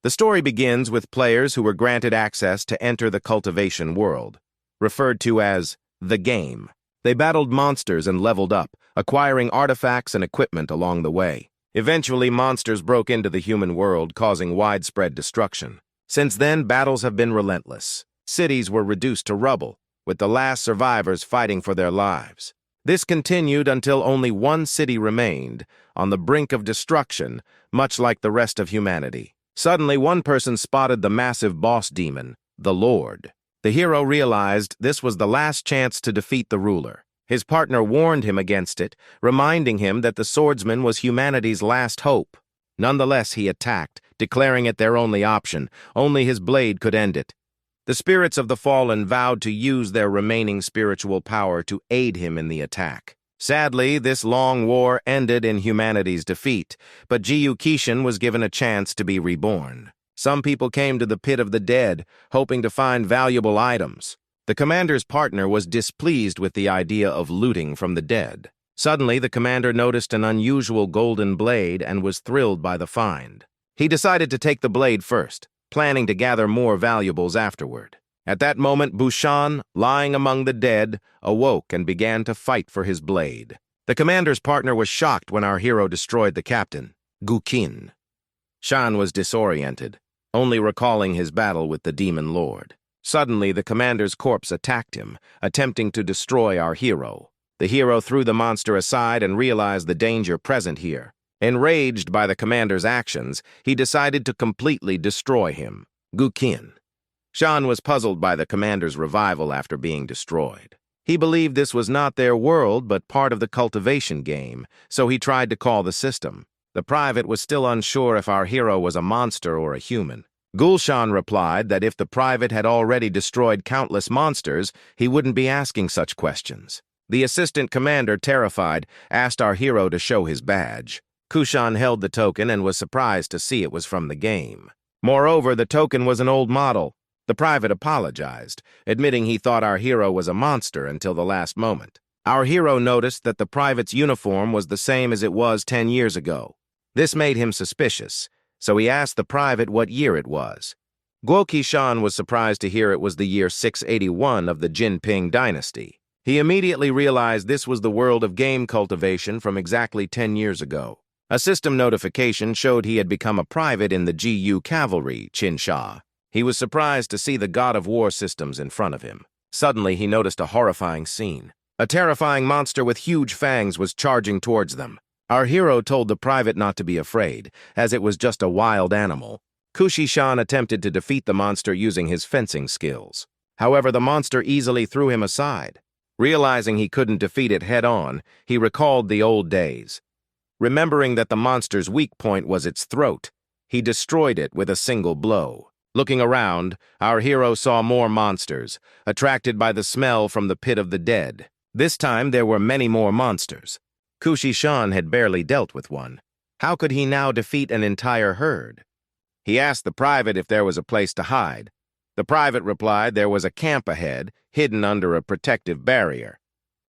The story begins with players who were granted access to enter the cultivation world, referred to as the game. They battled monsters and leveled up, acquiring artifacts and equipment along the way. Eventually, monsters broke into the human world, causing widespread destruction. Since then, battles have been relentless. Cities were reduced to rubble, with the last survivors fighting for their lives. This continued until only one city remained, on the brink of destruction, much like the rest of humanity. Suddenly, one person spotted the massive boss demon, the Lord. The hero realized this was the last chance to defeat the ruler. His partner warned him against it, reminding him that the swordsman was humanity's last hope. Nonetheless, he attacked, declaring it their only option. Only his blade could end it. The spirits of the fallen vowed to use their remaining spiritual power to aid him in the attack. Sadly, this long war ended in humanity's defeat, but Kishin was given a chance to be reborn. Some people came to the pit of the dead, hoping to find valuable items. The commander's partner was displeased with the idea of looting from the dead. Suddenly, the commander noticed an unusual golden blade and was thrilled by the find. He decided to take the blade first, planning to gather more valuables afterward. At that moment, Bushan, lying among the dead, awoke and began to fight for his blade. The commander's partner was shocked when our hero destroyed the captain, Gukin. Shan was disoriented, only recalling his battle with the demon lord. Suddenly, the commander's corpse attacked him, attempting to destroy our hero. The hero threw the monster aside and realized the danger present here. Enraged by the commander's actions, he decided to completely destroy him, Gukin. Shan was puzzled by the commander's revival after being destroyed. He believed this was not their world, but part of the cultivation game, so he tried to call the system. The private was still unsure if our hero was a monster or a human. Gulshan replied that if the private had already destroyed countless monsters, he wouldn't be asking such questions. The assistant commander, terrified, asked our hero to show his badge. Kushan held the token and was surprised to see it was from the game. Moreover, the token was an old model. The private apologized, admitting he thought our hero was a monster until the last moment. Our hero noticed that the private's uniform was the same as it was 10 years ago. This made him suspicious, so he asked the private what year it was. Guokishan was surprised to hear it was the year 681 of the Jinping dynasty. He immediately realized this was the world of game cultivation from exactly 10 years ago. A system notification showed he had become a private in the GU cavalry, Chinsha. He was surprised to see the god of war systems in front of him. Suddenly, he noticed a horrifying scene. A terrifying monster with huge fangs was charging towards them. Our hero told the private not to be afraid, as it was just a wild animal. Kushishan attempted to defeat the monster using his fencing skills. However, the monster easily threw him aside. Realizing he couldn't defeat it head-on, he recalled the old days. Remembering that the monster's weak point was its throat, he destroyed it with a single blow. Looking around, our hero saw more monsters, attracted by the smell from the pit of the dead. This time, there were many more monsters. Kushishan had barely dealt with one. How could he now defeat an entire herd? He asked the private if there was a place to hide. The private replied there was a camp ahead, hidden under a protective barrier.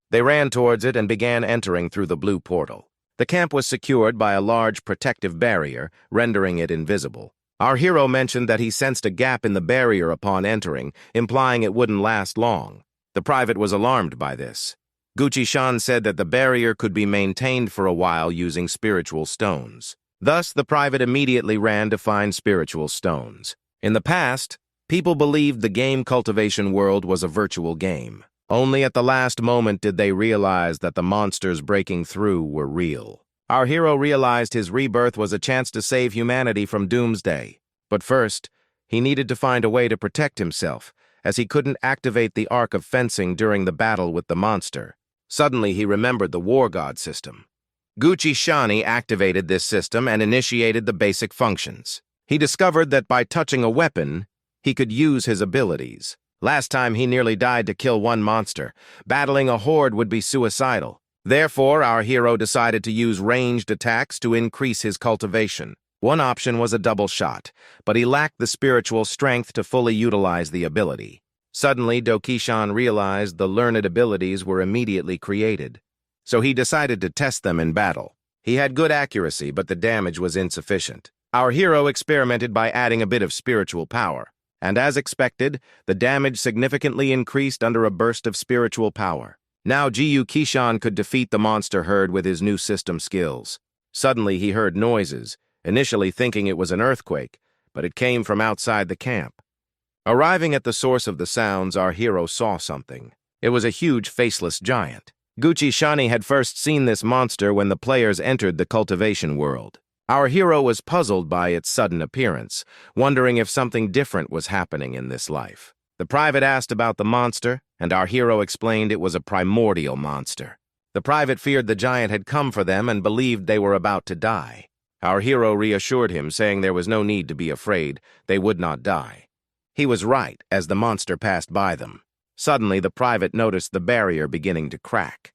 They ran towards it and began entering through the blue portal. The camp was secured by a large protective barrier, rendering it invisible. Our hero mentioned that he sensed a gap in the barrier upon entering, implying it wouldn't last long. The private was alarmed by this. Gucci-shan said that the barrier could be maintained for a while using spiritual stones. Thus, the private immediately ran to find spiritual stones. In the past, people believed the game cultivation world was a virtual game. Only at the last moment did they realize that the monsters breaking through were real. Our hero realized his rebirth was a chance to save humanity from doomsday. But first, he needed to find a way to protect himself, as he couldn't activate the arc of fencing during the battle with the monster. Suddenly, he remembered the war god system. Gucci Shani activated this system and initiated the basic functions. He discovered that by touching a weapon, he could use his abilities. Last time, he nearly died to kill one monster. Battling a horde would be suicidal. Therefore, our hero decided to use ranged attacks to increase his cultivation. One option was a double shot, but he lacked the spiritual strength to fully utilize the ability. Suddenly, Dokishan realized the learned abilities were immediately created, so he decided to test them in battle. He had good accuracy, but the damage was insufficient. Our hero experimented by adding a bit of spiritual power, and as expected, the damage significantly increased under a burst of spiritual power. Now Jiyu Kishan could defeat the monster herd with his new system skills. Suddenly he heard noises, initially thinking it was an earthquake, but it came from outside the camp. Arriving at the source of the sounds, our hero saw something. It was a huge faceless giant. Gucci Shani had first seen this monster when the players entered the cultivation world. Our hero was puzzled by its sudden appearance, wondering if something different was happening in this life. The private asked about the monster, and our hero explained it was a primordial monster. The private feared the giant had come for them and believed they were about to die. Our hero reassured him, saying there was no need to be afraid, they would not die. He was right as the monster passed by them. Suddenly, the private noticed the barrier beginning to crack.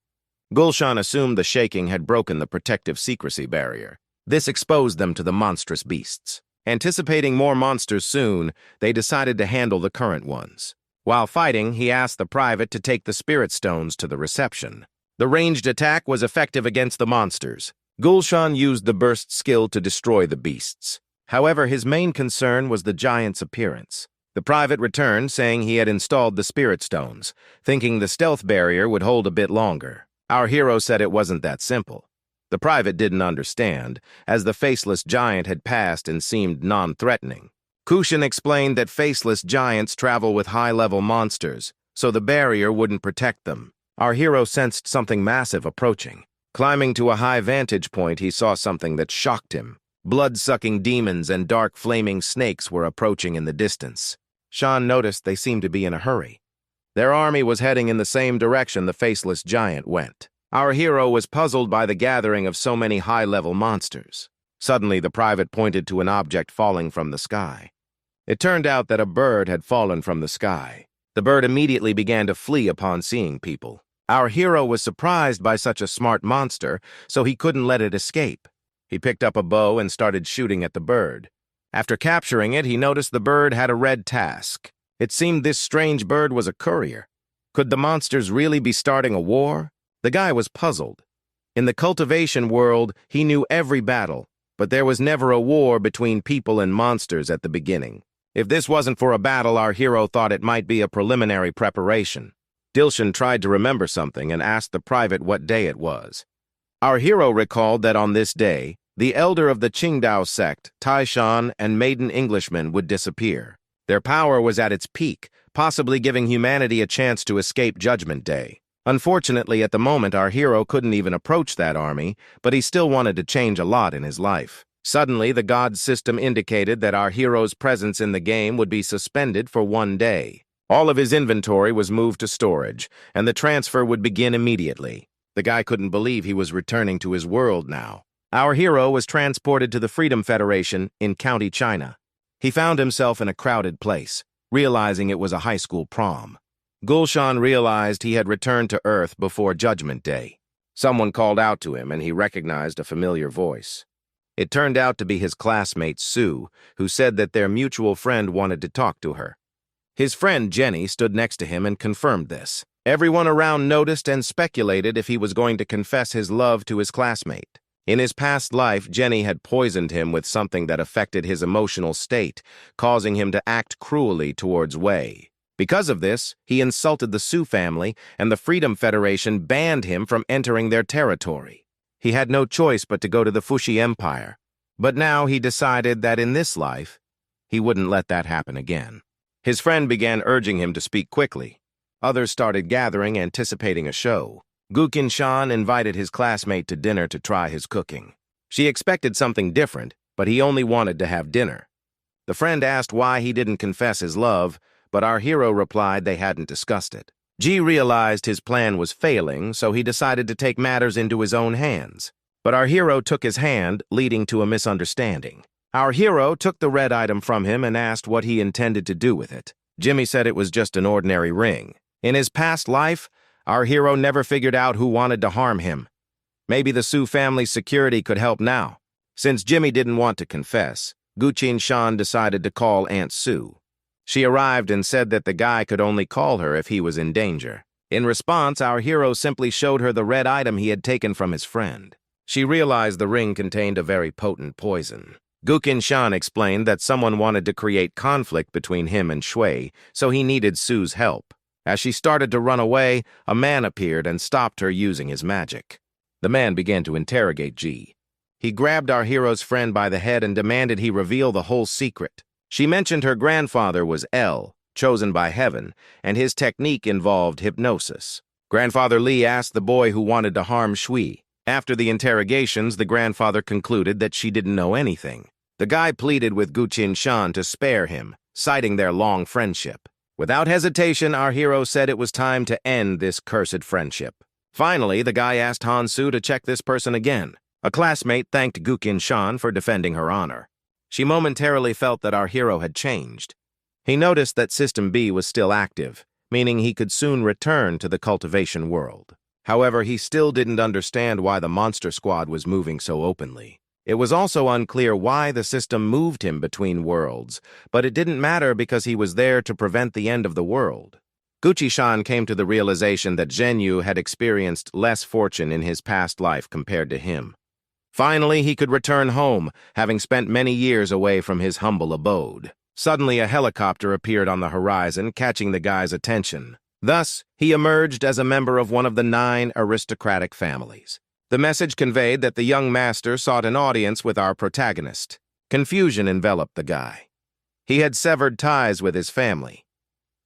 Gulshan assumed the shaking had broken the protective secrecy barrier. This exposed them to the monstrous beasts. Anticipating more monsters soon, they decided to handle the current ones. While fighting, he asked the private to take the spirit stones to the reception. The ranged attack was effective against the monsters. Gulshan used the burst skill to destroy the beasts. However, his main concern was the giant's appearance. The private returned, saying he had installed the spirit stones, thinking the stealth barrier would hold a bit longer. Our hero said it wasn't that simple. The private didn't understand, as the faceless giant had passed and seemed non-threatening. Kushin explained that faceless giants travel with high-level monsters, so the barrier wouldn't protect them. Our hero sensed something massive approaching. Climbing to a high vantage point, he saw something that shocked him. Blood-sucking demons and dark flaming snakes were approaching in the distance. Shan noticed they seemed to be in a hurry. Their army was heading in the same direction the faceless giant went. Our hero was puzzled by the gathering of so many high-level monsters. Suddenly, the private pointed to an object falling from the sky. It turned out that a bird had fallen from the sky. The bird immediately began to flee upon seeing people. Our hero was surprised by such a smart monster, so he couldn't let it escape. He picked up a bow and started shooting at the bird. After capturing it, he noticed the bird had a red task. It seemed this strange bird was a courier. Could the monsters really be starting a war? The guy was puzzled. In the cultivation world, he knew every battle, but there was never a war between people and monsters at the beginning. If this wasn't for a battle, our hero thought it might be a preliminary preparation. Dilshan tried to remember something and asked the private what day it was. Our hero recalled that on this day, the elder of the Qingdao sect, Taishan, and maiden Englishmen would disappear. Their power was at its peak, possibly giving humanity a chance to escape Judgment Day. Unfortunately, at the moment, our hero couldn't even approach that army, but he still wanted to change a lot in his life. Suddenly, the god system indicated that our hero's presence in the game would be suspended for 1 day. All of his inventory was moved to storage, and the transfer would begin immediately. The guy couldn't believe he was returning to his world now. Our hero was transported to the Freedom Federation in County China. He found himself in a crowded place, realizing it was a high school prom. Gulshan realized he had returned to Earth before Judgment Day. Someone called out to him, and he recognized a familiar voice. It turned out to be his classmate Sue, who said that their mutual friend wanted to talk to her. His friend Jenny stood next to him and confirmed this. Everyone around noticed and speculated if he was going to confess his love to his classmate. In his past life, Jenny had poisoned him with something that affected his emotional state, causing him to act cruelly towards Wei. Because of this, he insulted the Su family, and the Freedom Federation banned him from entering their territory. He had no choice but to go to the Fuxi Empire. But now he decided that in this life, he wouldn't let that happen again. His friend began urging him to speak quickly. Others started gathering, anticipating a show. Gukin Shan invited his classmate to dinner to try his cooking. She expected something different, but he only wanted to have dinner. The friend asked why he didn't confess his love, but our hero replied they hadn't discussed it. Ji realized his plan was failing, so he decided to take matters into his own hands. But our hero took his hand, leading to a misunderstanding. Our hero took the red item from him and asked what he intended to do with it. Jimmy said it was just an ordinary ring. In his past life, our hero never figured out who wanted to harm him. Maybe the Su family's security could help now. Since Jimmy didn't want to confess, Guqin Shan decided to call Aunt Sue. She arrived and said that the guy could only call her if he was in danger. In response, our hero simply showed her the red item he had taken from his friend. She realized the ring contained a very potent poison. Gukin-shan explained that someone wanted to create conflict between him and Shui, so he needed Sue's help. As she started to run away, a man appeared and stopped her using his magic. The man began to interrogate Ji. He grabbed our hero's friend by the head and demanded he reveal the whole secret. She mentioned her grandfather was El, chosen by heaven, and his technique involved hypnosis. Grandfather Li asked the boy who wanted to harm Shui. After the interrogations, the grandfather concluded that she didn't know anything. The guy pleaded with Gukin-shan to spare him, citing their long friendship. Without hesitation, our hero said it was time to end this cursed friendship. Finally, the guy asked Han-su to check this person again. A classmate thanked Gukin-shan for defending her honor. She momentarily felt that our hero had changed. He noticed that System B was still active, meaning he could soon return to the cultivation world. However, he still didn't understand why the monster squad was moving so openly. It was also unclear why the system moved him between worlds, but it didn't matter because he was there to prevent the end of the world. Gucci-shan came to the realization that Zhenyu had experienced less fortune in his past life compared to him. Finally, he could return home, having spent many years away from his humble abode. Suddenly, a helicopter appeared on the horizon, catching the guy's attention. Thus, he emerged as a member of one of the 9 aristocratic families. The message conveyed that the young master sought an audience with our protagonist. Confusion enveloped the guy. He had severed ties with his family.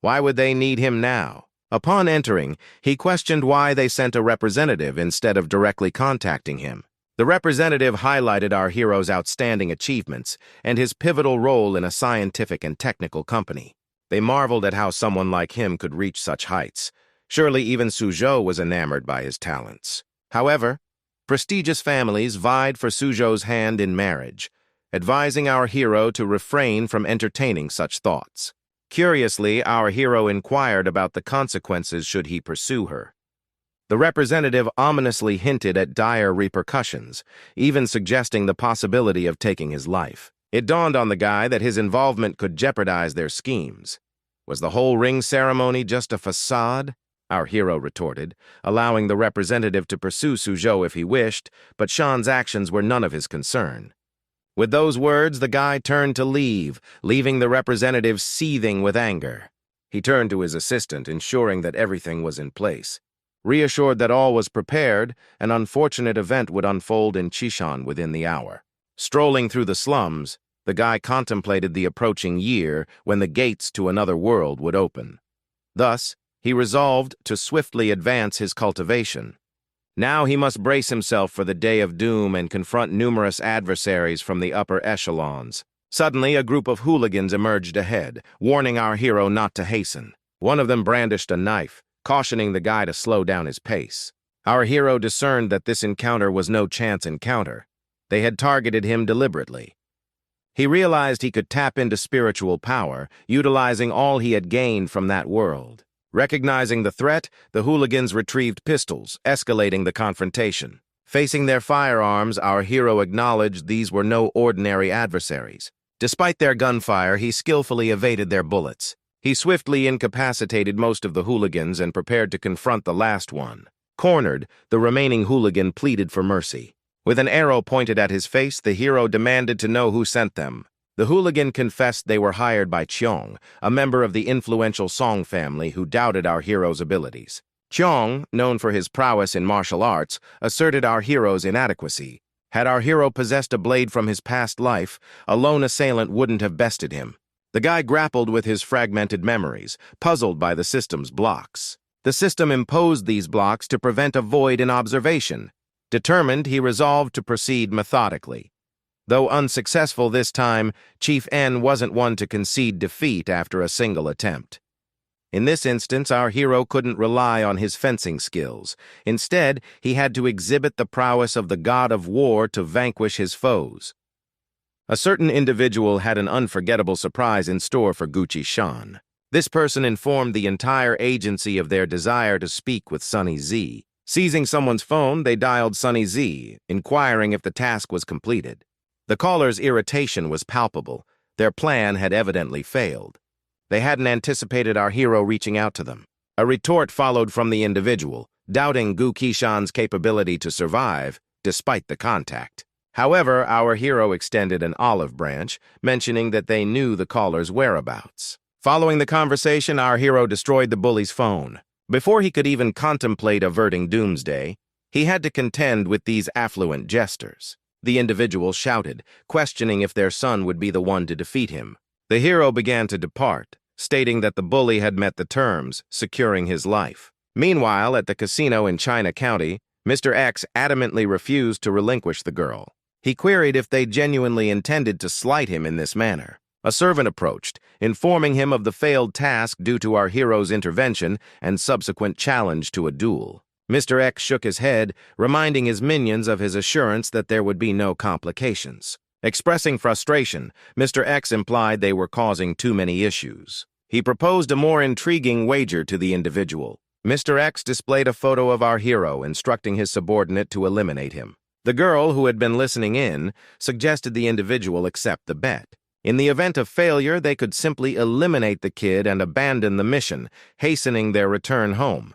Why would they need him now? Upon entering, he questioned why they sent a representative instead of directly contacting him. The representative highlighted our hero's outstanding achievements and his pivotal role in a scientific and technical company. They marveled at how someone like him could reach such heights. Surely even Suzhou was enamored by his talents. However, prestigious families vied for Suzhou's hand in marriage, advising our hero to refrain from entertaining such thoughts. Curiously, our hero inquired about the consequences should he pursue her. The representative ominously hinted at dire repercussions, even suggesting the possibility of taking his life. It dawned on the guy that his involvement could jeopardize their schemes. Was the whole ring ceremony just a facade? Our hero retorted, allowing the representative to pursue Suzhou if he wished, but Shan's actions were none of his concern. With those words, the guy turned to leave, leaving the representative seething with anger. He turned to his assistant, ensuring that everything was in place. Reassured that all was prepared, an unfortunate event would unfold in Chishan within the hour. Strolling through the slums, the guy contemplated the approaching year when the gates to another world would open. Thus, he resolved to swiftly advance his cultivation. Now he must brace himself for the day of doom and confront numerous adversaries from the upper echelons. Suddenly, a group of hooligans emerged ahead, warning our hero not to hasten. One of them brandished a knife, cautioning the guy to slow down his pace. Our hero discerned that this encounter was no chance encounter. They had targeted him deliberately. He realized he could tap into spiritual power, utilizing all he had gained from that world. Recognizing the threat, the hooligans retrieved pistols, escalating the confrontation. Facing their firearms, our hero acknowledged these were no ordinary adversaries. Despite their gunfire, he skillfully evaded their bullets. He swiftly incapacitated most of the hooligans and prepared to confront the last one. Cornered, the remaining hooligan pleaded for mercy. With an arrow pointed at his face, the hero demanded to know who sent them. The hooligan confessed they were hired by Qiong, a member of the influential Song family who doubted our hero's abilities. Qiong, known for his prowess in martial arts, asserted our hero's inadequacy. Had our hero possessed a blade from his past life, a lone assailant wouldn't have bested him. The guy grappled with his fragmented memories, puzzled by the system's blocks. The system imposed these blocks to prevent a void in observation. Determined, he resolved to proceed methodically. Though unsuccessful this time, Chief N wasn't one to concede defeat after a single attempt. In this instance, our hero couldn't rely on his fencing skills. Instead, he had to exhibit the prowess of the god of war to vanquish his foes. A certain individual had an unforgettable surprise in store for Gucci-shan. This person informed the entire agency of their desire to speak with Sunny Z. Seizing someone's phone, they dialed Sunny Z, inquiring if the task was completed. The caller's irritation was palpable. Their plan had evidently failed. They hadn't anticipated our hero reaching out to them. A retort followed from the individual, doubting Gucci-shan's capability to survive, despite the contact. However, our hero extended an olive branch, mentioning that they knew the caller's whereabouts. Following the conversation, our hero destroyed the bully's phone. Before he could even contemplate averting doomsday, he had to contend with these affluent jesters. The individual shouted, questioning if their son would be the one to defeat him. The hero began to depart, stating that the bully had met the terms, securing his life. Meanwhile, at the casino in China County, Mr. X adamantly refused to relinquish the girl. He queried if they genuinely intended to slight him in this manner. A servant approached, informing him of the failed task due to our hero's intervention and subsequent challenge to a duel. Mr. X shook his head, reminding his minions of his assurance that there would be no complications. Expressing frustration, Mr. X implied they were causing too many issues. He proposed a more intriguing wager to the individual. Mr. X displayed a photo of our hero, instructing his subordinate to eliminate him. The girl, who had been listening in, suggested the individual accept the bet. In the event of failure, they could simply eliminate the kid and abandon the mission, hastening their return home.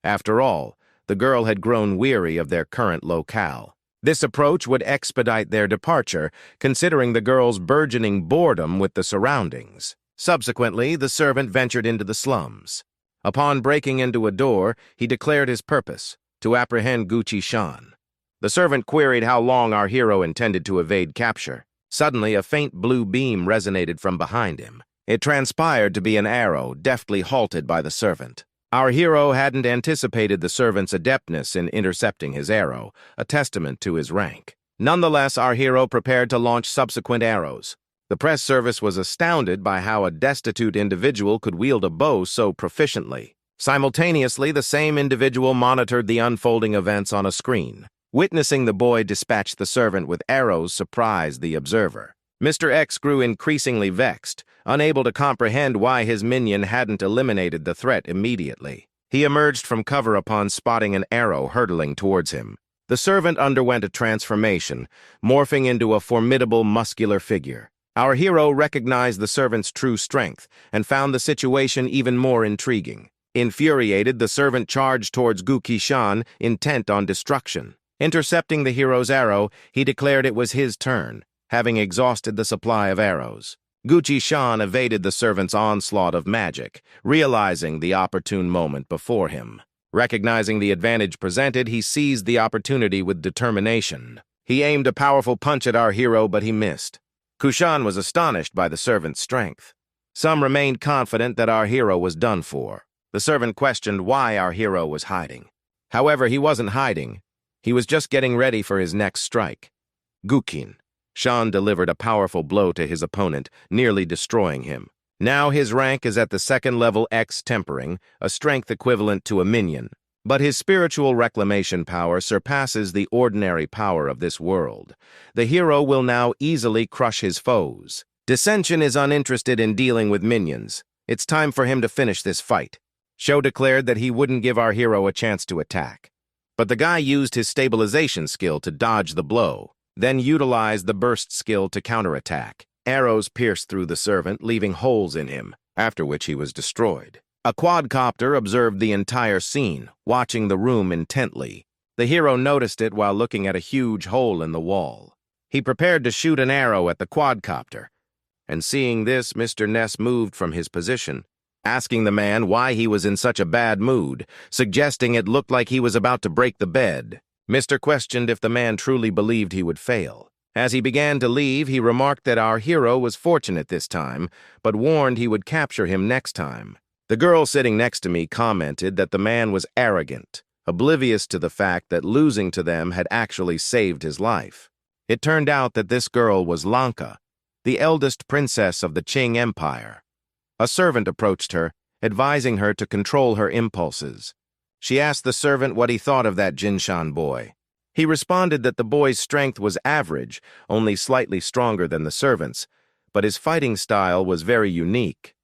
After all, the girl had grown weary of their current locale. This approach would expedite their departure, considering the girl's burgeoning boredom with the surroundings. Subsequently, the servant ventured into the slums. Upon breaking into a door, he declared his purpose, to apprehend Gucci-shan. The servant queried how long our hero intended to evade capture. Suddenly, a faint blue beam resonated from behind him. It transpired to be an arrow, deftly halted by the servant. Our hero hadn't anticipated the servant's adeptness in intercepting his arrow, a testament to his rank. Nonetheless, our hero prepared to launch subsequent arrows. The press service was astounded by how a destitute individual could wield a bow so proficiently. Simultaneously, the same individual monitored the unfolding events on a screen. Witnessing the boy dispatch the servant with arrows surprised the observer. Mr. X grew increasingly vexed, unable to comprehend why his minion hadn't eliminated the threat immediately. He emerged from cover upon spotting an arrow hurtling towards him. The servant underwent a transformation, morphing into a formidable muscular figure. Our hero recognized the servant's true strength and found the situation even more intriguing. Infuriated, the servant charged towards Gucci-shan, intent on destruction. Intercepting the hero's arrow, he declared it was his turn, having exhausted the supply of arrows. Gucci-shan evaded the servant's onslaught of magic, realizing the opportune moment before him. Recognizing the advantage presented, he seized the opportunity with determination. He aimed a powerful punch at our hero, but he missed. Kushan was astonished by the servant's strength. Some remained confident that our hero was done for. The servant questioned why our hero was hiding. However, he wasn't hiding. He was just getting ready for his next strike. Shan delivered a powerful blow to his opponent, nearly destroying him. Now his rank is at the second level X tempering, a strength equivalent to a minion. But his spiritual reclamation power surpasses the ordinary power of this world. The hero will now easily crush his foes. Dissension is uninterested in dealing with minions. It's time for him to finish this fight. Sho declared that he wouldn't give our hero a chance to attack. But the guy used his stabilization skill to dodge the blow, then utilized the burst skill to counterattack. Arrows pierced through the servant, leaving holes in him, after which he was destroyed. A quadcopter observed the entire scene, watching the room intently. The hero noticed it while looking at a huge hole in the wall. He prepared to shoot an arrow at the quadcopter, and seeing this, Mr. Ness moved from his position, asking the man why he was in such a bad mood, suggesting it looked like he was about to break the bed. Mr. questioned if the man truly believed he would fail. As he began to leave, he remarked that our hero was fortunate this time, but warned he would capture him next time. The girl sitting next to me commented that the man was arrogant, oblivious to the fact that losing to them had actually saved his life. It turned out that this girl was Lanka, the eldest princess of the Qing Empire. A servant approached her, advising her to control her impulses. She asked the servant what he thought of that Jinshan boy. He responded that the boy's strength was average, only slightly stronger than the servant's, but his fighting style was very unique.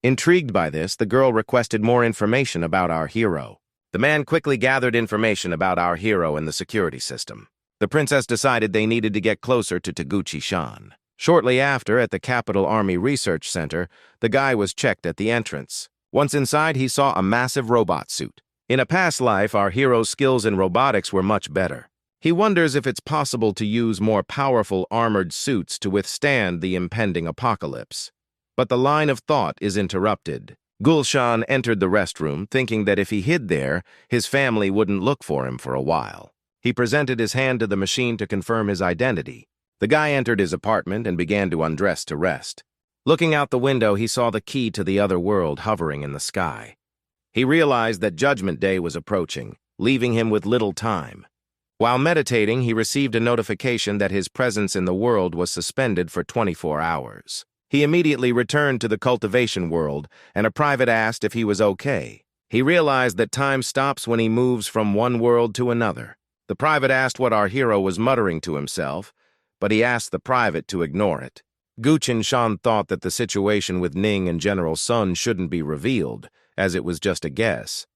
Intrigued by this, the girl requested more information about our hero. The man quickly gathered information about our hero and the security system. The princess decided they needed to get closer to Gucci-shan. Shortly after, at the Capital Army Research Center, the guy was checked at the entrance. Once inside, he saw a massive robot suit. In a past life, our hero's skills in robotics were much better. He wonders if it's possible to use more powerful armored suits to withstand the impending apocalypse. But the line of thought is interrupted. Gulshan entered the restroom, thinking that if he hid there, his family wouldn't look for him for a while. He presented his hand to the machine to confirm his identity. The guy entered his apartment and began to undress to rest. Looking out the window, he saw the key to the other world hovering in the sky. He realized that Judgment Day was approaching, leaving him with little time. While meditating, he received a notification that his presence in the world was suspended for 24 hours. He immediately returned to the cultivation world, and a private asked if he was okay. He realized that time stops when he moves from one world to another. The private asked what our hero was muttering to himself, but he asked the private to ignore it. Guchin Shan thought that the situation with Ning and General Sun shouldn't be revealed, as it was just a guess.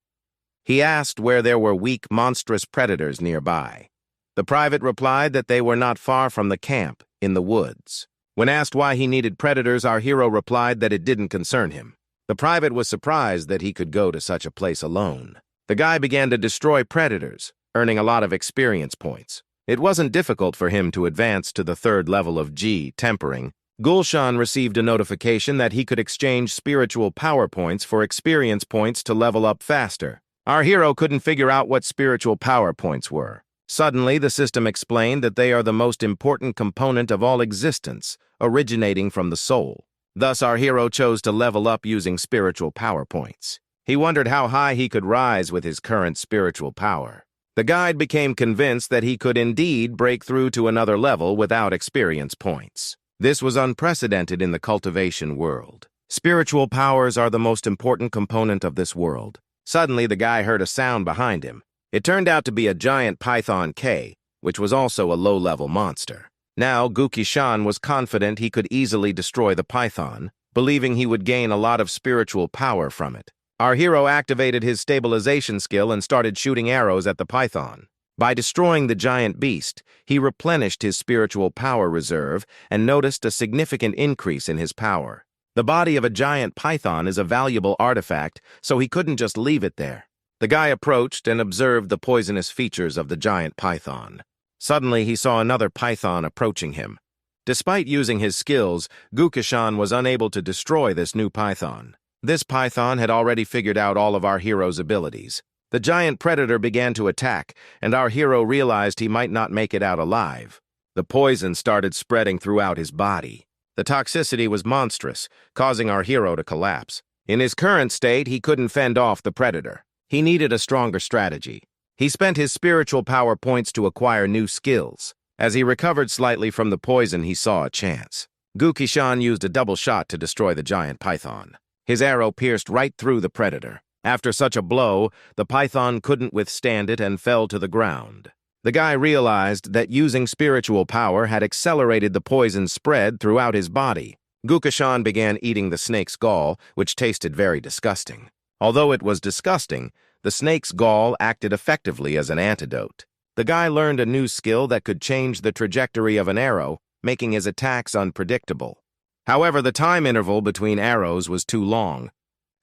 He asked where there were weak, monstrous predators nearby. The private replied that they were not far from the camp, in the woods. When asked why he needed predators, our hero replied that it didn't concern him. The private was surprised that he could go to such a place alone. The guy began to destroy predators, earning a lot of experience points. It wasn't difficult for him to advance to the 3rd level of G, tempering. Gulshan received a notification that he could exchange spiritual power points for experience points to level up faster. Our hero couldn't figure out what spiritual power points were. Suddenly, the system explained that they are the most important component of all existence, originating from the soul. Thus, our hero chose to level up using spiritual power points. He wondered how high he could rise with his current spiritual power. The guide became convinced that he could indeed break through to another level without experience points. This was unprecedented in the cultivation world. Spiritual powers are the most important component of this world. Suddenly, the guy heard a sound behind him. It turned out to be a giant python K, which was also a low-level monster. Now, Guki-shan was confident he could easily destroy the python, believing he would gain a lot of spiritual power from it. Our hero activated his stabilization skill and started shooting arrows at the python. By destroying the giant beast, he replenished his spiritual power reserve and noticed a significant increase in his power. The body of a giant python is a valuable artifact, so he couldn't just leave it there. The guy approached and observed the poisonous features of the giant python. Suddenly, he saw another python approaching him. Despite using his skills, Gukishan was unable to destroy this new python. This python had already figured out all of our hero's abilities. The giant predator began to attack, and our hero realized he might not make it out alive. The poison started spreading throughout his body. The toxicity was monstrous, causing our hero to collapse. In his current state, he couldn't fend off the predator. He needed a stronger strategy. He spent his spiritual power points to acquire new skills. As he recovered slightly from the poison, he saw a chance. Gukishan used a double shot to destroy the giant python. His arrow pierced right through the predator. After such a blow, the python couldn't withstand it and fell to the ground. The guy realized that using spiritual power had accelerated the poison's spread throughout his body. Gukishan began eating the snake's gall, which tasted very disgusting. Although it was disgusting, the snake's gall acted effectively as an antidote. The guy learned a new skill that could change the trajectory of an arrow, making his attacks unpredictable. However, the time interval between arrows was too long,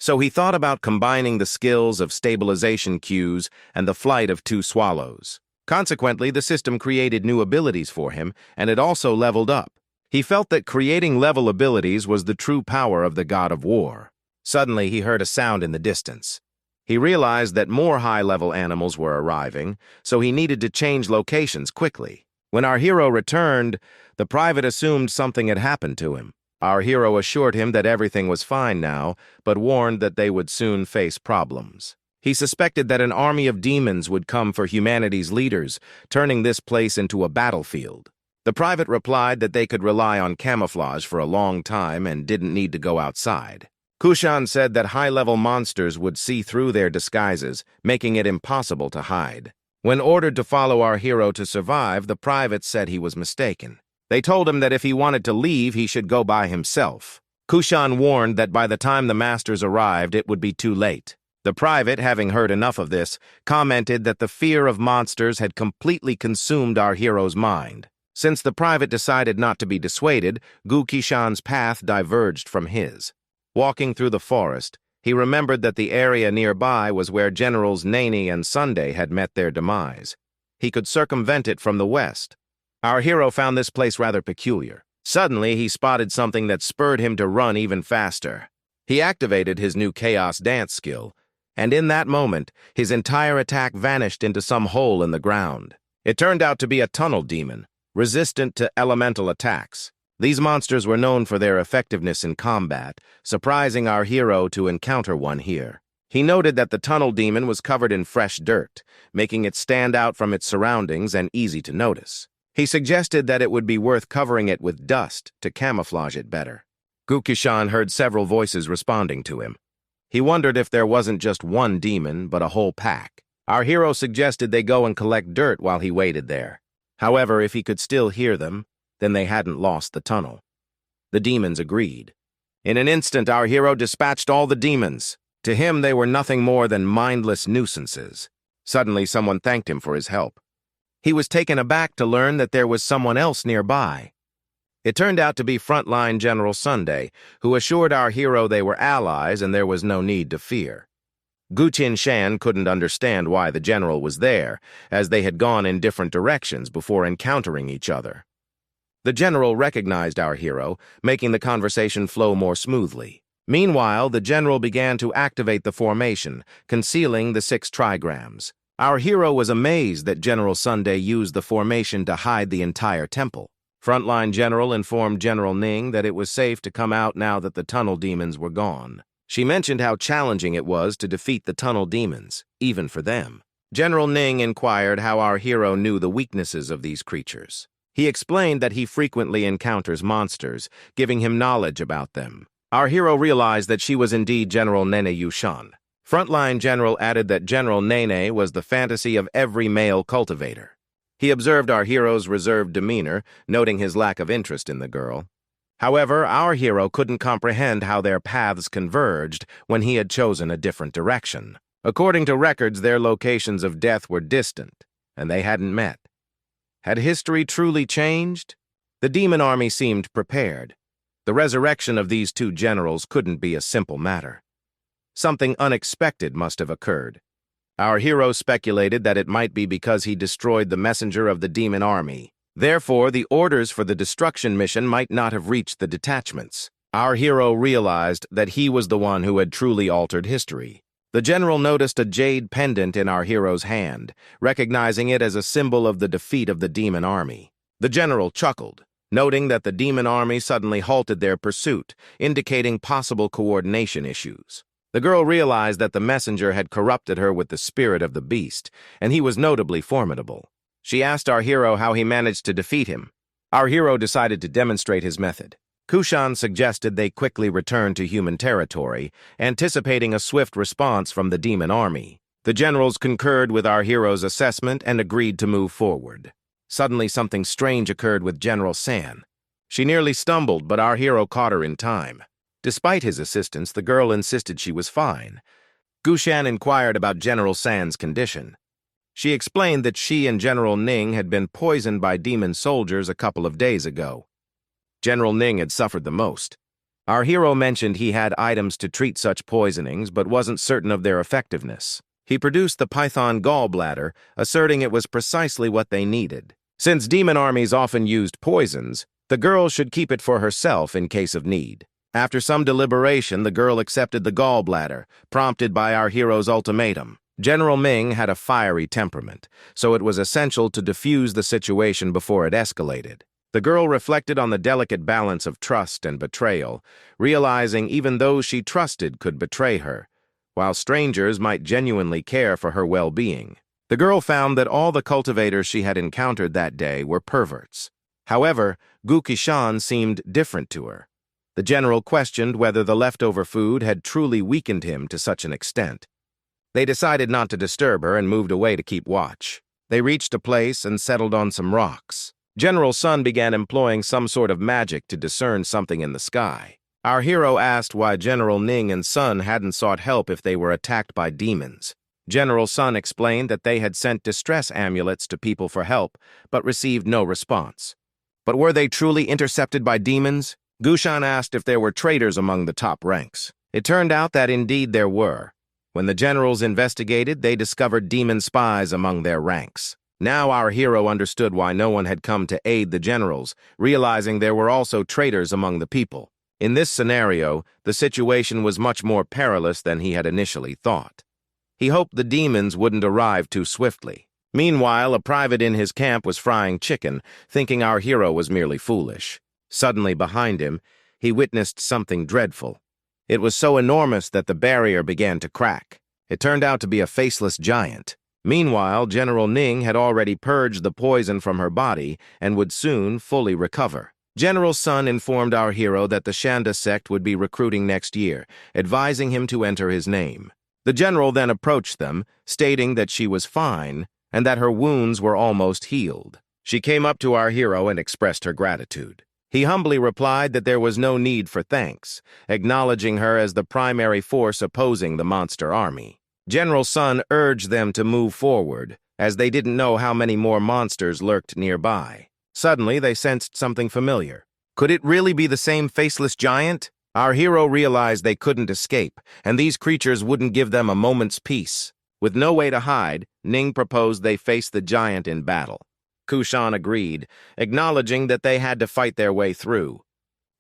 so he thought about combining the skills of stabilization cues and the flight of 2 swallows. Consequently, the system created new abilities for him, and it also leveled up. He felt that creating level abilities was the true power of the god of war. Suddenly, he heard a sound in the distance. He realized that more high-level animals were arriving, so he needed to change locations quickly. When our hero returned, the private assumed something had happened to him. Our hero assured him that everything was fine now, but warned that they would soon face problems. He suspected that an army of demons would come for humanity's leaders, turning this place into a battlefield. The private replied that they could rely on camouflage for a long time and didn't need to go outside. Kushan said that high-level monsters would see through their disguises, making it impossible to hide. When ordered to follow our hero to survive, the private said he was mistaken. They told him that if he wanted to leave, he should go by himself. Kushan warned that by the time the masters arrived, it would be too late. The private, having heard enough of this, commented that the fear of monsters had completely consumed our hero's mind. Since the private decided not to be dissuaded, Gukishan's path diverged from his. Walking through the forest, he remembered that the area nearby was where Generals Nani and Sunday had met their demise. he could circumvent it from the west. Our hero found this place rather peculiar. Suddenly, he spotted something that spurred him to run even faster. He activated his new chaos dance skill, and in that moment, his entire attack vanished into some hole in the ground. It turned out to be a tunnel demon, resistant to elemental attacks. These monsters were known for their effectiveness in combat, surprising our hero to encounter one here. He noted that the tunnel demon was covered in fresh dirt, making it stand out from its surroundings and easy to notice. He suggested that it would be worth covering it with dust to camouflage it better. Gukishan heard several voices responding to him. He wondered if there wasn't just one demon, but a whole pack. Our hero suggested they go and collect dirt while he waited there. However, if he could still hear them, then they hadn't lost the tunnel. The demons agreed. In an instant, our hero dispatched all the demons. To him, they were nothing more than mindless nuisances. Suddenly, someone thanked him for his help. He was taken aback to learn that there was someone else nearby. It turned out to be Frontline General Sunday, who assured our hero they were allies and there was no need to fear. Guqin Shan couldn't understand why the general was there, as they had gone in different directions before encountering each other. The general recognized our hero, making the conversation flow more smoothly. Meanwhile, the general began to activate the formation, concealing the 6 trigrams. Our hero was amazed that General Sunday used the formation to hide the entire temple. Frontline General informed General Ning that it was safe to come out now that the tunnel demons were gone. She mentioned how challenging it was to defeat the tunnel demons, even for them. General Ning inquired how our hero knew the weaknesses of these creatures. He explained that he frequently encounters monsters, giving him knowledge about them. Our hero realized that she was indeed General Nene Yushan. Frontline General added that General Nene was the fantasy of every male cultivator. He observed our hero's reserved demeanor, noting his lack of interest in the girl. However, our hero couldn't comprehend how their paths converged when he had chosen a different direction. According to records, their locations of death were distant, and they hadn't met. Had history truly changed? The demon army seemed prepared. The resurrection of these 2 generals couldn't be a simple matter. Something unexpected must have occurred. Our hero speculated that it might be because he destroyed the messenger of the demon army. Therefore, the orders for the destruction mission might not have reached the detachments. Our hero realized that he was the one who had truly altered history. The general noticed a jade pendant in our hero's hand, recognizing it as a symbol of the defeat of the demon army. The general chuckled, noting that the demon army suddenly halted their pursuit, indicating possible coordination issues. The girl realized that the messenger had corrupted her with the spirit of the beast, and he was notably formidable. She asked our hero how he managed to defeat him. Our hero decided to demonstrate his method. Kushan suggested they quickly return to human territory, anticipating a swift response from the demon army. The generals concurred with our hero's assessment and agreed to move forward. Suddenly, something strange occurred with General San. She nearly stumbled, but our hero caught her in time. Despite his assistance, the girl insisted she was fine. Gushan inquired about General San's condition. She explained that she and General Ning had been poisoned by demon soldiers a couple of days ago. General Ning had suffered the most. Our hero mentioned he had items to treat such poisonings, but wasn't certain of their effectiveness. He produced the python gallbladder, asserting it was precisely what they needed. Since demon armies often used poisons, the girl should keep it for herself in case of need. After some deliberation, the girl accepted the gallbladder, prompted by our hero's ultimatum. General Ming had a fiery temperament, so it was essential to defuse the situation before it escalated. The girl reflected on the delicate balance of trust and betrayal, realizing even those she trusted could betray her, while strangers might genuinely care for her well-being. The girl found that all the cultivators she had encountered that day were perverts. However, Gukishan seemed different to her. The general questioned whether the leftover food had truly weakened him to such an extent. They decided not to disturb her and moved away to keep watch. They reached a place and settled on some rocks. General Sun began employing some sort of magic to discern something in the sky. Our hero asked why General Ning and Sun hadn't sought help if they were attacked by demons. General Sun explained that they had sent distress amulets to people for help, but received no response. But were they truly intercepted by demons? Gushan asked if there were traitors among the top ranks. It turned out that indeed there were. When the generals investigated, they discovered demon spies among their ranks. Now our hero understood why no one had come to aid the generals, realizing there were also traitors among the people. In this scenario, the situation was much more perilous than he had initially thought. He hoped the demons wouldn't arrive too swiftly. Meanwhile, a private in his camp was frying chicken, thinking our hero was merely foolish. Suddenly, behind him, he witnessed something dreadful. It was so enormous that the barrier began to crack. It turned out to be a faceless giant. Meanwhile, General Ning had already purged the poison from her body and would soon fully recover. General Sun informed our hero that the Shanda sect would be recruiting next year, advising him to enter his name. The general then approached them, stating that she was fine and that her wounds were almost healed. She came up to our hero and expressed her gratitude. He humbly replied that there was no need for thanks, acknowledging her as the primary force opposing the monster army. General Sun urged them to move forward, as they didn't know how many more monsters lurked nearby. Suddenly, they sensed something familiar. Could it really be the same faceless giant? Our hero realized they couldn't escape, and these creatures wouldn't give them a moment's peace. With no way to hide, Ning proposed they face the giant in battle. Kushan agreed, acknowledging that they had to fight their way through.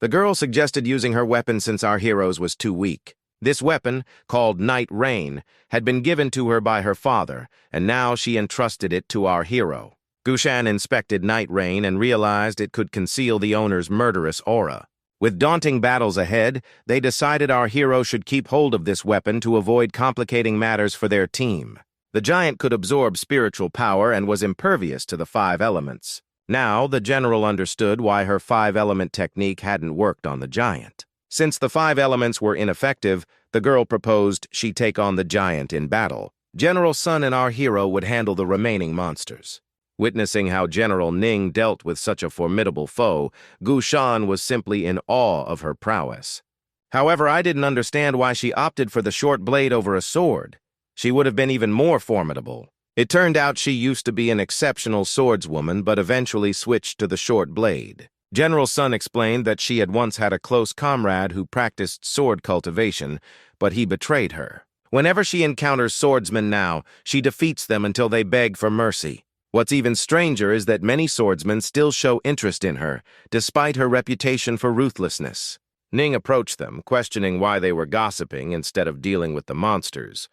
The girl suggested using her weapon since our hero's was too weak. This weapon, called Night Rain, had been given to her by her father, and now she entrusted it to our hero. Kushan inspected Night Rain and realized it could conceal the owner's murderous aura. With daunting battles ahead, they decided our hero should keep hold of this weapon to avoid complicating matters for their team. The giant could absorb spiritual power and was impervious to the 5 elements. Now, the general understood why her 5-element technique hadn't worked on the giant. Since the 5 elements were ineffective, the girl proposed she take on the giant in battle. General Sun and our hero would handle the remaining monsters. Witnessing how General Ning dealt with such a formidable foe, Gu Shan was simply in awe of her prowess. However, I didn't understand why she opted for the short blade over a sword. She would have been even more formidable. It turned out she used to be an exceptional swordswoman, but eventually switched to the short blade. General Sun explained that she had once had a close comrade who practiced sword cultivation, but he betrayed her. Whenever she encounters swordsmen now, she defeats them until they beg for mercy. What's even stranger is that many swordsmen still show interest in her, despite her reputation for ruthlessness. Ning approached them, questioning why they were gossiping instead of dealing with the monsters.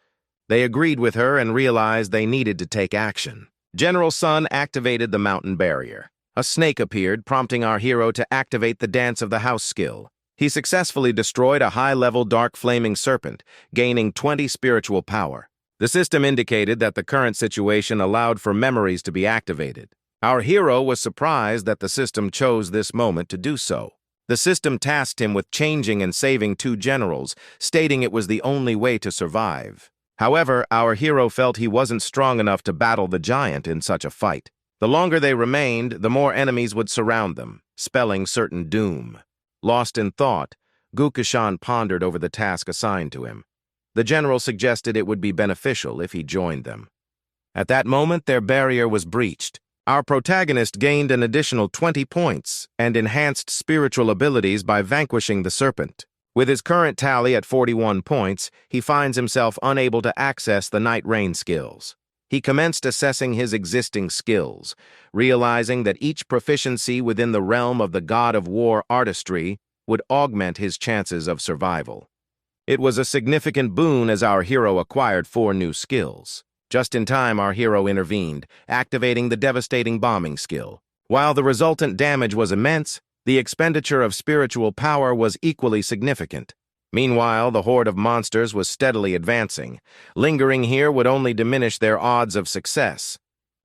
They agreed with her and realized they needed to take action. General Sun activated the mountain barrier. A snake appeared, prompting our hero to activate the Dance of the House skill. He successfully destroyed a high-level dark flaming serpent, gaining 20 spiritual power. The system indicated that the current situation allowed for memories to be activated. Our hero was surprised that the system chose this moment to do so. The system tasked him with changing and saving 2 generals, stating it was the only way to survive. However, our hero felt he wasn't strong enough to battle the giant in such a fight. The longer they remained, the more enemies would surround them, spelling certain doom. Lost in thought, Gukashan pondered over the task assigned to him. The general suggested it would be beneficial if he joined them. At that moment, their barrier was breached. Our protagonist gained an additional 20 points and enhanced spiritual abilities by vanquishing the serpent. With his current tally at 41 points, he finds himself unable to access the Night Rain skills. He commenced assessing his existing skills, realizing that each proficiency within the realm of the God of War artistry would augment his chances of survival. It was a significant boon as our hero acquired 4 new skills. Just in time, our hero intervened, activating the devastating bombing skill. While the resultant damage was immense, the expenditure of spiritual power was equally significant. Meanwhile, the horde of monsters was steadily advancing. Lingering here would only diminish their odds of success.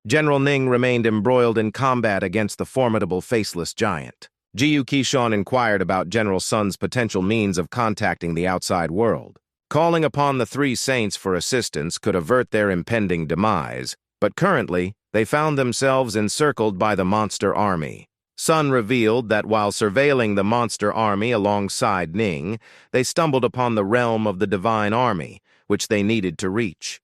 General Ning remained embroiled in combat against the formidable faceless giant. Jiu Qishan inquired about General Sun's potential means of contacting the outside world. Calling upon the 3 saints for assistance could avert their impending demise, but currently, they found themselves encircled by the monster army. Sun revealed that while surveilling the monster army alongside Ning, they stumbled upon the realm of the divine army, which they needed to reach.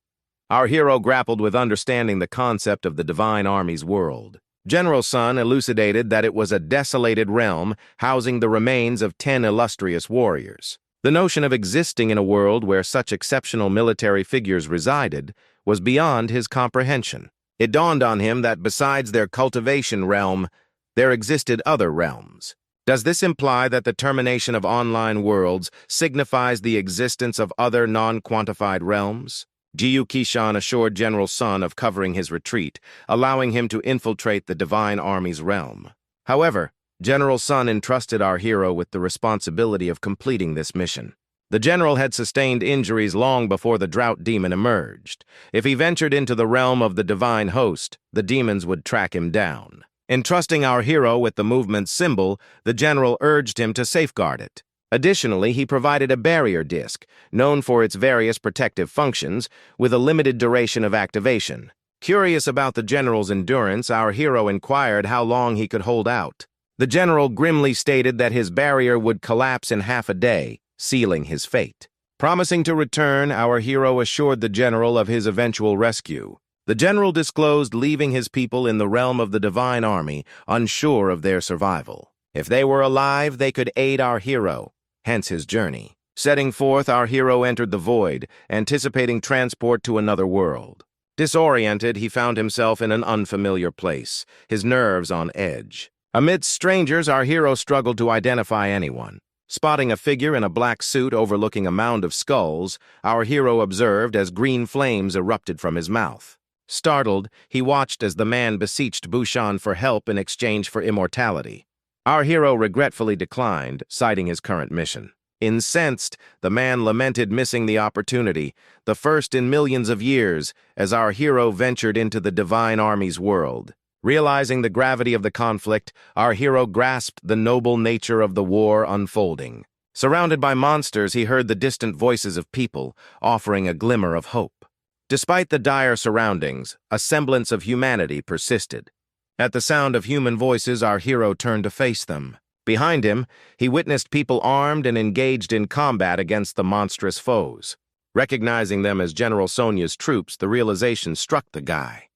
Our hero grappled with understanding the concept of the divine army's world. General Sun elucidated that it was a desolated realm housing the remains of 10 illustrious warriors. The notion of existing in a world where such exceptional military figures resided was beyond his comprehension. It dawned on him that besides their cultivation realm, there existed other realms. Does this imply that the termination of online worlds signifies the existence of other non-quantified realms? Kishan assured General Sun of covering his retreat, allowing him to infiltrate the Divine Army's realm. However, General Sun entrusted our hero with the responsibility of completing this mission. The general had sustained injuries long before the drought demon emerged. If he ventured into the realm of the divine host, the demons would track him down. Entrusting our hero with the movement's symbol, the general urged him to safeguard it. Additionally, he provided a barrier disc, known for its various protective functions, with a limited duration of activation. Curious about the general's endurance, our hero inquired how long he could hold out. The general grimly stated that his barrier would collapse in half a day, sealing his fate. Promising to return, our hero assured the general of his eventual rescue. The general disclosed leaving his people in the realm of the Divine Army, unsure of their survival. If they were alive, they could aid our hero, hence his journey. Setting forth, our hero entered the void, anticipating transport to another world. Disoriented, he found himself in an unfamiliar place, his nerves on edge. Amidst strangers, our hero struggled to identify anyone. Spotting a figure in a black suit overlooking a mound of skulls, our hero observed as green flames erupted from his mouth. Startled, he watched as the man beseeched Bushan for help in exchange for immortality. Our hero regretfully declined, citing his current mission. Incensed, the man lamented missing the opportunity, the first in millions of years, as our hero ventured into the Divine Army's world. Realizing the gravity of the conflict, our hero grasped the noble nature of the war unfolding. Surrounded by monsters, he heard the distant voices of people, offering a glimmer of hope. Despite the dire surroundings, a semblance of humanity persisted. At the sound of human voices, our hero turned to face them. Behind him, he witnessed people armed and engaged in combat against the monstrous foes. Recognizing them as General Sonya's troops, the realization struck the guy.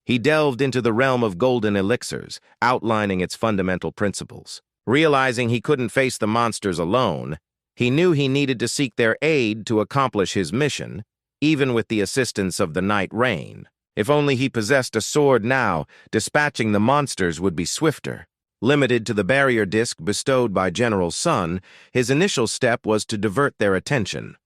He delved into the realm of golden elixirs, outlining its fundamental principles. Realizing he couldn't face the monsters alone, he knew he needed to seek their aid to accomplish his mission, even with the assistance of the night rain. If only he possessed a sword now, dispatching the monsters would be swifter. Limited to the barrier disc bestowed by General Sun, his initial step was to divert their attention.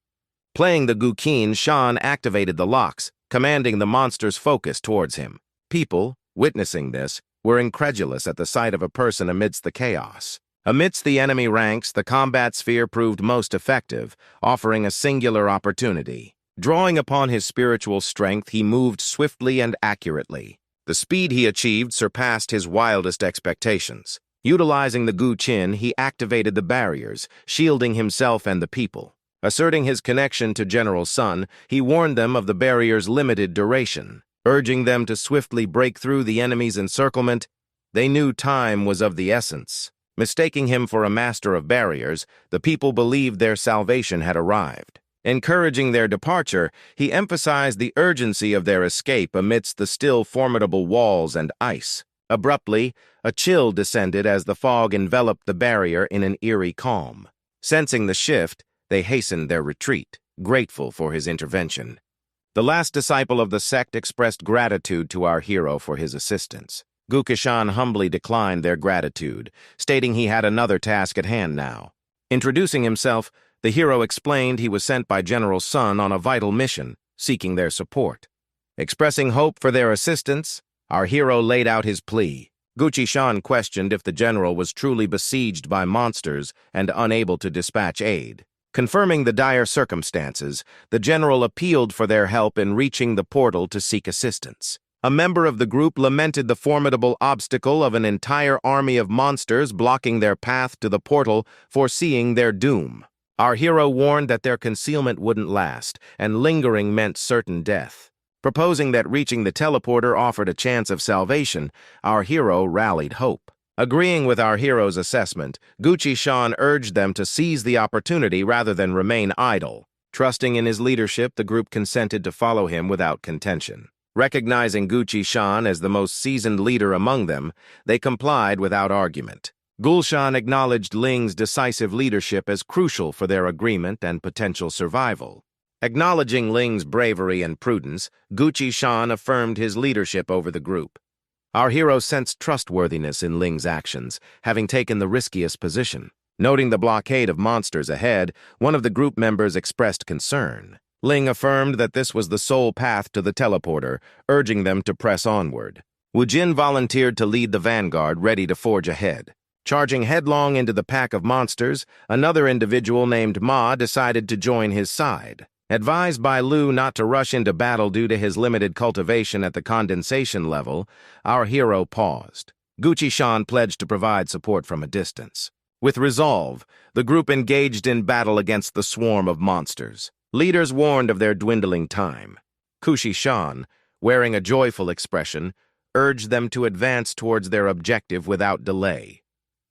Playing the Guqin, Shan activated the locks, commanding the monsters' focus towards him. People, witnessing this, were incredulous at the sight of a person amidst the chaos. Amidst the enemy ranks, the combat sphere proved most effective, offering a singular opportunity. Drawing upon his spiritual strength, he moved swiftly and accurately. The speed he achieved surpassed his wildest expectations. Utilizing the Guqin, he activated the barriers, shielding himself and the people. Asserting his connection to General Sun, he warned them of the barrier's limited duration. Urging them to swiftly break through the enemy's encirclement, they knew time was of the essence. Mistaking him for a master of barriers, the people believed their salvation had arrived. Encouraging their departure, he emphasized the urgency of their escape amidst the still formidable walls and ice. Abruptly, a chill descended as the fog enveloped the barrier in an eerie calm. Sensing the shift, they hastened their retreat, grateful for his intervention. The last disciple of the sect expressed gratitude to our hero for his assistance. Gukishan humbly declined their gratitude, stating he had another task at hand now. Introducing himself, the hero explained he was sent by General Sun on a vital mission, seeking their support. Expressing hope for their assistance, our hero laid out his plea. Gukishan questioned if the general was truly besieged by monsters and unable to dispatch aid. Confirming the dire circumstances, the general appealed for their help in reaching the portal to seek assistance. A member of the group lamented the formidable obstacle of an entire army of monsters blocking their path to the portal, foreseeing their doom. Our hero warned that their concealment wouldn't last, and lingering meant certain death. Proposing that reaching the teleporter offered a chance of salvation, our hero rallied hope. Agreeing with our hero's assessment, Gukishan urged them to seize the opportunity rather than remain idle. Trusting in his leadership, the group consented to follow him without contention. Recognizing Gukishan as the most seasoned leader among them, they complied without argument. Gulshan acknowledged Ling's decisive leadership as crucial for their agreement and potential survival. Acknowledging Ling's bravery and prudence, Gucci-shan affirmed his leadership over the group. Our hero sensed trustworthiness in Ling's actions, having taken the riskiest position. Noting the blockade of monsters ahead, one of the group members expressed concern. Ling affirmed that this was the sole path to the teleporter, urging them to press onward. Wu Jin volunteered to lead the vanguard, ready to forge ahead. Charging headlong into the pack of monsters, another individual named Ma decided to join his side. Advised by Lu not to rush into battle due to his limited cultivation at the condensation level, our hero paused. Gucci-shan pledged to provide support from a distance. With resolve, the group engaged in battle against the swarm of monsters. Leaders warned of their dwindling time. Gucci-shan, wearing a joyful expression, urged them to advance towards their objective without delay.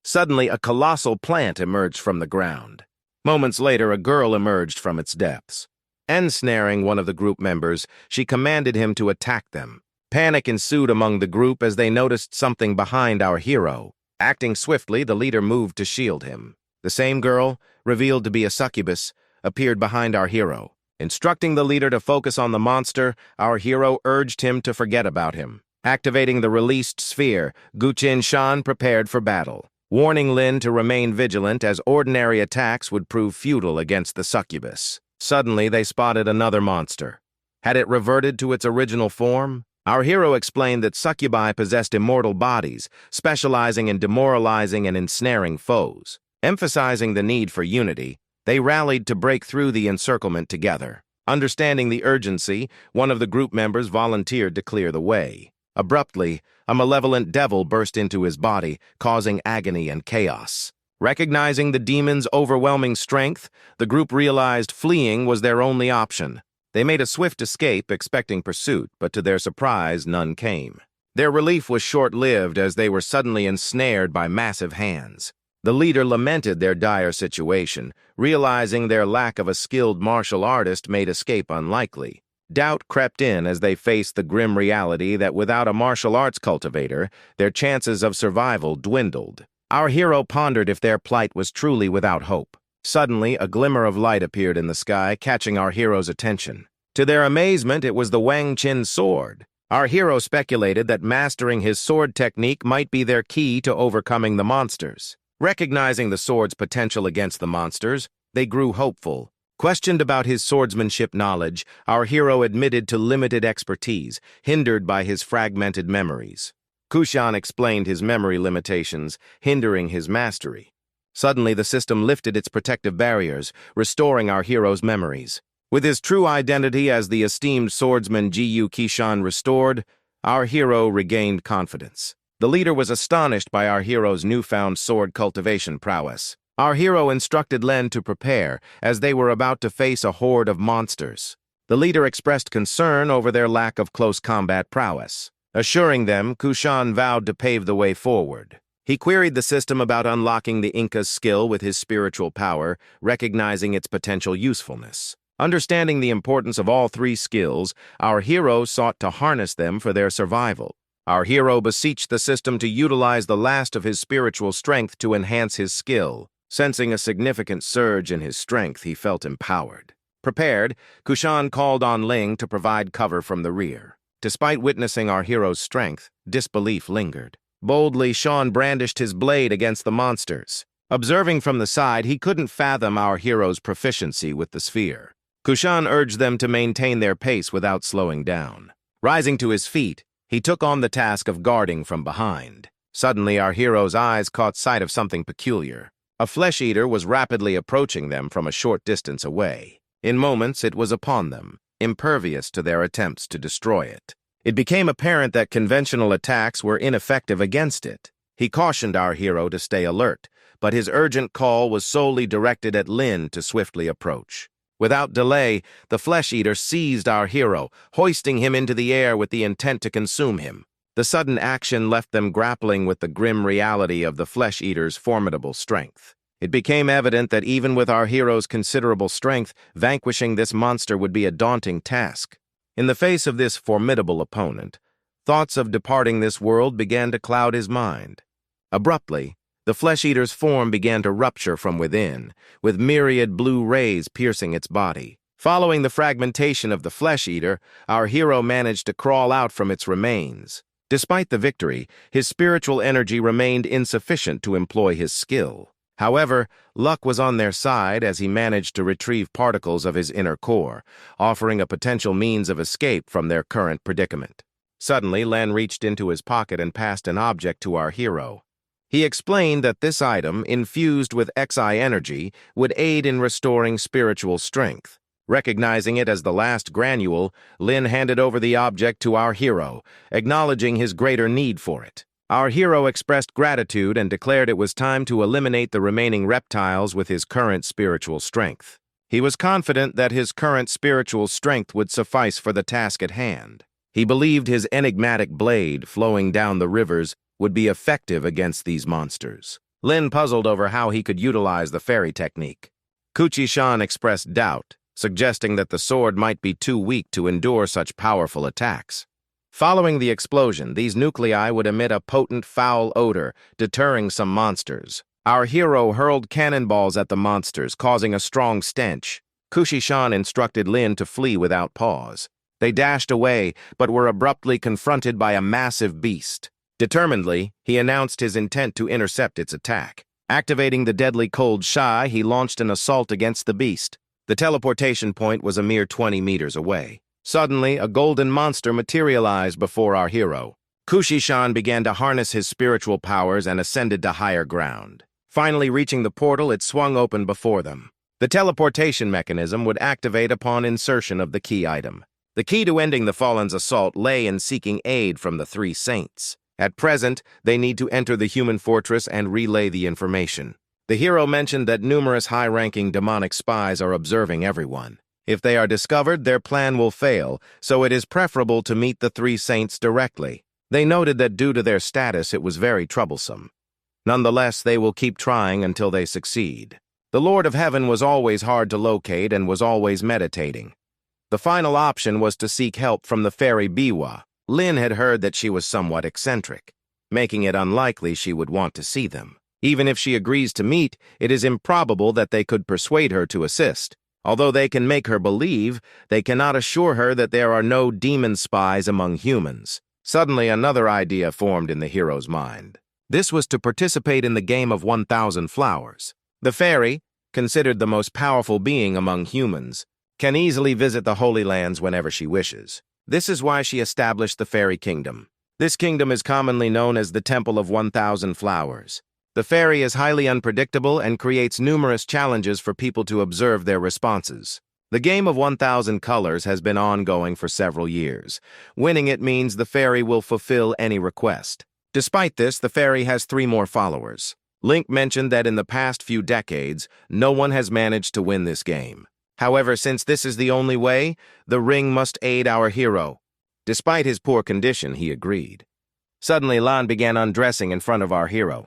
Suddenly, a colossal plant emerged from the ground. Moments later, a girl emerged from its depths. Ensnaring one of the group members, she commanded him to attack them. Panic ensued among the group as they noticed something behind our hero. Acting swiftly, the leader moved to shield him. The same girl, revealed to be a succubus, appeared behind our hero. Instructing the leader to focus on the monster, our hero urged him to forget about him. Activating the released sphere, Gucci-shan prepared for battle, warning Lin to remain vigilant as ordinary attacks would prove futile against the succubus. Suddenly, they spotted another monster. Had it reverted to its original form? Our hero explained that succubi possessed immortal bodies, specializing in demoralizing and ensnaring foes. Emphasizing the need for unity, they rallied to break through the encirclement together. Understanding the urgency, one of the group members volunteered to clear the way. Abruptly, a malevolent devil burst into his body, causing agony and chaos. Recognizing the demon's overwhelming strength, the group realized fleeing was their only option. They made a swift escape, expecting pursuit, but to their surprise, none came. Their relief was short-lived as they were suddenly ensnared by massive hands. The leader lamented their dire situation, realizing their lack of a skilled martial artist made escape unlikely. Doubt crept in as they faced the grim reality that without a martial arts cultivator, their chances of survival dwindled. Our hero pondered if their plight was truly without hope. Suddenly, a glimmer of light appeared in the sky, catching our hero's attention. To their amazement, it was the Wang Qin sword. Our hero speculated that mastering his sword technique might be their key to overcoming the monsters. Recognizing the sword's potential against the monsters, they grew hopeful. Questioned about his swordsmanship knowledge, our hero admitted to limited expertise, hindered by his fragmented memories. Kushan explained his memory limitations, hindering his mastery. Suddenly, the system lifted its protective barriers, restoring our hero's memories. With his true identity as the esteemed swordsman Jiyu Kishan restored, our hero regained confidence. The leader was astonished by our hero's newfound sword cultivation prowess. Our hero instructed Len to prepare, as they were about to face a horde of monsters. The leader expressed concern over their lack of close combat prowess. Assuring them, Kushan vowed to pave the way forward. He queried the system about unlocking the Inca's skill with his spiritual power, recognizing its potential usefulness. Understanding the importance of all three skills, our hero sought to harness them for their survival. Our hero beseeched the system to utilize the last of his spiritual strength to enhance his skill. Sensing a significant surge in his strength, he felt empowered. Prepared, Kushan called on Ling to provide cover from the rear. Despite witnessing our hero's strength, disbelief lingered. Boldly, Sean brandished his blade against the monsters. Observing from the side, he couldn't fathom our hero's proficiency with the sphere. Kushan urged them to maintain their pace without slowing down. Rising to his feet, he took on the task of guarding from behind. Suddenly, our hero's eyes caught sight of something peculiar. A flesh-eater was rapidly approaching them from a short distance away. In moments, it was upon them, impervious to their attempts to destroy it. It became apparent that conventional attacks were ineffective against it. He cautioned our hero to stay alert, but his urgent call was solely directed at Lin to swiftly approach. Without delay, the flesh-eater seized our hero, hoisting him into the air with the intent to consume him. The sudden action left them grappling with the grim reality of the flesh-eater's formidable strength. It became evident that even with our hero's considerable strength, vanquishing this monster would be a daunting task. In the face of this formidable opponent, thoughts of departing this world began to cloud his mind. Abruptly, the flesh-eater's form began to rupture from within, with myriad blue rays piercing its body. Following the fragmentation of the flesh-eater, our hero managed to crawl out from its remains. Despite the victory, his spiritual energy remained insufficient to employ his skill. However, luck was on their side as he managed to retrieve particles of his inner core, offering a potential means of escape from their current predicament. Suddenly, Len reached into his pocket and passed an object to our hero. He explained that this item, infused with Xi energy, would aid in restoring spiritual strength. Recognizing it as the last granule, Lin handed over the object to our hero, acknowledging his greater need for it. Our hero expressed gratitude and declared it was time to eliminate the remaining reptiles with his current spiritual strength. He was confident that his current spiritual strength would suffice for the task at hand. He believed his enigmatic blade flowing down the rivers would be effective against these monsters. Lin puzzled over how he could utilize the fairy technique. Kuchi-san expressed doubt, suggesting that the sword might be too weak to endure such powerful attacks. Following the explosion, these nuclei would emit a potent foul odor, deterring some monsters. Our hero hurled cannonballs at the monsters, causing a strong stench. Kuchi-san instructed Lin to flee without pause. They dashed away, but were abruptly confronted by a massive beast. Determinedly, he announced his intent to intercept its attack. Activating the deadly cold Shy, he launched an assault against the beast. The teleportation point was a mere 20 meters away. Suddenly, a golden monster materialized before our hero. Kuchi-san began to harness his spiritual powers and ascended to higher ground. Finally reaching the portal, it swung open before them. The teleportation mechanism would activate upon insertion of the key item. The key to ending the Fallen's assault lay in seeking aid from the three saints. At present, they need to enter the human fortress and relay the information. The hero mentioned that numerous high-ranking demonic spies are observing everyone. If they are discovered, their plan will fail, so it is preferable to meet the three saints directly. They noted that due to their status, it was very troublesome. Nonetheless, they will keep trying until they succeed. The Lord of Heaven was always hard to locate and was always meditating. The final option was to seek help from the fairy Biwa. Lin had heard that she was somewhat eccentric, making it unlikely she would want to see them. Even if she agrees to meet, it is improbable that they could persuade her to assist. Although they can make her believe, they cannot assure her that there are no demon spies among humans. Suddenly, another idea formed in the hero's mind. This was to participate in the game of 1,000 flowers. The fairy, considered the most powerful being among humans, can easily visit the Holy Lands whenever she wishes. This is why she established the Fairy Kingdom. This kingdom is commonly known as the Temple of 1,000 Flowers. The fairy is highly unpredictable and creates numerous challenges for people to observe their responses. The game of 1,000 colors has been ongoing for several years. Winning it means the fairy will fulfill any request. Despite this, the fairy has 3 more followers. Link mentioned that in the past few decades, no one has managed to win this game. However, since this is the only way, the ring must aid our hero. Despite his poor condition, he agreed. Suddenly, Lan began undressing in front of our hero.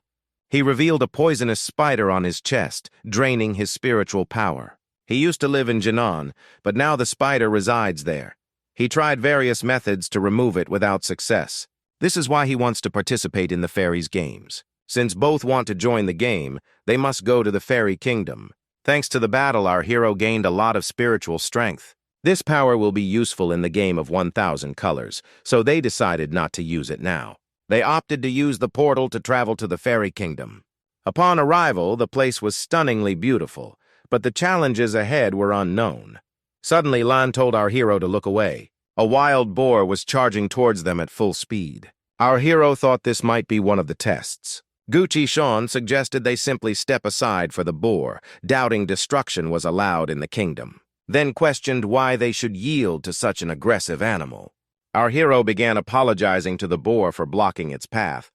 He revealed a poisonous spider on his chest, draining his spiritual power. He used to live in Jinan, but now the spider resides there. He tried various methods to remove it without success. This is why he wants to participate in the fairy's games. Since both want to join the game, they must go to the fairy kingdom. Thanks to the battle, our hero gained a lot of spiritual strength. This power will be useful in the game of 1,000 colors, so they decided not to use it now. They opted to use the portal to travel to the fairy kingdom. Upon arrival, the place was stunningly beautiful, but the challenges ahead were unknown. Suddenly, Lan told our hero to look away. A wild boar was charging towards them at full speed. Our hero thought this might be one of the tests. Kuchi-san suggested they simply step aside for the boar, doubting destruction was allowed in the kingdom, then questioned why they should yield to such an aggressive animal. Our hero began apologizing to the boar for blocking its path,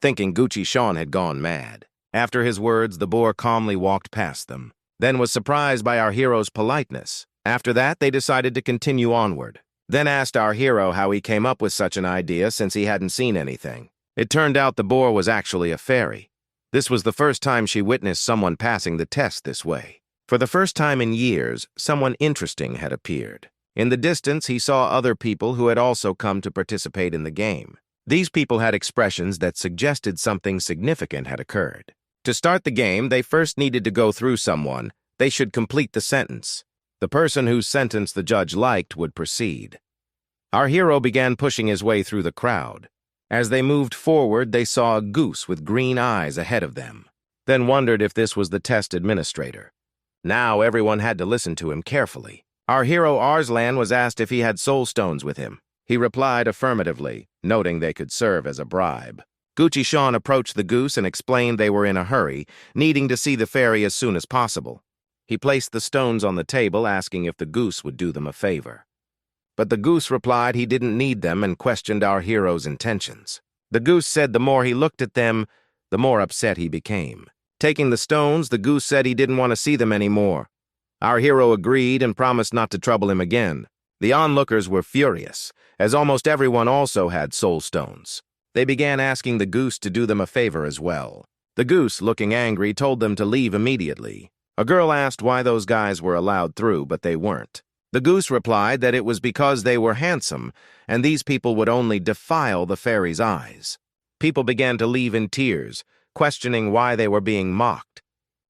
thinking Kuchi-san had gone mad. After his words, the boar calmly walked past them, then was surprised by our hero's politeness. After that, they decided to continue onward, then asked our hero how he came up with such an idea since he hadn't seen anything. It turned out the boar was actually a fairy. This was the first time she witnessed someone passing the test this way. For the first time in years, someone interesting had appeared. In the distance, he saw other people who had also come to participate in the game. These people had expressions that suggested something significant had occurred. To start the game, they first needed to go through someone. They should complete the sentence. The person whose sentence the judge liked would proceed. Our hero began pushing his way through the crowd. As they moved forward, they saw a goose with green eyes ahead of them, then wondered if this was the test administrator. Now everyone had to listen to him carefully. Our hero Arslan was asked if he had soul stones with him. He replied affirmatively, noting they could serve as a bribe. Gucci Sean approached the goose and explained they were in a hurry, needing to see the fairy as soon as possible. He placed the stones on the table, asking if the goose would do them a favor. But the goose replied he didn't need them and questioned our hero's intentions. The goose said the more he looked at them, the more upset he became. Taking the stones, the goose said he didn't want to see them anymore. Our hero agreed and promised not to trouble him again. The onlookers were furious, as almost everyone also had soul stones. They began asking the goose to do them a favor as well. The goose, looking angry, told them to leave immediately. A girl asked why those guys were allowed through, but they weren't. The goose replied that it was because they were handsome, and these people would only defile the fairy's eyes. People began to leave in tears, questioning why they were being mocked.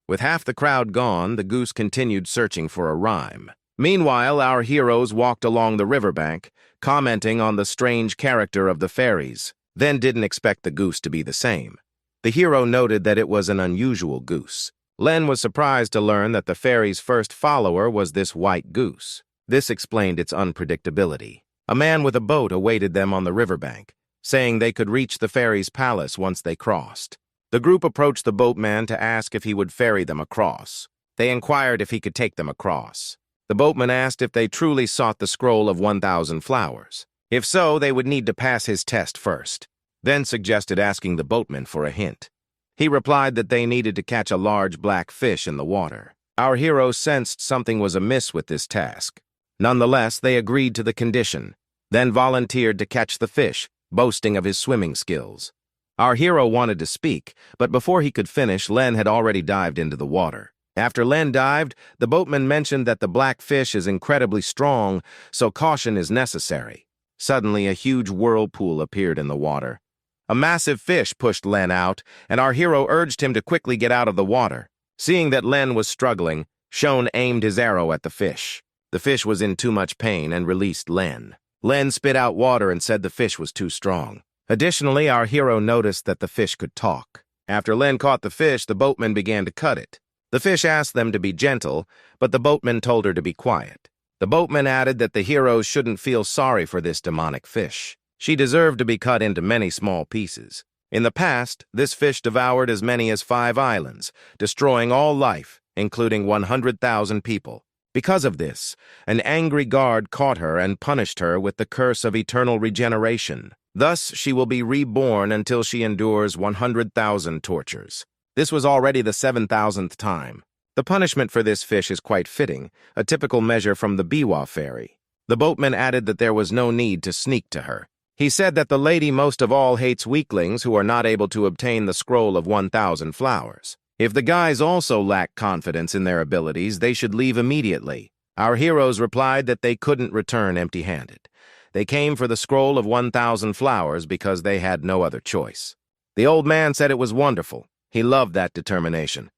With half the crowd gone, the goose continued searching for a rhyme. Meanwhile, our heroes walked along the riverbank, commenting on the strange character of the fairies, then didn't expect the goose to be the same. The hero noted that it was an unusual goose. Len was surprised to learn that the fairy's first follower was this white goose. This explained its unpredictability. A man with a boat awaited them on the riverbank, saying they could reach the fairy's palace once they crossed. The group approached the boatman to ask if he would ferry them across. They inquired if he could take them across. The boatman asked if they truly sought the scroll of 1,000 flowers. If so, they would need to pass his test first, then suggested asking the boatman for a hint. He replied that they needed to catch a large black fish in the water. Our hero sensed something was amiss with this task. Nonetheless, they agreed to the condition, then volunteered to catch the fish, boasting of his swimming skills. Our hero wanted to speak, but before he could finish, Len had already dived into the water. After Len dived, the boatman mentioned that the black fish is incredibly strong, so caution is necessary. Suddenly, a huge whirlpool appeared in the water. A massive fish pushed Len out, and our hero urged him to quickly get out of the water. Seeing that Len was struggling, Sean aimed his arrow at the fish. The fish was in too much pain and released Len. Len spit out water and said the fish was too strong. Additionally, our hero noticed that the fish could talk. After Len caught the fish, the boatman began to cut it. The fish asked them to be gentle, but the boatman told her to be quiet. The boatman added that the heroes shouldn't feel sorry for this demonic fish. She deserved to be cut into many small pieces. In the past, this fish devoured as many as 5 islands, destroying all life, including 100,000 people. Because of this, an angry guard caught her and punished her with the curse of eternal regeneration. Thus, she will be reborn until she endures 100,000 tortures. This was already the 7,000th time. The punishment for this fish is quite fitting, a typical measure from the Biwa fairy. The boatman added that there was no need to sneak to her. He said that the lady most of all hates weaklings who are not able to obtain the scroll of 1,000 flowers. If the guys also lack confidence in their abilities, they should leave immediately. Our heroes replied that they couldn't return empty-handed. They came for the scroll of 1,000 flowers because they had no other choice. The old man said it was wonderful. He loved that determination.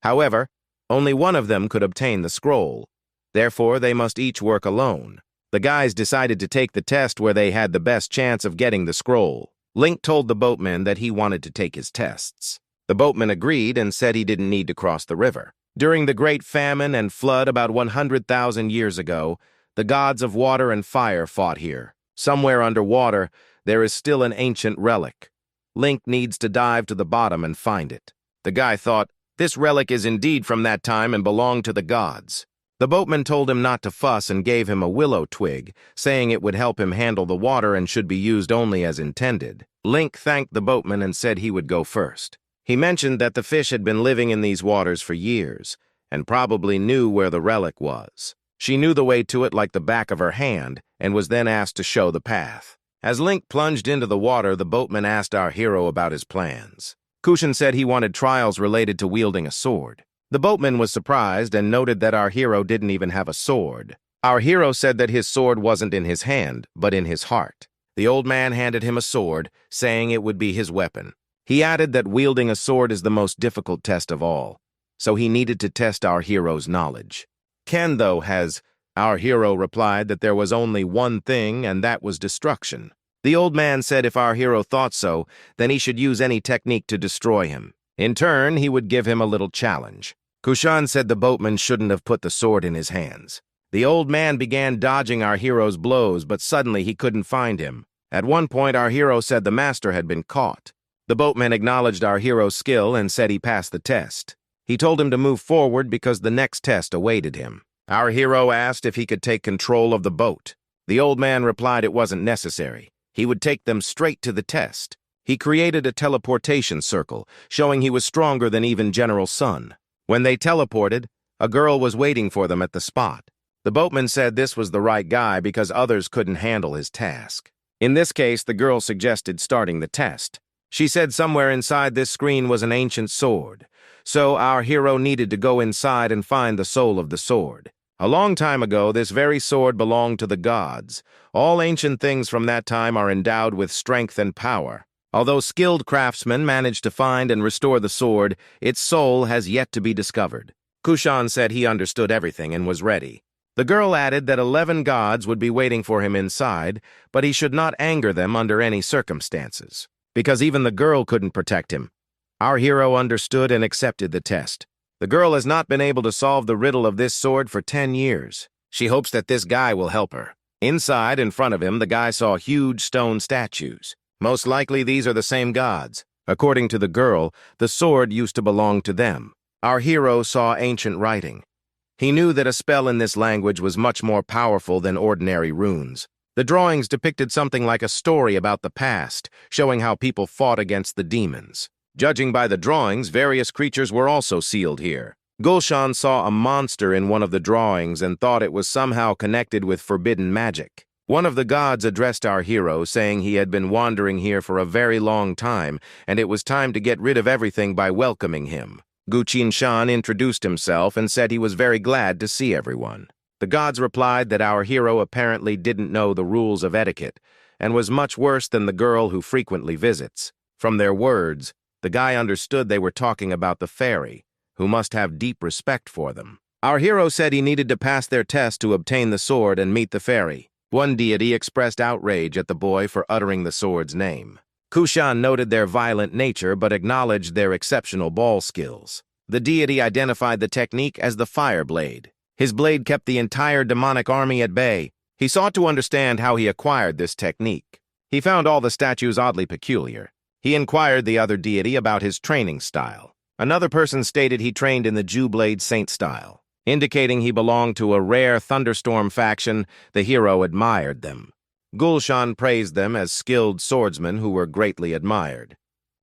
However, only one of them could obtain the scroll. Therefore, they must each work alone. The guys decided to take the test where they had the best chance of getting the scroll. Link told the boatman that he wanted to take his tests. The boatman agreed and said he didn't need to cross the river. During the Great Famine and Flood about 100,000 years ago, the gods of water and fire fought here. Somewhere underwater, there is still an ancient relic. Link needs to dive to the bottom and find it. The guy thought, this relic is indeed from that time and belonged to the gods. The boatman told him not to fuss and gave him a willow twig, saying it would help him handle the water and should be used only as intended. Link thanked the boatman and said he would go first. He mentioned that the fish had been living in these waters for years and probably knew where the relic was. She knew the way to it like the back of her hand and was then asked to show the path. As Link plunged into the water, the boatman asked our hero about his plans. Kushin said he wanted trials related to wielding a sword. The boatman was surprised and noted that our hero didn't even have a sword. Our hero said that his sword wasn't in his hand, but in his heart. The old man handed him a sword, saying it would be his weapon. He added that wielding a sword is the most difficult test of all, so he needed to test our hero's knowledge. Ken, though, has... Our hero replied that there was only one thing, and that was destruction. The old man said if our hero thought so, then he should use any technique to destroy him. In turn, he would give him a little challenge. Kushan said the boatman shouldn't have put the sword in his hands. The old man began dodging our hero's blows, but suddenly he couldn't find him. At one point, our hero said the master had been caught. The boatman acknowledged our hero's skill and said he passed the test. He told him to move forward because the next test awaited him. Our hero asked if he could take control of the boat. The old man replied it wasn't necessary. He would take them straight to the test. He created a teleportation circle, showing he was stronger than even General Sun. When they teleported, a girl was waiting for them at the spot. The boatman said this was the right guy because others couldn't handle his task. In this case, the girl suggested starting the test. She said somewhere inside this screen was an ancient sword, so our hero needed to go inside and find the soul of the sword. A long time ago, this very sword belonged to the gods. All ancient things from that time are endowed with strength and power. Although skilled craftsmen managed to find and restore the sword, its soul has yet to be discovered. Kushan said he understood everything and was ready. The girl added that 11 gods would be waiting for him inside, but he should not anger them under any circumstances, because even the girl couldn't protect him. Our hero understood and accepted the test. The girl has not been able to solve the riddle of this sword for 10 years. She hopes that this guy will help her. Inside, in front of him, the guy saw huge stone statues. Most likely these are the same gods. According to the girl, the sword used to belong to them. Our hero saw ancient writing. He knew that a spell in this language was much more powerful than ordinary runes. The drawings depicted something like a story about the past, showing how people fought against the demons. Judging by the drawings, various creatures were also sealed here. Gulshan saw a monster in one of the drawings and thought it was somehow connected with forbidden magic. One of the gods addressed our hero, saying he had been wandering here for a very long time, and it was time to get rid of everything by welcoming him. Guqin Shan introduced himself and said he was very glad to see everyone. The gods replied that our hero apparently didn't know the rules of etiquette and was much worse than the girl who frequently visits. From their words, the guy understood they were talking about the fairy, who must have deep respect for them. Our hero said he needed to pass their test to obtain the sword and meet the fairy. One deity expressed outrage at the boy for uttering the sword's name. Kushan noted their violent nature but acknowledged their exceptional ball skills. The deity identified the technique as the fire blade. His blade kept the entire demonic army at bay. He sought to understand how he acquired this technique. He found all the statues oddly peculiar. He inquired the other deity about his training style. Another person stated he trained in the Jew-blade saint style. Indicating he belonged to a rare thunderstorm faction, the hero admired them. Gulshan praised them as skilled swordsmen who were greatly admired.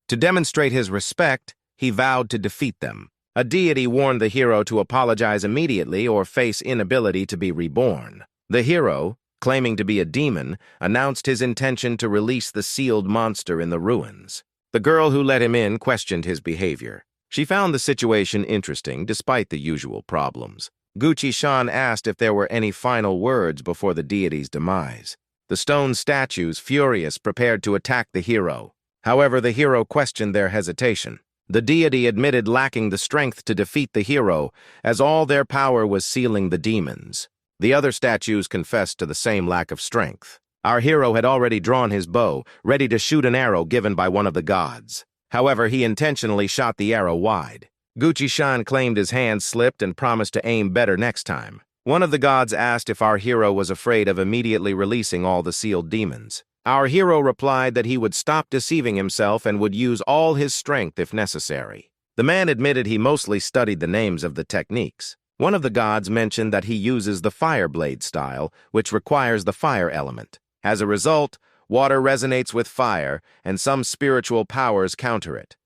To demonstrate his respect, he vowed to defeat them. A deity warned the hero to apologize immediately or face inability to be reborn. The hero, claiming to be a demon, announced his intention to release the sealed monster in the ruins. The girl who let him in questioned his behavior. She found the situation interesting despite the usual problems. Guqi Shan asked if there were any final words before the deity's demise. The stone statues, furious, prepared to attack the hero. However, the hero questioned their hesitation. The deity admitted lacking the strength to defeat the hero, as all their power was sealing the demons. The other statues confessed to the same lack of strength. Our hero had already drawn his bow, ready to shoot an arrow given by one of the gods. However, he intentionally shot the arrow wide. Guqi Shan claimed his hand slipped and promised to aim better next time. One of the gods asked if our hero was afraid of immediately releasing all the sealed demons. Our hero replied that he would stop deceiving himself and would use all his strength if necessary. The man admitted he mostly studied the names of the techniques. One of the gods mentioned that he uses the fire blade style, which requires the fire element. As a result, water resonates with fire, and some spiritual powers counter it.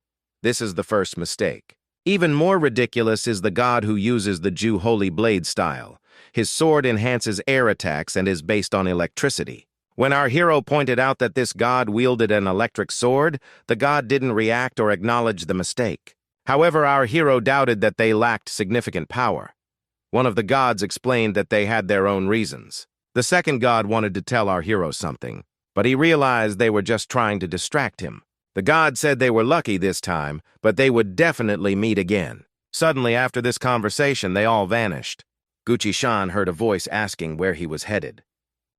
This is the first mistake. Even more ridiculous is the god who uses the Jew holy blade style. His sword enhances air attacks and is based on electricity. When our hero pointed out that this god wielded an electric sword, the god didn't react or acknowledge the mistake. However, our hero doubted that they lacked significant power. One of the gods explained that they had their own reasons. The second god wanted to tell our hero something, but he realized they were just trying to distract him. The god said they were lucky this time, but they would definitely meet again. Suddenly, after this conversation, they all vanished. Gucci-shan heard a voice asking where he was headed.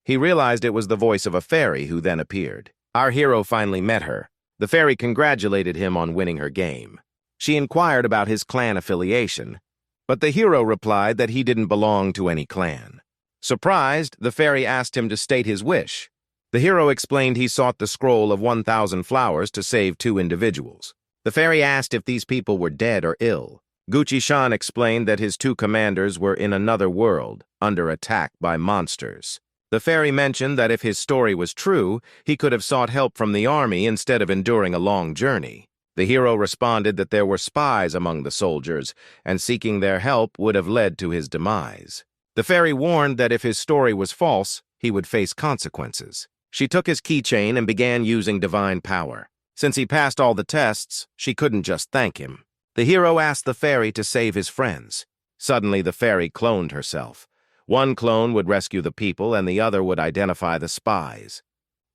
He realized it was the voice of a fairy who then appeared. Our hero finally met her. The fairy congratulated him on winning her game. She inquired about his clan affiliation, but the hero replied that he didn't belong to any clan. Surprised, the fairy asked him to state his wish. The hero explained he sought the scroll of 1,000 flowers to save 2 individuals. The fairy asked if these people were dead or ill. Gucci-shan explained that his 2 commanders were in another world, under attack by monsters. The fairy mentioned that if his story was true, he could have sought help from the army instead of enduring a long journey. The hero responded that there were spies among the soldiers, and seeking their help would have led to his demise. The fairy warned that if his story was false, he would face consequences. She took his keychain and began using divine power. Since he passed all the tests, she couldn't just thank him. The hero asked the fairy to save his friends. Suddenly, the fairy cloned herself. One clone would rescue the people, and the other would identify the spies.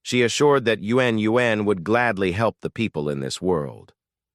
She assured that Yuan would gladly help the people in this world.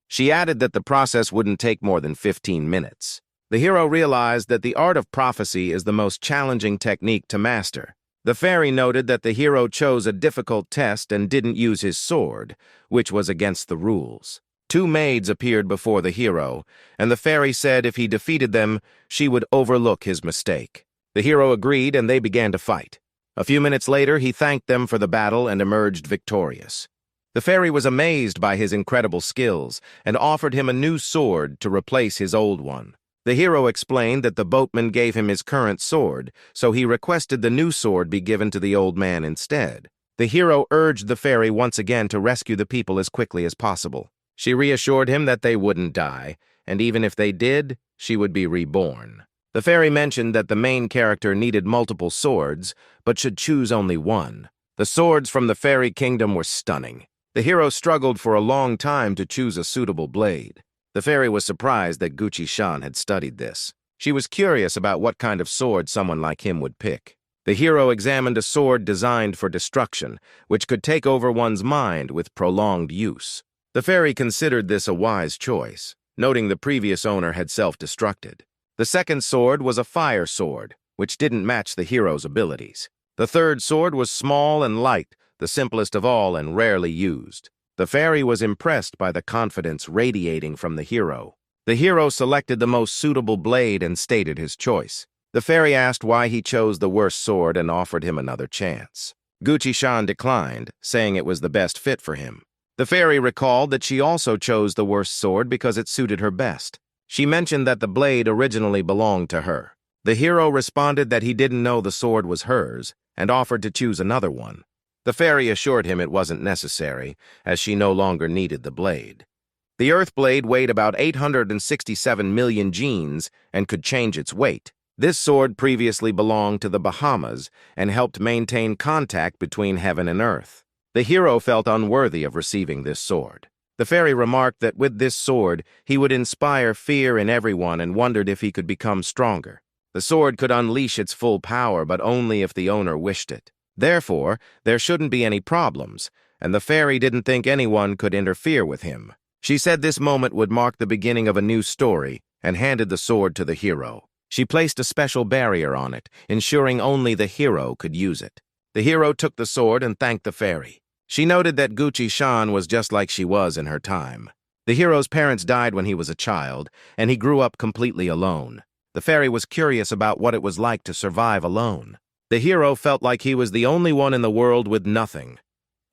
She added that the process wouldn't take more than 15 minutes. The hero realized that the art of prophecy is the most challenging technique to master. The fairy noted that the hero chose a difficult test and didn't use his sword, which was against the rules. 2 maids appeared before the hero, and the fairy said if he defeated them, she would overlook his mistake. The hero agreed, and they began to fight. A few minutes later, he thanked them for the battle and emerged victorious. The fairy was amazed by his incredible skills and offered him a new sword to replace his old one. The hero explained that the boatman gave him his current sword, so he requested the new sword be given to the old man instead. The hero urged the fairy once again to rescue the people as quickly as possible. She reassured him that they wouldn't die, and even if they did, she would be reborn. The fairy mentioned that the main character needed multiple swords, but should choose only one. The swords from the fairy kingdom were stunning. The hero struggled for a long time to choose a suitable blade. The fairy was surprised that Gucci-shan had studied this. She was curious about what kind of sword someone like him would pick. The hero examined a sword designed for destruction, which could take over one's mind with prolonged use. The fairy considered this a wise choice, noting the previous owner had self-destructed. The second sword was a fire sword, which didn't match the hero's abilities. The third sword was small and light, the simplest of all and rarely used. The fairy was impressed by the confidence radiating from the hero. The hero selected the most suitable blade and stated his choice. The fairy asked why he chose the worst sword and offered him another chance. Gucci-shan declined, saying it was the best fit for him. The fairy recalled that she also chose the worst sword because it suited her best. She mentioned that the blade originally belonged to her. The hero responded that he didn't know the sword was hers and offered to choose another one. The fairy assured him it wasn't necessary, as she no longer needed the blade. The earth blade weighed about 867 million genes and could change its weight. This sword previously belonged to the Bahamas and helped maintain contact between heaven and earth. The hero felt unworthy of receiving this sword. The fairy remarked that with this sword, he would inspire fear in everyone and wondered if he could become stronger. The sword could unleash its full power, but only if the owner wished it. Therefore, there shouldn't be any problems, and the fairy didn't think anyone could interfere with him. She said this moment would mark the beginning of a new story and handed the sword to the hero. She placed a special barrier on it, ensuring only the hero could use it. The hero took the sword and thanked the fairy. She noted that Gucci-shan was just like she was in her time. The hero's parents died when he was a child, and he grew up completely alone. The fairy was curious about what it was like to survive alone. The hero felt like he was the only one in the world with nothing,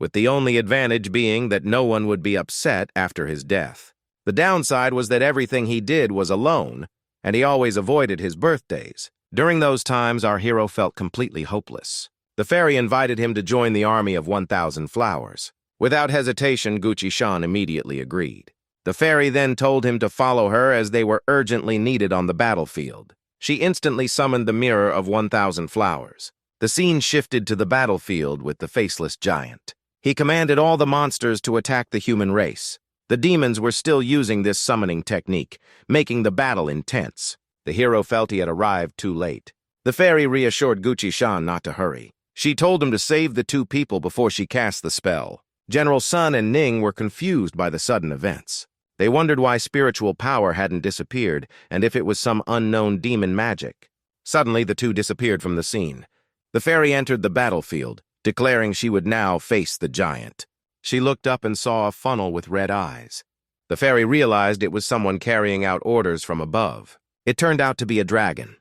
with the only advantage being that no one would be upset after his death. The downside was that everything he did was alone, and he always avoided his birthdays. During those times, our hero felt completely hopeless. The fairy invited him to join the army of 1,000 flowers. Without hesitation, Gucci-shan immediately agreed. The fairy then told him to follow her as they were urgently needed on the battlefield. She instantly summoned the mirror of 1,000 flowers. The scene shifted to the battlefield with the faceless giant. He commanded all the monsters to attack the human race. The demons were still using this summoning technique, making the battle intense. The hero felt he had arrived too late. The fairy reassured Gucci-shan not to hurry. She told him to save the 2 people before she cast the spell. General Sun and Ning were confused by the sudden events. They wondered why spiritual power hadn't disappeared and if it was some unknown demon magic. Suddenly, the two disappeared from the scene. The fairy entered the battlefield, declaring she would now face the giant. She looked up and saw a funnel with red eyes. The fairy realized it was someone carrying out orders from above. It turned out to be a dragon.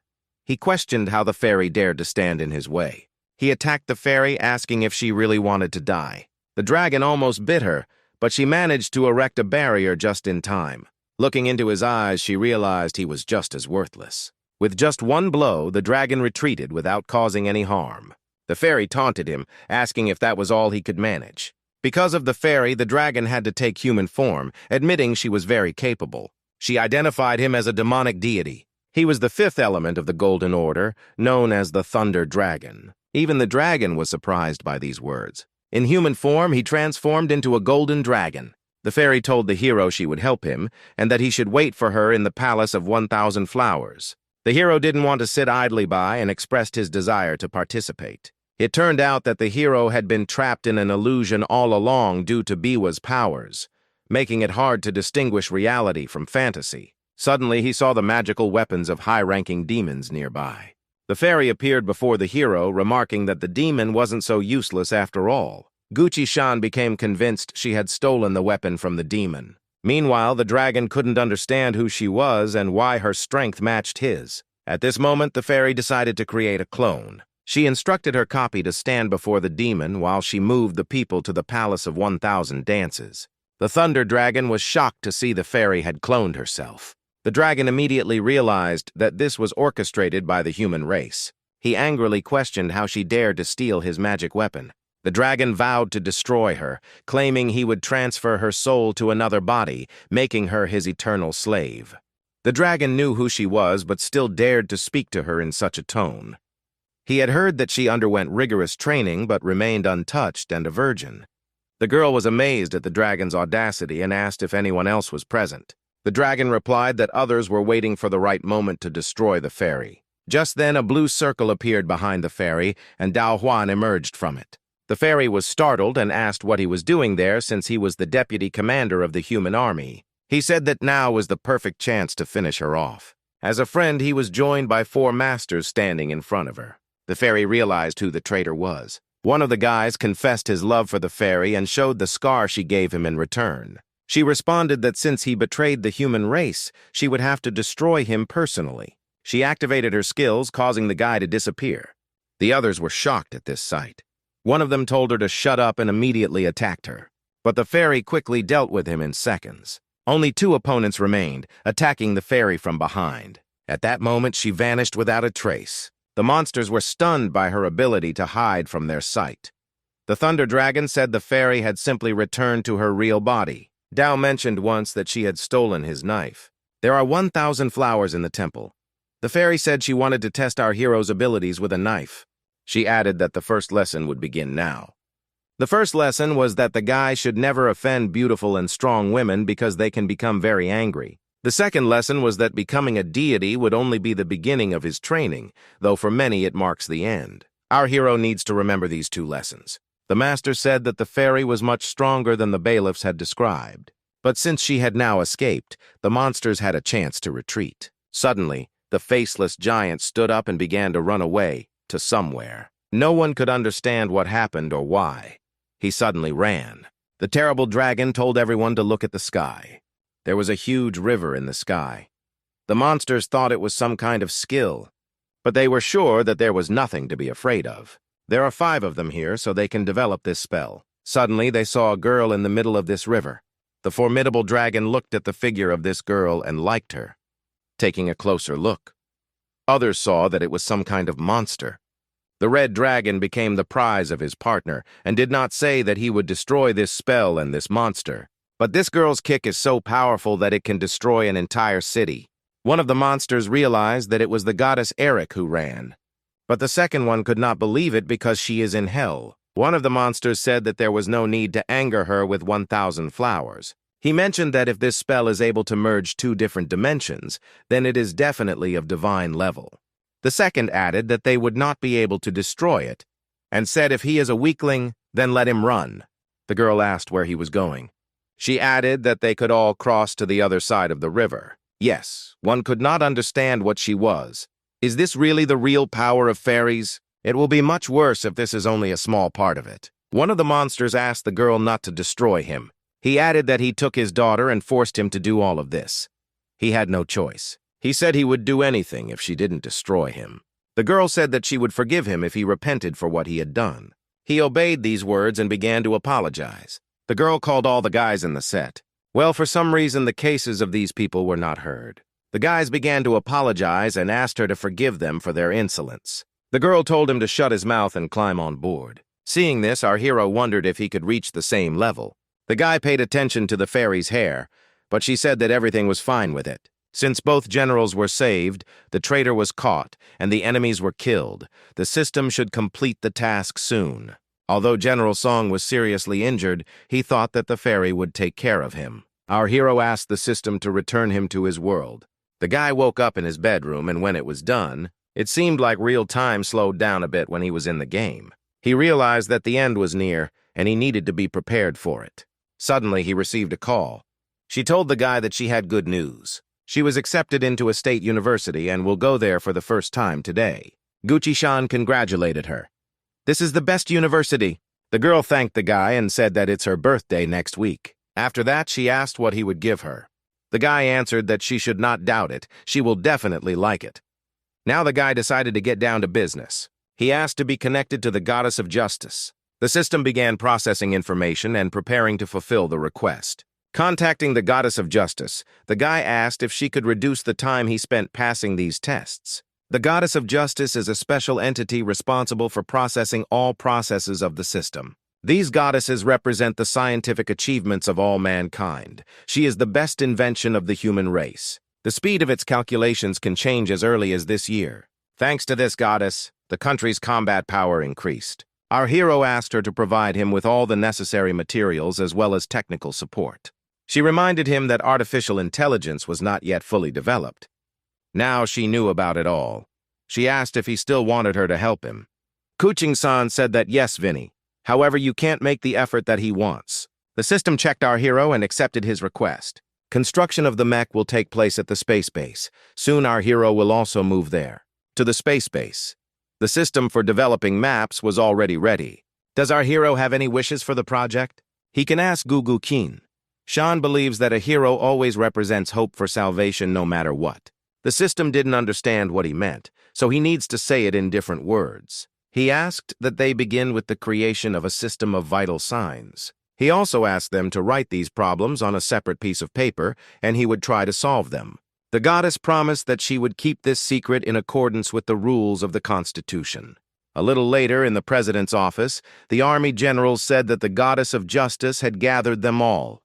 He questioned how the fairy dared to stand in his way. He attacked the fairy, asking if she really wanted to die. The dragon almost bit her, but she managed to erect a barrier just in time. Looking into his eyes, she realized he was just as worthless. With just one blow, the dragon retreated without causing any harm. The fairy taunted him, asking if that was all he could manage. Because of the fairy, the dragon had to take human form, admitting she was very capable. She identified him as a demonic deity. He was the fifth element of the Golden Order, known as the Thunder Dragon. Even the dragon was surprised by these words. In human form, he transformed into a golden dragon. The fairy told the hero she would help him, and that he should wait for her in the Palace of 1,000 Flowers. The hero didn't want to sit idly by and expressed his desire to participate. It turned out that the hero had been trapped in an illusion all along due to Biwa's powers, making it hard to distinguish reality from fantasy. Suddenly, he saw the magical weapons of high-ranking demons nearby. The fairy appeared before the hero, remarking that the demon wasn't so useless after all. Gucci-chan became convinced she had stolen the weapon from the demon. Meanwhile, the dragon couldn't understand who she was and why her strength matched his. At this moment, the fairy decided to create a clone. She instructed her copy to stand before the demon while she moved the people to the Palace of 1,000 Dances. The Thunder Dragon was shocked to see the fairy had cloned herself. The dragon immediately realized that this was orchestrated by the human race. He angrily questioned how she dared to steal his magic weapon. The dragon vowed to destroy her, claiming he would transfer her soul to another body, making her his eternal slave. The dragon knew who she was, but still dared to speak to her in such a tone. He had heard that she underwent rigorous training but remained untouched and a virgin. The girl was amazed at the dragon's audacity and asked if anyone else was present. The dragon replied that others were waiting for the right moment to destroy the fairy. Just then, a blue circle appeared behind the fairy, and Dao Huan emerged from it. The fairy was startled and asked what he was doing there since he was the deputy commander of the human army. He said that now was the perfect chance to finish her off. As a friend, he was joined by 4 masters standing in front of her. The fairy realized who the traitor was. One of the guys confessed his love for the fairy and showed the scar she gave him in return. She responded that since he betrayed the human race, she would have to destroy him personally. She activated her skills, causing the guy to disappear. The others were shocked at this sight. One of them told her to shut up and immediately attacked her. But the fairy quickly dealt with him in seconds. Only 2 opponents remained, attacking the fairy from behind. At that moment, she vanished without a trace. The monsters were stunned by her ability to hide from their sight. The Thunder Dragon said the fairy had simply returned to her real body. Dao mentioned once that she had stolen his knife. There are 1,000 flowers in the temple. The fairy said she wanted to test our hero's abilities with a knife. She added that the first lesson would begin now. The first lesson was that the guy should never offend beautiful and strong women because they can become very angry. The second lesson was that becoming a deity would only be the beginning of his training, though for many it marks the end. Our hero needs to remember these 2 lessons. The master said that the fairy was much stronger than the bailiffs had described. But since she had now escaped, the monsters had a chance to retreat. Suddenly, the faceless giant stood up and began to run away, to somewhere. No one could understand what happened or why. He suddenly ran. The terrible dragon told everyone to look at the sky. There was a huge river in the sky. The monsters thought it was some kind of skill, but they were sure that there was nothing to be afraid of. There are 5 of them here, so they can develop this spell. Suddenly, they saw a girl in the middle of this river. The formidable dragon looked at the figure of this girl and liked her. Taking a closer look, others saw that it was some kind of monster. The red dragon became the prize of his partner and did not say that he would destroy this spell and this monster. But this girl's kick is so powerful that it can destroy an entire city. One of the monsters realized that it was the goddess Eric who ran. But the second one could not believe it because she is in hell. One of the monsters said that there was no need to anger her with 1,000 flowers. He mentioned that if this spell is able to merge 2 different dimensions, then it is definitely of divine level. The second added that they would not be able to destroy it, and said if he is a weakling, then let him run. The girl asked where he was going. She added that they could all cross to the other side of the river. Yes, one could not understand what she was, Is this really the real power of fairies? It will be much worse if this is only a small part of it. One of the monsters asked the girl not to destroy him. He added that he took his daughter and forced him to do all of this. He had no choice. He said he would do anything if she didn't destroy him. The girl said that she would forgive him if he repented for what he had done. He obeyed these words and began to apologize. The girl called all the guys in the set. Well, for some reason, the cases of these people were not heard. The guys began to apologize and asked her to forgive them for their insolence. The girl told him to shut his mouth and climb on board. Seeing this, our hero wondered if he could reach the same level. The guy paid attention to the fairy's hair, but she said that everything was fine with it. Since both generals were saved, the traitor was caught, and the enemies were killed, the system should complete the task soon. Although General Song was seriously injured, he thought that the fairy would take care of him. Our hero asked the system to return him to his world. The guy woke up in his bedroom, and when it was done, it seemed like real time slowed down a bit when he was in the game. He realized that the end was near, and he needed to be prepared for it. Suddenly, he received a call. She told the guy that she had good news. She was accepted into a state university and will go there for the first time today. Gucci-san congratulated her. "This is the best university." The girl thanked the guy and said that it's her birthday next week. After that, she asked what he would give her. The guy answered that she should not doubt it. She will definitely like it. Now the guy decided to get down to business. He asked to be connected to the goddess of justice. The system began processing information and preparing to fulfill the request. Contacting the goddess of justice, the guy asked if she could reduce the time he spent passing these tests. The goddess of justice is a special entity responsible for processing all processes of the system. These goddesses represent the scientific achievements of all mankind. She is the best invention of the human race. The speed of its calculations can change as early as this year. Thanks to this goddess, the country's combat power increased. Our hero asked her to provide him with all the necessary materials as well as technical support. She reminded him that artificial intelligence was not yet fully developed. Now she knew about it all. She asked if he still wanted her to help him. Kuching-san said that yes, Vinny. However, you can't make the effort that he wants. The system checked our hero and accepted his request. Construction of the mech will take place at the space base. Soon our hero will also move there. To the space base. The system for developing maps was already ready. Does our hero have any wishes for the project? He can ask Gugu Kin. Shan believes that a hero always represents hope for salvation no matter what. The system didn't understand what he meant, so he needs to say it in different words. He asked that they begin with the creation of a system of vital signs. He also asked them to write these problems on a separate piece of paper, and he would try to solve them. The goddess promised that she would keep this secret in accordance with the rules of the Constitution. A little later, in the president's office, the army generals said that the goddess of justice had gathered them all.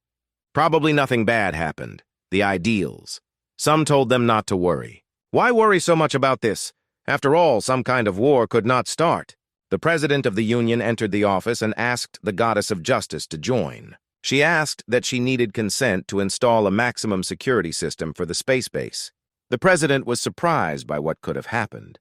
Probably nothing bad happened. The ideals. Some told them not to worry. Why worry so much about this? After all, some kind of war could not start. The president of the union entered the office and asked the goddess of justice to join. She asked that she needed consent to install a maximum security system for the space base. The president was surprised by what could have happened.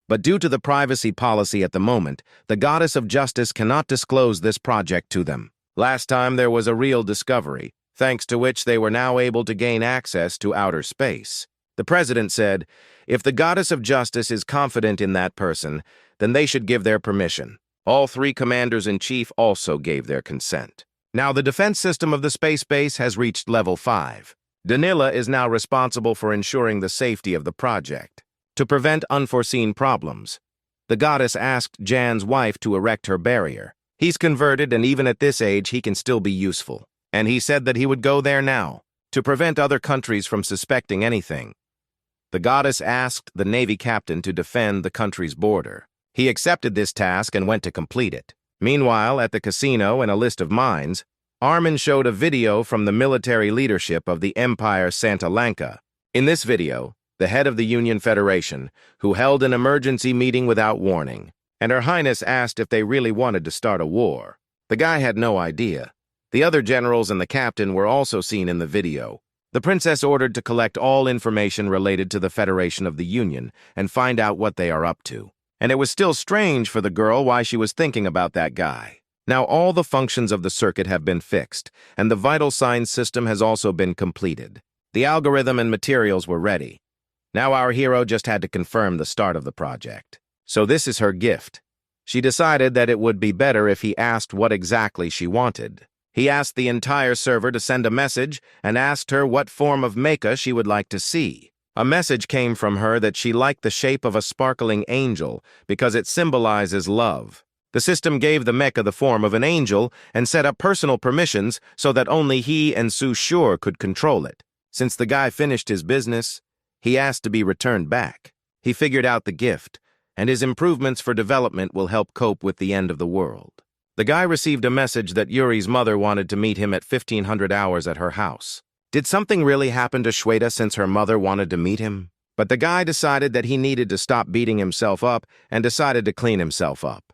But due to the privacy policy at the moment, the goddess of justice cannot disclose this project to them. Last time there was a real discovery, thanks to which they were now able to gain access to outer space. The president said, if the goddess of justice is confident in that person, then they should give their permission. All three commanders-in-chief also gave their consent. Now the defense system of the space base has reached level 5. Danila is now responsible for ensuring the safety of the project. To prevent unforeseen problems, the goddess asked Jan's wife to erect her barrier. He's converted, and even at this age, he can still be useful. And he said that he would go there now, to prevent other countries from suspecting anything. The goddess asked the Navy captain to defend the country's border. He accepted this task and went to complete it. Meanwhile, at the casino in a list of mines, Armin showed a video from the military leadership of the Empire Santa Lanka. In this video, the head of the Union Federation, who held an emergency meeting without warning, and Her Highness asked if they really wanted to start a war. The guy had no idea. The other generals and the captain were also seen in the video. The princess ordered to collect all information related to the Federation of the Union and find out what they are up to. And it was still strange for the girl why she was thinking about that guy. Now all the functions of the circuit have been fixed, and the vital signs system has also been completed. The algorithm and materials were ready. Now our hero just had to confirm the start of the project. So this is her gift. She decided that it would be better if he asked what exactly she wanted. He asked the entire server to send a message and asked her what form of mecha she would like to see. A message came from her that she liked the shape of a sparkling angel because it symbolizes love. The system gave the mecha the form of an angel and set up personal permissions so that only he and Su Sure could control it. Since the guy finished his business, he asked to be returned back. He figured out the gift, and his improvements for development will help cope with the end of the world. The guy received a message that Yuri's mother wanted to meet him at 1500 hours at her house. Did something really happen to Shweta since her mother wanted to meet him? But the guy decided that he needed to stop beating himself up and decided to clean himself up.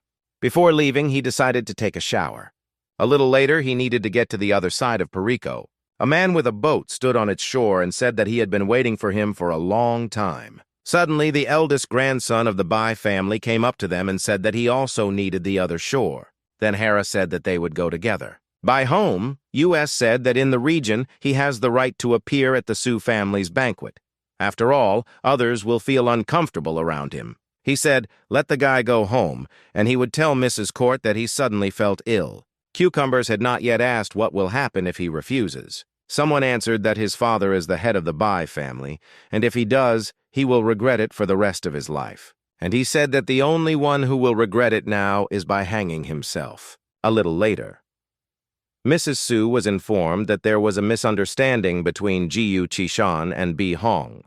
Before leaving, he decided to take a shower. A little later, he needed to get to the other side of Perico. A man with a boat stood on its shore and said that he had been waiting for him for a long time. Suddenly, the eldest grandson of the Bai family came up to them and said that he also needed the other shore. Then Hera said that they would go together. By home, U.S. said that in the region, he has the right to appear at the Su family's banquet. After all, others will feel uncomfortable around him. He said, let the guy go home, and he would tell Mrs. Court that he suddenly felt ill. Cucumbers had not yet asked what will happen if he refuses. Someone answered that his father is the head of the Bai family, and if he does, he will regret it for the rest of his life. And he said that the only one who will regret it now is by hanging himself. A little later, Mrs. Su was informed that there was a misunderstanding between Jiyu Chishan and Bi Hong.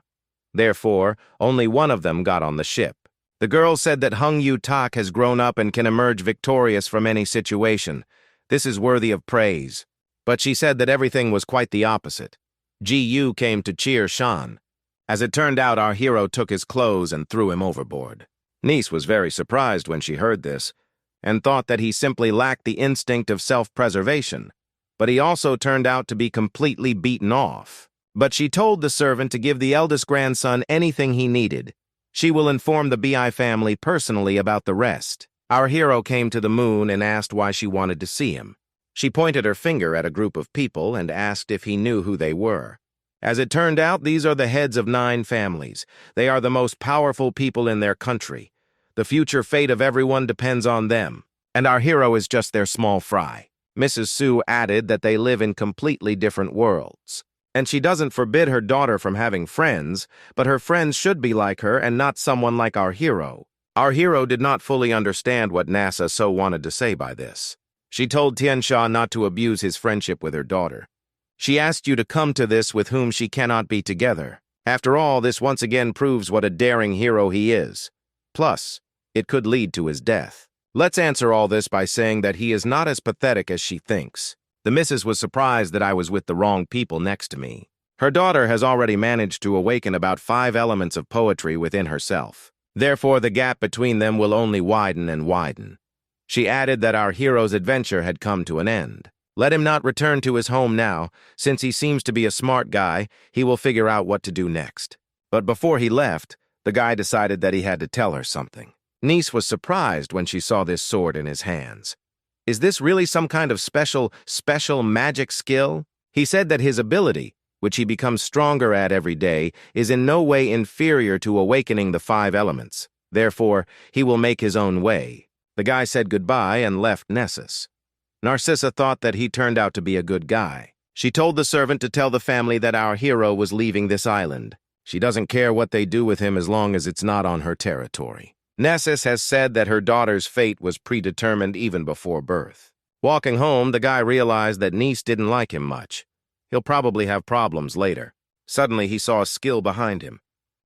Therefore, only one of them got on the ship. The girl said that Hung Yu Tak has grown up and can emerge victorious from any situation. This is worthy of praise. But she said that everything was quite the opposite. Ji Yu came to cheer Shan. As it turned out, our hero took his clothes and threw him overboard. Niece was very surprised when she heard this, and thought that he simply lacked the instinct of self-preservation. But he also turned out to be completely beaten off. But she told the servant to give the eldest grandson anything he needed. She will inform the Bi family personally about the rest. Our hero came to the moon and asked why she wanted to see him. She pointed her finger at a group of people and asked if he knew who they were. As it turned out, these are the heads of 9 families. They are the most powerful people in their country. The future fate of everyone depends on them, and our hero is just their small fry. Mrs. Su added that they live in completely different worlds. And she doesn't forbid her daughter from having friends, but her friends should be like her and not someone like our hero. Our hero did not fully understand what NASA so wanted to say by this. She told Tiansha not to abuse his friendship with her daughter. She asked you to come to this with whom she cannot be together. After all, this once again proves what a daring hero he is. Plus, it could lead to his death. Let's answer all this by saying that he is not as pathetic as she thinks. The missus was surprised that I was with the wrong people next to me. Her daughter has already managed to awaken about 5 elements of poetry within herself. Therefore, the gap between them will only widen and widen. She added that our hero's adventure had come to an end. Let him not return to his home now. Since he seems to be a smart guy, he will figure out what to do next. But before he left, the guy decided that he had to tell her something. Niece was surprised when she saw this sword in his hands. Is this really some kind of special magic skill? He said that his ability, which he becomes stronger at every day, is in no way inferior to awakening the 5 elements. Therefore, he will make his own way. The guy said goodbye and left Nessus. Narcissa thought that he turned out to be a good guy. She told the servant to tell the family that our hero was leaving this island. She doesn't care what they do with him as long as it's not on her territory. Nessus has said that her daughter's fate was predetermined even before birth. Walking home, the guy realized that Niece didn't like him much. He'll probably have problems later. Suddenly, he saw a skill behind him.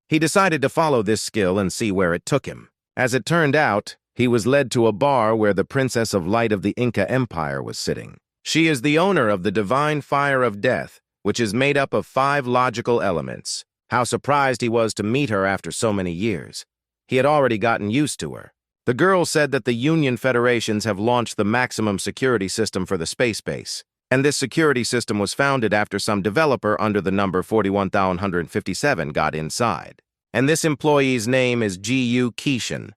He decided to follow this skill and see where it took him. As it turned out, he was led to a bar where the Princess of Light of the Inca Empire was sitting. She is the owner of the divine fire of death, which is made up of 5 logical elements. How surprised he was to meet her after so many years. He had already gotten used to her. The girl said that the Union Federations have launched the maximum security system for the space base, and this security system was founded after some developer under the number 41157 got inside. And this employee's name is Jiyu Kishin.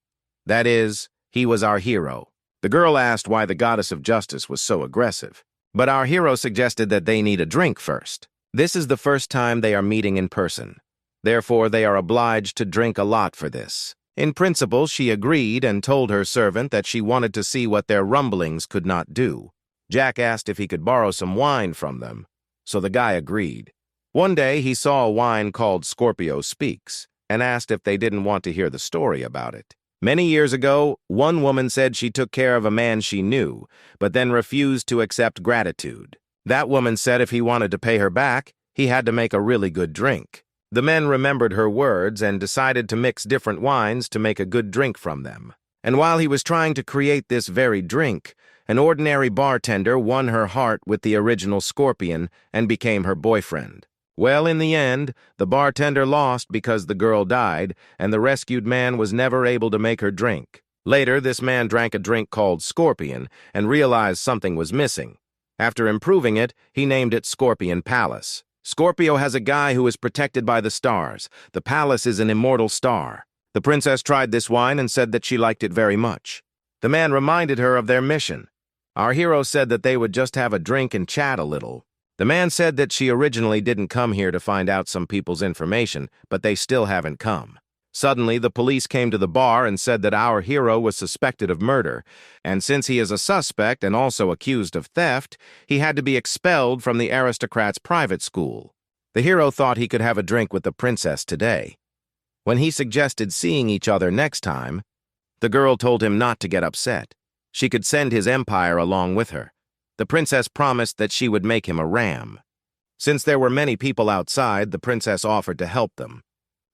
That is, he was our hero. The girl asked why the goddess of justice was so aggressive, but our hero suggested that they need a drink first. This is the first time they are meeting in person. Therefore, they are obliged to drink a lot for this. In principle, she agreed and told her servant that she wanted to see what their rumblings could not do. Jack asked if he could borrow some wine from them, so the guy agreed. One day, he saw a wine called Scorpio Speaks and asked if they didn't want to hear the story about it. Many years ago, one woman said she took care of a man she knew, but then refused to accept gratitude. That woman said if he wanted to pay her back, he had to make a really good drink. The men remembered her words and decided to mix different wines to make a good drink from them. And while he was trying to create this very drink, an ordinary bartender won her heart with the original Scorpion and became her boyfriend. Well, in the end, the bartender lost because the girl died, and the rescued man was never able to make her drink. Later, this man drank a drink called Scorpion and realized something was missing. After improving it, he named it Scorpion Palace. Scorpio has a guy who is protected by the stars. The palace is an immortal star. The princess tried this wine and said that she liked it very much. The man reminded her of their mission. Our hero said that they would just have a drink and chat a little. The man said that she originally didn't come here to find out some people's information, but they still haven't come. Suddenly, the police came to the bar and said that our hero was suspected of murder, and since he is a suspect and also accused of theft, he had to be expelled from the aristocrat's private school. The hero thought he could have a drink with the princess today. When he suggested seeing each other next time, the girl told him not to get upset. She could send his empire along with her. The princess promised that she would make him a ram. Since there were many people outside, the princess offered to help them.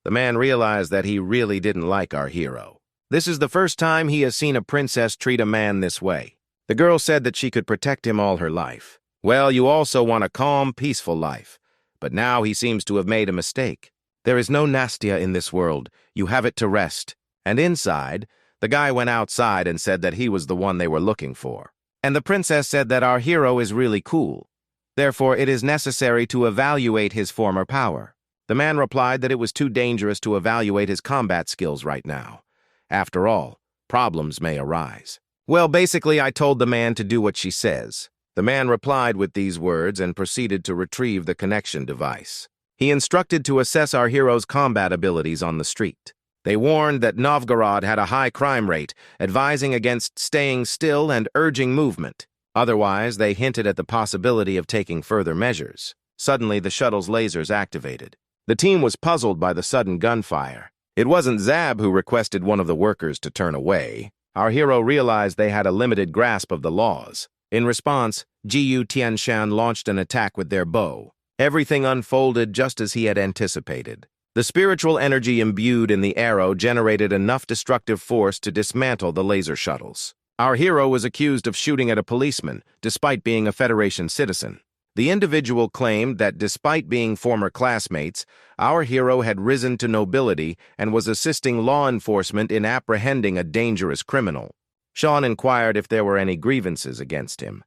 The man realized that he really didn't like our hero. This is the first time he has seen a princess treat a man this way. The girl said that she could protect him all her life. Well, you also want a calm, peaceful life. But now he seems to have made a mistake. There is no Nastia in this world. You have it to rest. And inside, the guy went outside and said that he was the one they were looking for. And the princess said that our hero is really cool. Therefore, it is necessary to evaluate his former power. The man replied that it was too dangerous to evaluate his combat skills right now. After all, problems may arise. Well, basically, I told the man to do what she says. The man replied with these words and proceeded to retrieve the connection device. He instructed to assess our hero's combat abilities on the street. They warned that Novgorod had a high crime rate, advising against staying still and urging movement. Otherwise, they hinted at the possibility of taking further measures. Suddenly, the shuttle's lasers activated. The team was puzzled by the sudden gunfire. It wasn't Zab who requested one of the workers to turn away. Our hero realized they had a limited grasp of the laws. In response, Jiyu Tianshan launched an attack with their bow. Everything unfolded just as he had anticipated. The spiritual energy imbued in the arrow generated enough destructive force to dismantle the laser shuttles. Our hero was accused of shooting at a policeman, despite being a Federation citizen. The individual claimed that despite being former classmates, our hero had risen to nobility and was assisting law enforcement in apprehending a dangerous criminal. Sean inquired if there were any grievances against him.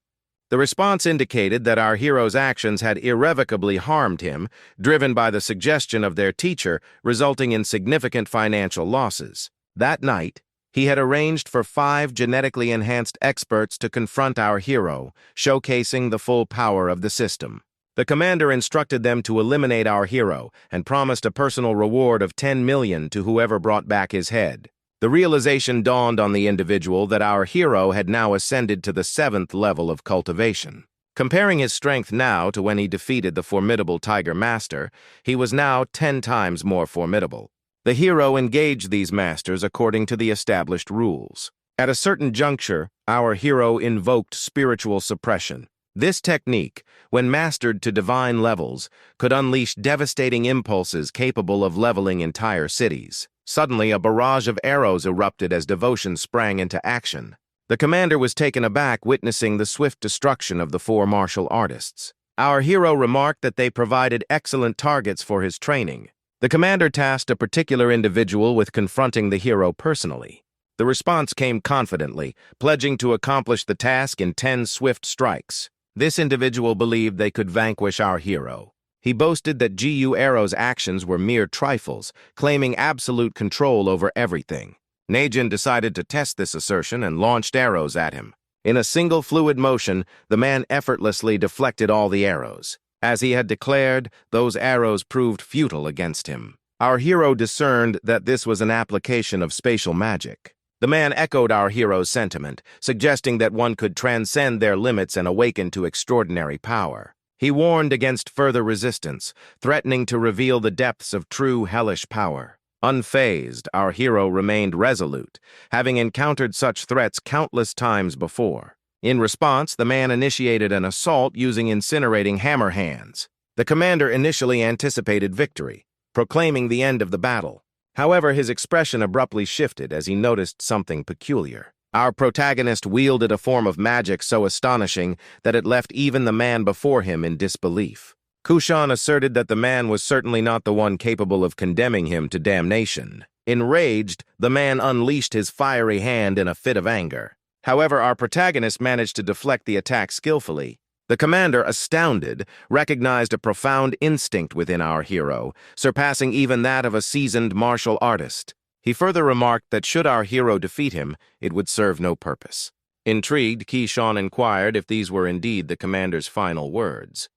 The response indicated that our hero's actions had irrevocably harmed him, driven by the suggestion of their teacher, resulting in significant financial losses. That night, he had arranged for 5 genetically enhanced experts to confront our hero, showcasing the full power of the system. The commander instructed them to eliminate our hero and promised a personal reward of 10 million to whoever brought back his head. The realization dawned on the individual that our hero had now ascended to the 7th level of cultivation. Comparing his strength now to when he defeated the formidable Tiger Master, he was now 10 times more formidable. The hero engaged these masters according to the established rules. At a certain juncture, our hero invoked spiritual suppression. This technique, when mastered to divine levels, could unleash devastating impulses capable of leveling entire cities. Suddenly, a barrage of arrows erupted as devotion sprang into action. The commander was taken aback witnessing the swift destruction of the 4 martial artists. Our hero remarked that they provided excellent targets for his training. The commander tasked a particular individual with confronting the hero personally. The response came confidently, pledging to accomplish the task in 10 swift strikes. This individual believed they could vanquish our hero. He boasted that GU Arrow's actions were mere trifles, claiming absolute control over everything. Najin decided to test this assertion and launched arrows at him. In a single fluid motion, the man effortlessly deflected all the arrows. As he had declared, those arrows proved futile against him. Our hero discerned that this was an application of spatial magic. The man echoed our hero's sentiment, suggesting that one could transcend their limits and awaken to extraordinary power. He warned against further resistance, threatening to reveal the depths of true hellish power. Unfazed, our hero remained resolute, having encountered such threats countless times before. In response, the man initiated an assault using incinerating hammer hands. The commander initially anticipated victory, proclaiming the end of the battle. However, his expression abruptly shifted as he noticed something peculiar. Our protagonist wielded a form of magic so astonishing that it left even the man before him in disbelief. Kushan asserted that the man was certainly not the one capable of condemning him to damnation. Enraged, the man unleashed his fiery hand in a fit of anger. However, our protagonist managed to deflect the attack skillfully. The commander, astounded, recognized a profound instinct within our hero, surpassing even that of a seasoned martial artist. He further remarked that should our hero defeat him, it would serve no purpose. Intrigued, Kushan inquired if these were indeed the commander's final words.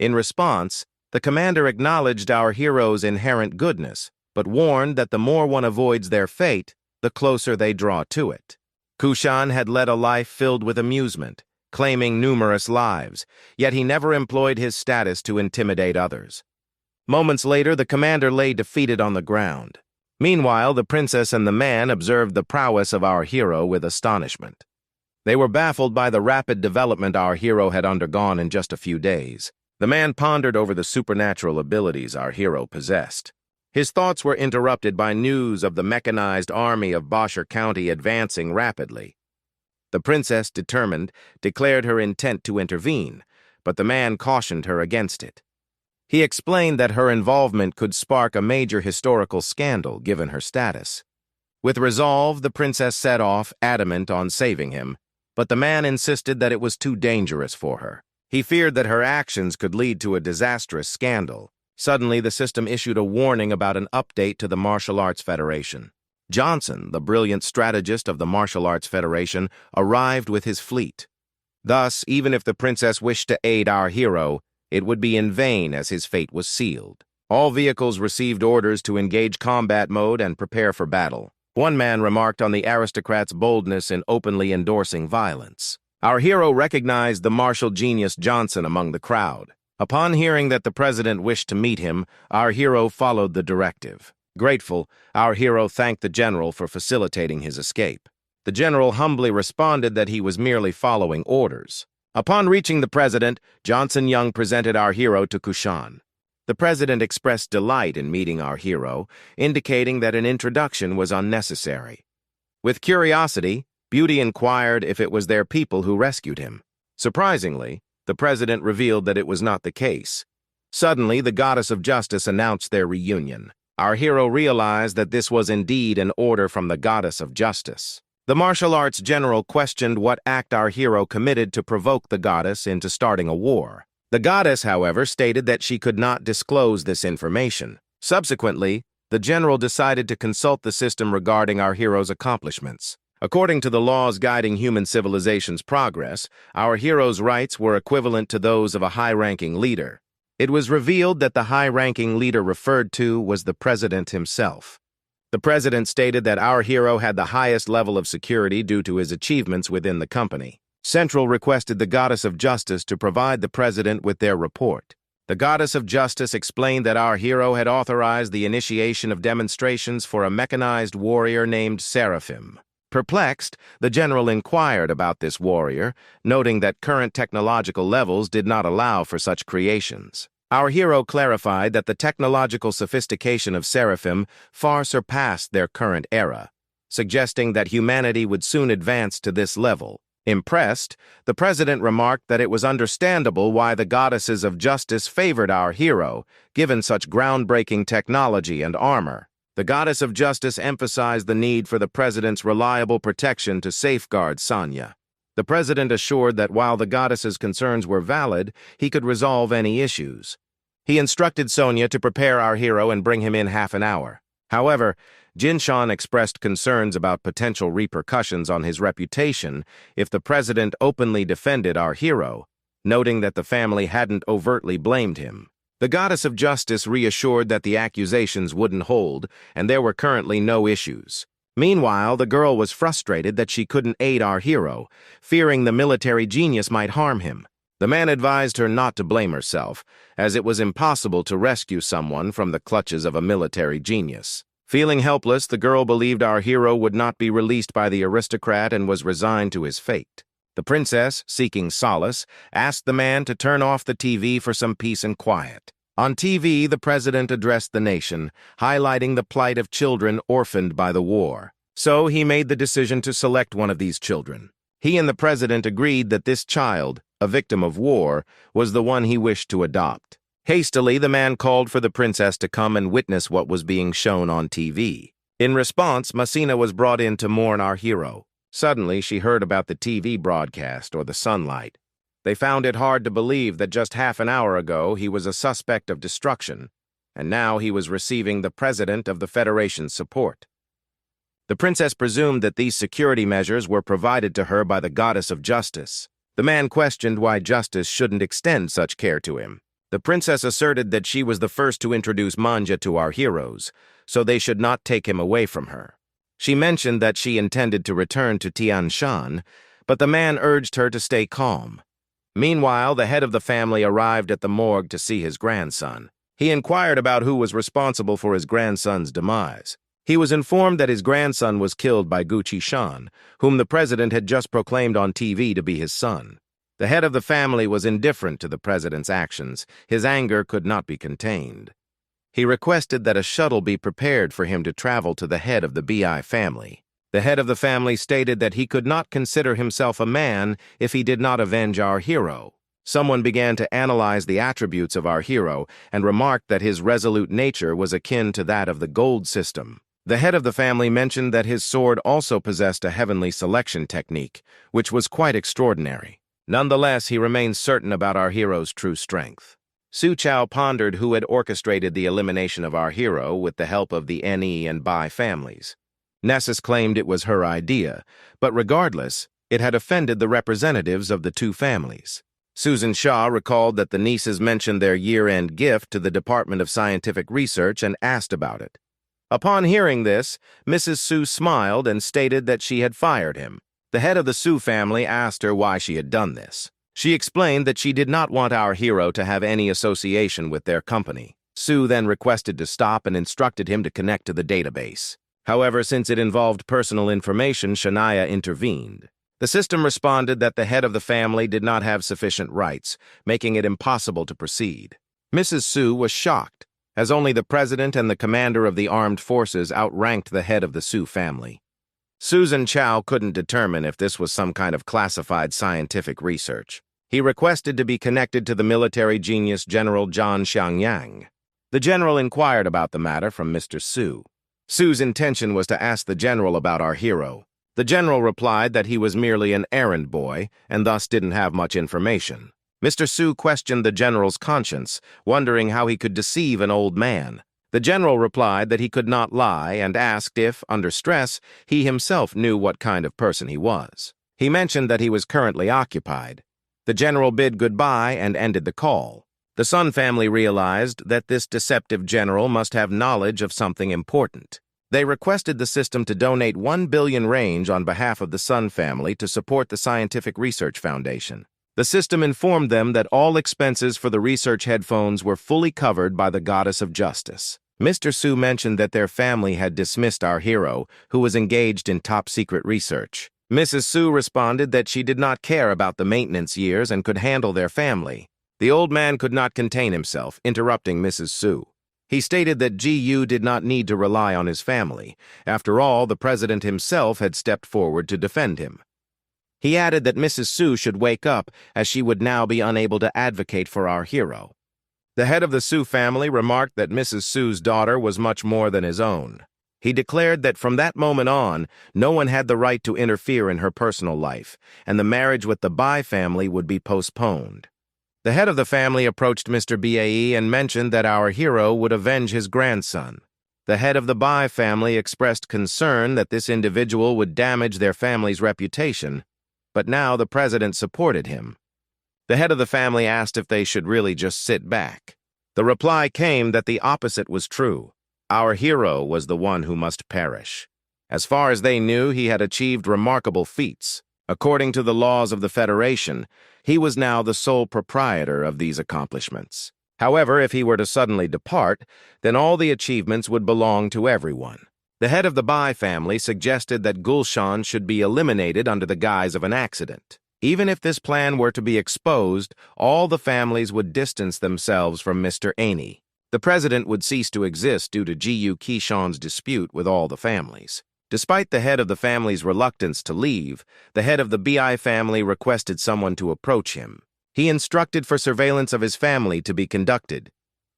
In response, the commander acknowledged our hero's inherent goodness, but warned that the more one avoids their fate, the closer they draw to it. Kushan had led a life filled with amusement, claiming numerous lives, yet he never employed his status to intimidate others. Moments later, the commander lay defeated on the ground. Meanwhile, the princess and the man observed the prowess of our hero with astonishment. They were baffled by the rapid development our hero had undergone in just a few days. The man pondered over the supernatural abilities our hero possessed. His thoughts were interrupted by news of the mechanized army of Bosher County advancing rapidly. The princess, determined, declared her intent to intervene, but the man cautioned her against it. He explained that her involvement could spark a major historical scandal given her status. With resolve, the princess set off, adamant on saving him, but the man insisted that it was too dangerous for her. He feared that her actions could lead to a disastrous scandal. Suddenly, the system issued a warning about an update to the Martial Arts Federation. Johnson, the brilliant strategist of the Martial Arts Federation, arrived with his fleet. Thus, even if the princess wished to aid our hero, it would be in vain as his fate was sealed. All vehicles received orders to engage combat mode and prepare for battle. One man remarked on the aristocrat's boldness in openly endorsing violence. Our hero recognized the martial genius Johnson among the crowd. Upon hearing that the president wished to meet him, our hero followed the directive. Grateful, our hero thanked the general for facilitating his escape. The general humbly responded that he was merely following orders. Upon reaching the president, Johnson Young presented our hero to Kushan. The president expressed delight in meeting our hero, indicating that an introduction was unnecessary. With curiosity, Beauty inquired if it was their people who rescued him. Surprisingly, the president revealed that it was not the case. Suddenly, the goddess of justice announced their reunion. Our hero realized that this was indeed an order from the goddess of justice. The martial arts general questioned what act our hero committed to provoke the goddess into starting a war. The goddess, however, stated that she could not disclose this information. Subsequently, the general decided to consult the system regarding our hero's accomplishments. According to the laws guiding human civilization's progress, our hero's rights were equivalent to those of a high-ranking leader. It was revealed that the high-ranking leader referred to was the president himself. The president stated that our hero had the highest level of security due to his achievements within the company. Central requested the goddess of justice to provide the president with their report. The goddess of justice explained that our hero had authorized the initiation of demonstrations for a mechanized warrior named Seraphim. Perplexed, the general inquired about this warrior, noting that current technological levels did not allow for such creations. Our hero clarified that the technological sophistication of Seraphim far surpassed their current era, suggesting that humanity would soon advance to this level. Impressed, the president remarked that it was understandable why the goddesses of justice favored our hero, given such groundbreaking technology and armor. The goddess of justice emphasized the need for the president's reliable protection to safeguard Sonya. The president assured that while the goddess's concerns were valid, he could resolve any issues. He instructed Sonya to prepare our hero and bring him in half an hour. However, Jinshan expressed concerns about potential repercussions on his reputation if the president openly defended our hero, noting that the family hadn't overtly blamed him. The goddess of justice reassured that the accusations wouldn't hold, and there were currently no issues. Meanwhile, the girl was frustrated that she couldn't aid our hero, fearing the military genius might harm him. The man advised her not to blame herself, as it was impossible to rescue someone from the clutches of a military genius. Feeling helpless, the girl believed our hero would not be released by the aristocrat and was resigned to his fate. The princess, seeking solace, asked the man to turn off the TV for some peace and quiet. On TV, the president addressed the nation, highlighting the plight of children orphaned by the war. So he made the decision to select one of these children. He and the president agreed that this child, a victim of war, was the one he wished to adopt. Hastily, the man called for the princess to come and witness what was being shown on TV. In response, Masina was brought in to mourn our hero. Suddenly, she heard about the TV broadcast or the sunlight. They found it hard to believe that just half an hour ago he was a suspect of destruction, and now he was receiving the president of the Federation's support. The princess presumed that these security measures were provided to her by the goddess of justice. The man questioned why justice shouldn't extend such care to him. The princess asserted that she was the first to introduce manga to our heroes, so they should not take him away from her. She mentioned that she intended to return to Tian Shan, but the man urged her to stay calm. Meanwhile, the head of the family arrived at the morgue to see his grandson. He inquired about who was responsible for his grandson's demise. He was informed that his grandson was killed by Guqi Shan, whom the president had just proclaimed on TV to be his son. The head of the family was indifferent to the president's actions. His anger could not be contained. He requested that a shuttle be prepared for him to travel to the head of the Bi family. The head of the family stated that he could not consider himself a man if he did not avenge our hero. Someone began to analyze the attributes of our hero and remarked that his resolute nature was akin to that of the gold system. The head of the family mentioned that his sword also possessed a heavenly selection technique, which was quite extraordinary. Nonetheless, he remained certain about our hero's true strength. Su Chao pondered who had orchestrated the elimination of our hero with the help of the Ne and Bai families. Nessus claimed it was her idea, but regardless, it had offended the representatives of the two families. Susan Shaw recalled that the nieces mentioned their year-end gift to the Department of Scientific Research and asked about it. Upon hearing this, Mrs. Su smiled and stated that she had fired him. The head of the Su family asked her why she had done this. She explained that she did not want our hero to have any association with their company. Su then requested to stop and instructed him to connect to the database. However, since it involved personal information, Shania intervened. The system responded that the head of the family did not have sufficient rights, making it impossible to proceed. Mrs. Su was shocked, as only the president and the commander of the armed forces outranked the head of the Su family. Susan Chow couldn't determine if this was some kind of classified scientific research. He requested to be connected to the military genius General Zhang Xiangyang. The general inquired about the matter from Mr. Su. Su's intention was to ask the general about our hero. The general replied that he was merely an errand boy and thus didn't have much information. Mr. Su questioned the general's conscience, wondering how he could deceive an old man. The general replied that he could not lie and asked if, under stress, he himself knew what kind of person he was. He mentioned that he was currently occupied. The general bid goodbye and ended the call. The Sun family realized that this deceptive general must have knowledge of something important. They requested the system to donate 1 billion range on behalf of the Sun family to support the Scientific Research Foundation. The system informed them that all expenses for the research headphones were fully covered by the Goddess of Justice. Mr. Su mentioned that their family had dismissed our hero, who was engaged in top-secret research. Mrs. Su responded that she did not care about the maintenance years and could handle their family. The old man could not contain himself, interrupting Mrs. Su. He stated that GU did not need to rely on his family. After all, the president himself had stepped forward to defend him. He added that Mrs. Su should wake up, as she would now be unable to advocate for our hero. The head of the Su family remarked that Mrs. Su's daughter was much more than his own. He declared that from that moment on, no one had the right to interfere in her personal life, and the marriage with the Bai family would be postponed. The head of the family approached Mr. Bae and mentioned that our hero would avenge his grandson. The head of the Bai family expressed concern that this individual would damage their family's reputation, but now the president supported him. The head of the family asked if they should really just sit back. The reply came that the opposite was true. Our hero was the one who must perish. As far as they knew, he had achieved remarkable feats. According to the laws of the Federation, he was now the sole proprietor of these accomplishments. However, if he were to suddenly depart, then all the achievements would belong to everyone. The head of the Bai family suggested that Gulshan should be eliminated under the guise of an accident. Even if this plan were to be exposed, all the families would distance themselves from Mr. Aini. The president would cease to exist due to Gu Kishan's dispute with all the families. Despite the head of the family's reluctance to leave, the head of the Bi family requested someone to approach him. He instructed for surveillance of his family to be conducted.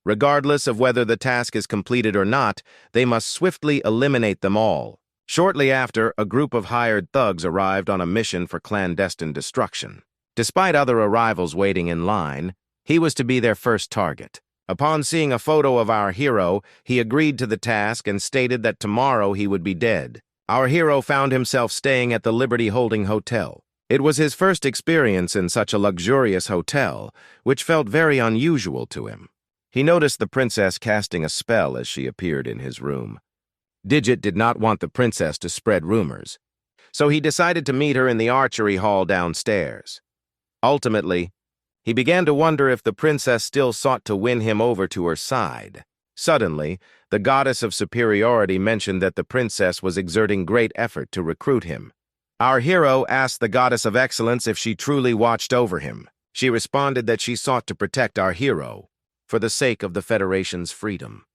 Regardless of whether the task is completed or not, they must swiftly eliminate them all. Shortly after, a group of hired thugs arrived on a mission for clandestine destruction. Despite other arrivals waiting in line, he was to be their first target. Upon seeing a photo of our hero, he agreed to the task and stated that tomorrow he would be dead. Our hero found himself staying at the Liberty Holding Hotel. It was his first experience in such a luxurious hotel, which felt very unusual to him. He noticed the princess casting a spell as she appeared in his room. Digit did not want the princess to spread rumors, so he decided to meet her in the archery hall downstairs. Ultimately, he began to wonder if the princess still sought to win him over to her side. Suddenly, the goddess of superiority mentioned that the princess was exerting great effort to recruit him. Our hero asked the goddess of excellence if she truly watched over him. She responded that she sought to protect our hero for the sake of the Federation's freedom.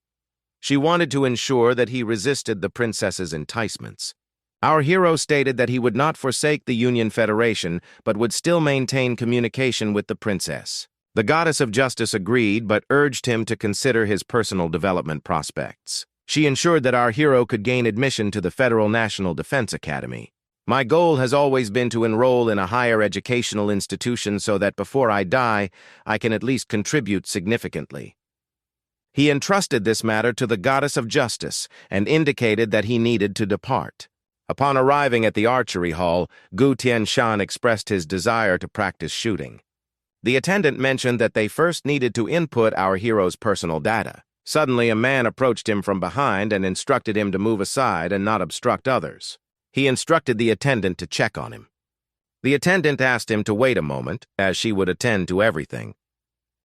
She wanted to ensure that he resisted the princess's enticements. Our hero stated that he would not forsake the Union Federation, but would still maintain communication with the princess. The goddess of justice agreed, but urged him to consider his personal development prospects. She ensured that our hero could gain admission to the Federal National Defense Academy. My goal has always been to enroll in a higher educational institution so that before I die, I can at least contribute significantly. He entrusted this matter to the goddess of justice and indicated that he needed to depart. Upon arriving at the archery hall, Gu Tianshan expressed his desire to practice shooting. The attendant mentioned that they first needed to input our hero's personal data. Suddenly, a man approached him from behind and instructed him to move aside and not obstruct others. He instructed the attendant to check on him. The attendant asked him to wait a moment, as she would attend to everything.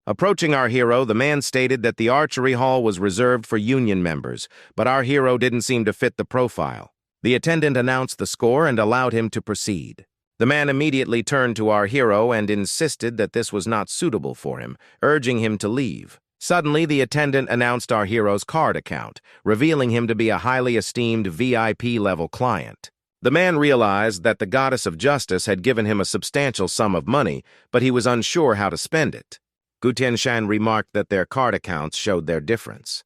Approaching our hero, the man stated that the archery hall was reserved for Union members, but our hero didn't seem to fit the profile. The attendant announced the score and allowed him to proceed. The man immediately turned to our hero and insisted that this was not suitable for him, urging him to leave. Suddenly, the attendant announced our hero's card account, revealing him to be a highly esteemed VIP-level client. The man realized that the goddess of justice had given him a substantial sum of money, but he was unsure how to spend it. Gu Tianshan remarked that their card accounts showed their difference.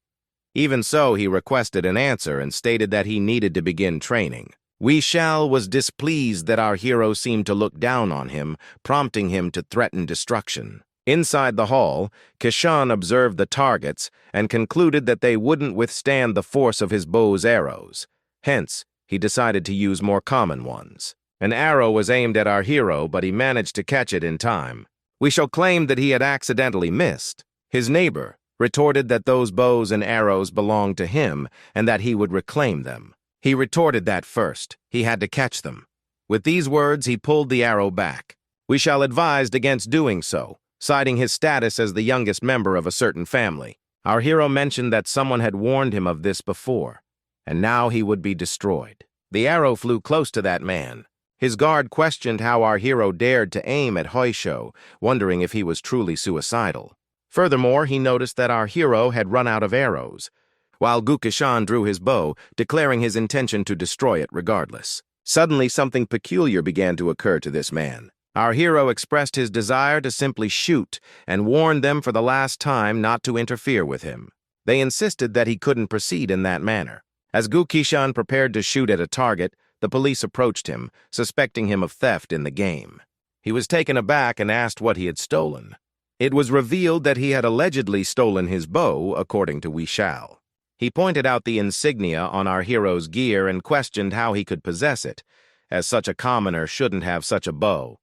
Even so, he requested an answer and stated that he needed to begin training. Wei Xiao was displeased that our hero seemed to look down on him, prompting him to threaten destruction. Inside the hall, Kishan observed the targets and concluded that they wouldn't withstand the force of his bow's arrows. Hence, he decided to use more common ones. An arrow was aimed at our hero, but he managed to catch it in time. Wei Xiao claimed that he had accidentally missed. His neighbor retorted that those bows and arrows belonged to him and that he would reclaim them. He retorted that first, he had to catch them. With these words, he pulled the arrow back. Wei Xiao advised against doing so, citing his status as the youngest member of a certain family. Our hero mentioned that someone had warned him of this before, and now he would be destroyed. The arrow flew close to that man. His guard questioned how our hero dared to aim at Huishou, wondering if he was truly suicidal. Furthermore, he noticed that our hero had run out of arrows, while Gu Kishan drew his bow, declaring his intention to destroy it regardless. Suddenly, something peculiar began to occur to this man. Our hero expressed his desire to simply shoot and warned them for the last time not to interfere with him. They insisted that he couldn't proceed in that manner. As Gu Kishan prepared to shoot at a target, the police approached him, suspecting him of theft in the game. He was taken aback and asked what he had stolen. It was revealed that he had allegedly stolen his bow, according to Wei Xiao. He pointed out the insignia on our hero's gear and questioned how he could possess it, as such a commoner shouldn't have such a bow.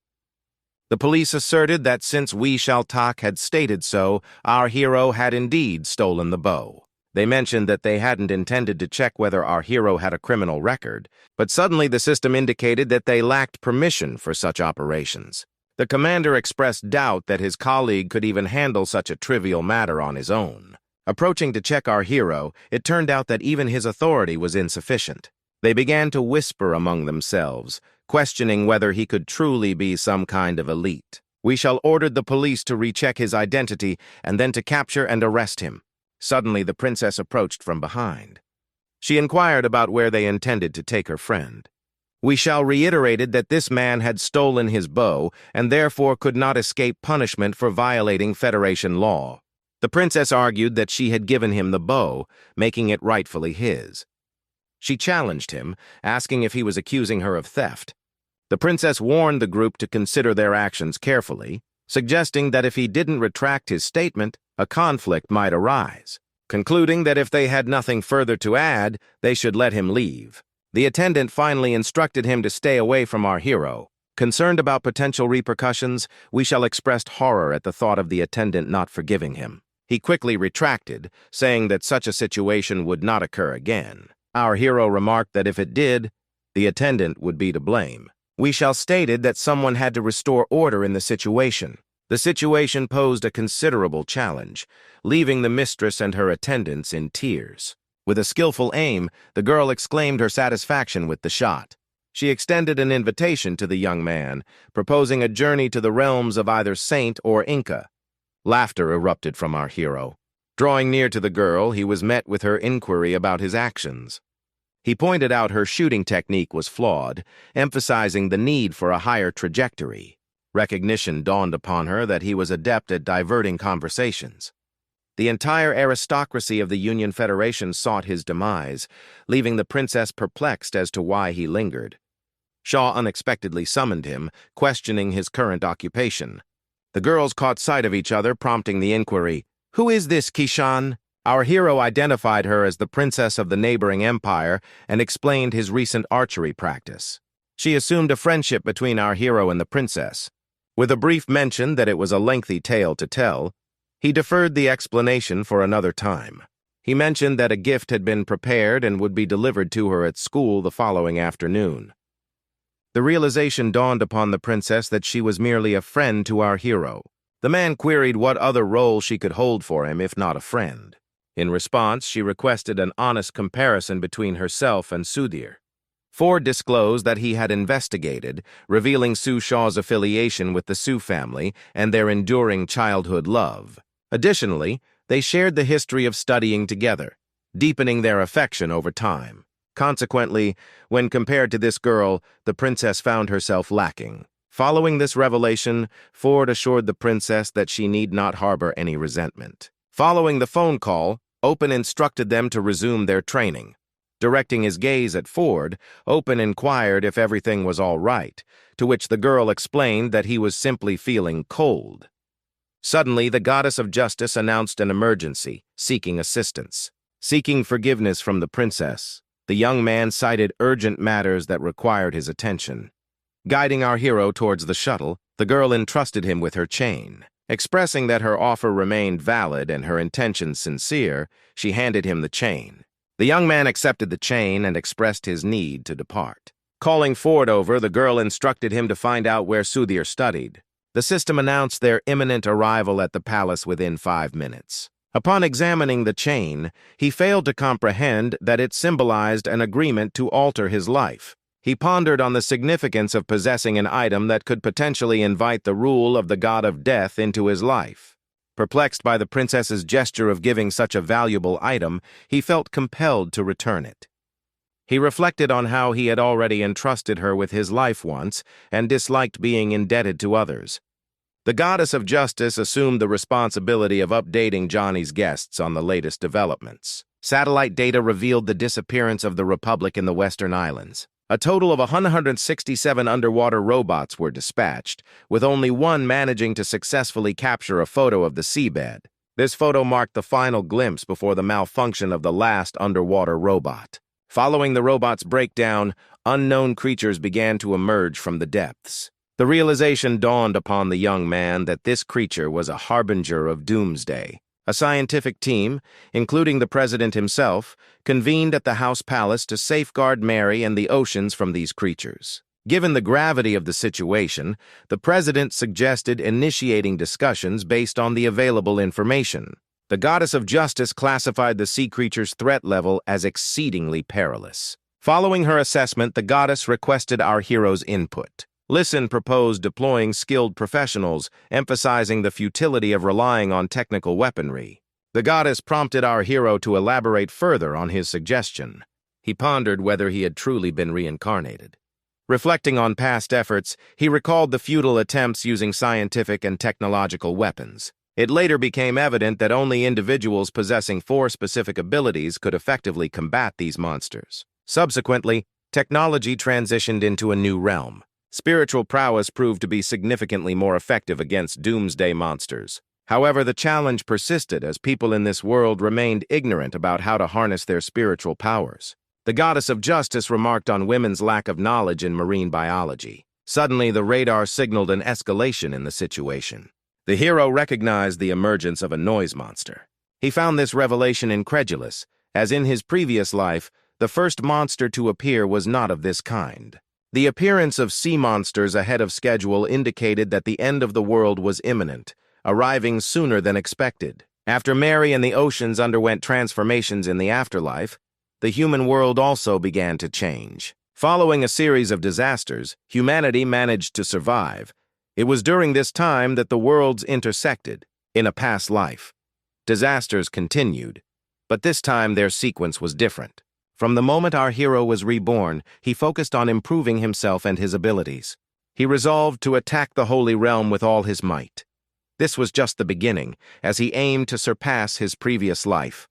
The police asserted that since We Shall Talk had stated so, our hero had indeed stolen the bow. They mentioned that they hadn't intended to check whether our hero had a criminal record, but suddenly the system indicated that they lacked permission for such operations. The commander expressed doubt that his colleague could even handle such a trivial matter on his own. Approaching to check our hero, it turned out that even his authority was insufficient. They began to whisper among themselves, questioning whether he could truly be some kind of elite. We shall order the police to recheck his identity and then to capture and arrest him. Suddenly, the princess approached from behind. She inquired about where they intended to take her friend. We shall reiterated that this man had stolen his bow and therefore could not escape punishment for violating Federation law. The princess argued that she had given him the bow, making it rightfully his. She challenged him, asking if he was accusing her of theft. The princess warned the group to consider their actions carefully, suggesting that if he didn't retract his statement, a conflict might arise. Concluding that if they had nothing further to add, they should let him leave. The attendant finally instructed him to stay away from our hero. Concerned about potential repercussions, We Shall expressed horror at the thought of the attendant not forgiving him. He quickly retracted, saying that such a situation would not occur again. Our hero remarked that if it did, the attendant would be to blame. We Shall stated that someone had to restore order in the situation. The situation posed a considerable challenge, leaving the mistress and her attendants in tears. With a skillful aim, the girl exclaimed her satisfaction with the shot. She extended an invitation to the young man, proposing a journey to the realms of either Saint or Inca. Laughter erupted from our hero. Drawing near to the girl, he was met with her inquiry about his actions. He pointed out her shooting technique was flawed, emphasizing the need for a higher trajectory. Recognition dawned upon her that he was adept at diverting conversations. The entire aristocracy of the Union Federation sought his demise, leaving the princess perplexed as to why he lingered. Shaw unexpectedly summoned him, questioning his current occupation. The girls caught sight of each other, prompting the inquiry, "Who is this, Kishan?" Our hero identified her as the princess of the neighboring empire and explained his recent archery practice. She assumed a friendship between our hero and the princess. With a brief mention that it was a lengthy tale to tell, he deferred the explanation for another time. He mentioned that a gift had been prepared and would be delivered to her at school the following afternoon. The realization dawned upon the princess that she was merely a friend to our hero. The man queried what other role she could hold for him if not a friend. In response, she requested an honest comparison between herself and Sudhir. Ford disclosed that he had investigated, revealing Sue Shaw's affiliation with the Sue family and their enduring childhood love. Additionally, they shared the history of studying together, deepening their affection over time. Consequently, when compared to this girl, the princess found herself lacking. Following this revelation, Ford assured the princess that she need not harbor any resentment. Following the phone call, Open instructed them to resume their training. Directing his gaze at Ford, Open inquired if everything was all right, to which the girl explained that he was simply feeling cold. Suddenly, the goddess of justice announced an emergency, seeking assistance. Seeking forgiveness from the princess, the young man cited urgent matters that required his attention. Guiding our hero towards the shuttle, the girl entrusted him with her chain. Expressing that her offer remained valid and her intentions sincere, she handed him the chain. The young man accepted the chain and expressed his need to depart. Calling Ford over, the girl instructed him to find out where Sudhir studied. The system announced their imminent arrival at the palace within 5 minutes. Upon examining the chain, he failed to comprehend that it symbolized an agreement to alter his life. He pondered on the significance of possessing an item that could potentially invite the rule of the god of death into his life. Perplexed by the princess's gesture of giving such a valuable item, he felt compelled to return it. He reflected on how he had already entrusted her with his life once and disliked being indebted to others. The goddess of justice assumed the responsibility of updating Johnny's guests on the latest developments. Satellite data revealed the disappearance of the Republic in the Western Islands. A total of 167 underwater robots were dispatched, with only one managing to successfully capture a photo of the seabed. This photo marked the final glimpse before the malfunction of the last underwater robot. Following the robot's breakdown, unknown creatures began to emerge from the depths. The realization dawned upon the young man that this creature was a harbinger of doomsday. A scientific team, including the president himself, convened at the House Palace to safeguard Mary and the oceans from these creatures. Given the gravity of the situation, the president suggested initiating discussions based on the available information. The goddess of justice classified the sea creature's threat level as exceedingly perilous. Following her assessment, the goddess requested our hero's input. Listen proposed deploying skilled professionals, emphasizing the futility of relying on technical weaponry. The goddess prompted our hero to elaborate further on his suggestion. He pondered whether he had truly been reincarnated. Reflecting on past efforts, he recalled the futile attempts using scientific and technological weapons. It later became evident that only individuals possessing 4 specific abilities could effectively combat these monsters. Subsequently, technology transitioned into a new realm. Spiritual prowess proved to be significantly more effective against doomsday monsters. However, the challenge persisted as people in this world remained ignorant about how to harness their spiritual powers. The goddess of justice remarked on women's lack of knowledge in marine biology. Suddenly, the radar signaled an escalation in the situation. The hero recognized the emergence of a noise monster. He found this revelation incredulous, as in his previous life, the first monster to appear was not of this kind. The appearance of sea monsters ahead of schedule indicated that the end of the world was imminent, arriving sooner than expected. After Mary and the oceans underwent transformations in the afterlife, the human world also began to change. Following a series of disasters, humanity managed to survive. It was during this time that the worlds intersected, in a past life. Disasters continued, but this time their sequence was different. From the moment our hero was reborn, he focused on improving himself and his abilities. He resolved to attack the Holy Realm with all his might. This was just the beginning, as he aimed to surpass his previous life.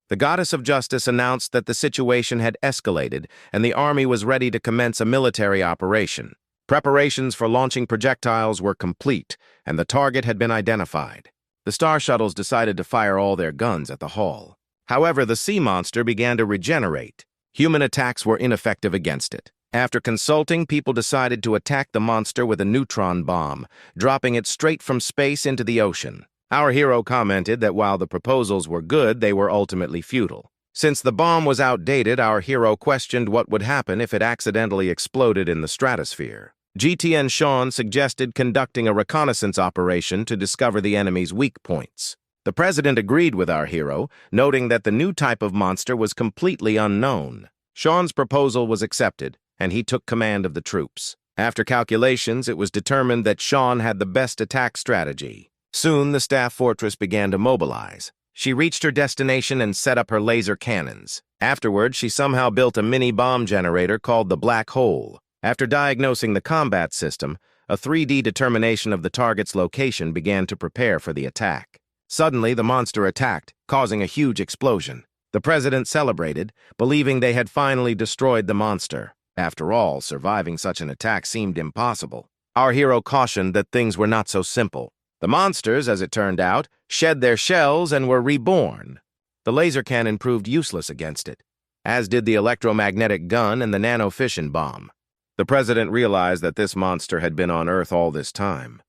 The goddess of justice announced that the situation had escalated and the army was ready to commence a military operation. Preparations for launching projectiles were complete, and the target had been identified. The Star Shuttles decided to fire all their guns at the hall. However, the sea monster began to regenerate. Human attacks were ineffective against it. After consulting, people decided to attack the monster with a neutron bomb, dropping it straight from space into the ocean. Our hero commented that while the proposals were good, they were ultimately futile. Since the bomb was outdated, our hero questioned what would happen if it accidentally exploded in the stratosphere. GT and Sean suggested conducting a reconnaissance operation to discover the enemy's weak points. The president agreed with our hero, noting that the new type of monster was completely unknown. Sean's proposal was accepted, and he took command of the troops. After calculations, it was determined that Sean had the best attack strategy. Soon, the staff fortress began to mobilize. She reached her destination and set up her laser cannons. Afterward, she somehow built a mini bomb generator called the Black Hole. After diagnosing the combat system, a 3D determination of the target's location began to prepare for the attack. Suddenly, the monster attacked, causing a huge explosion. The president celebrated, believing they had finally destroyed the monster. After all, surviving such an attack seemed impossible. Our hero cautioned that things were not so simple. The monsters, as it turned out, shed their shells and were reborn. The laser cannon proved useless against it, as did the electromagnetic gun and the nano-fission bomb. The president realized that this monster had been on Earth all this time.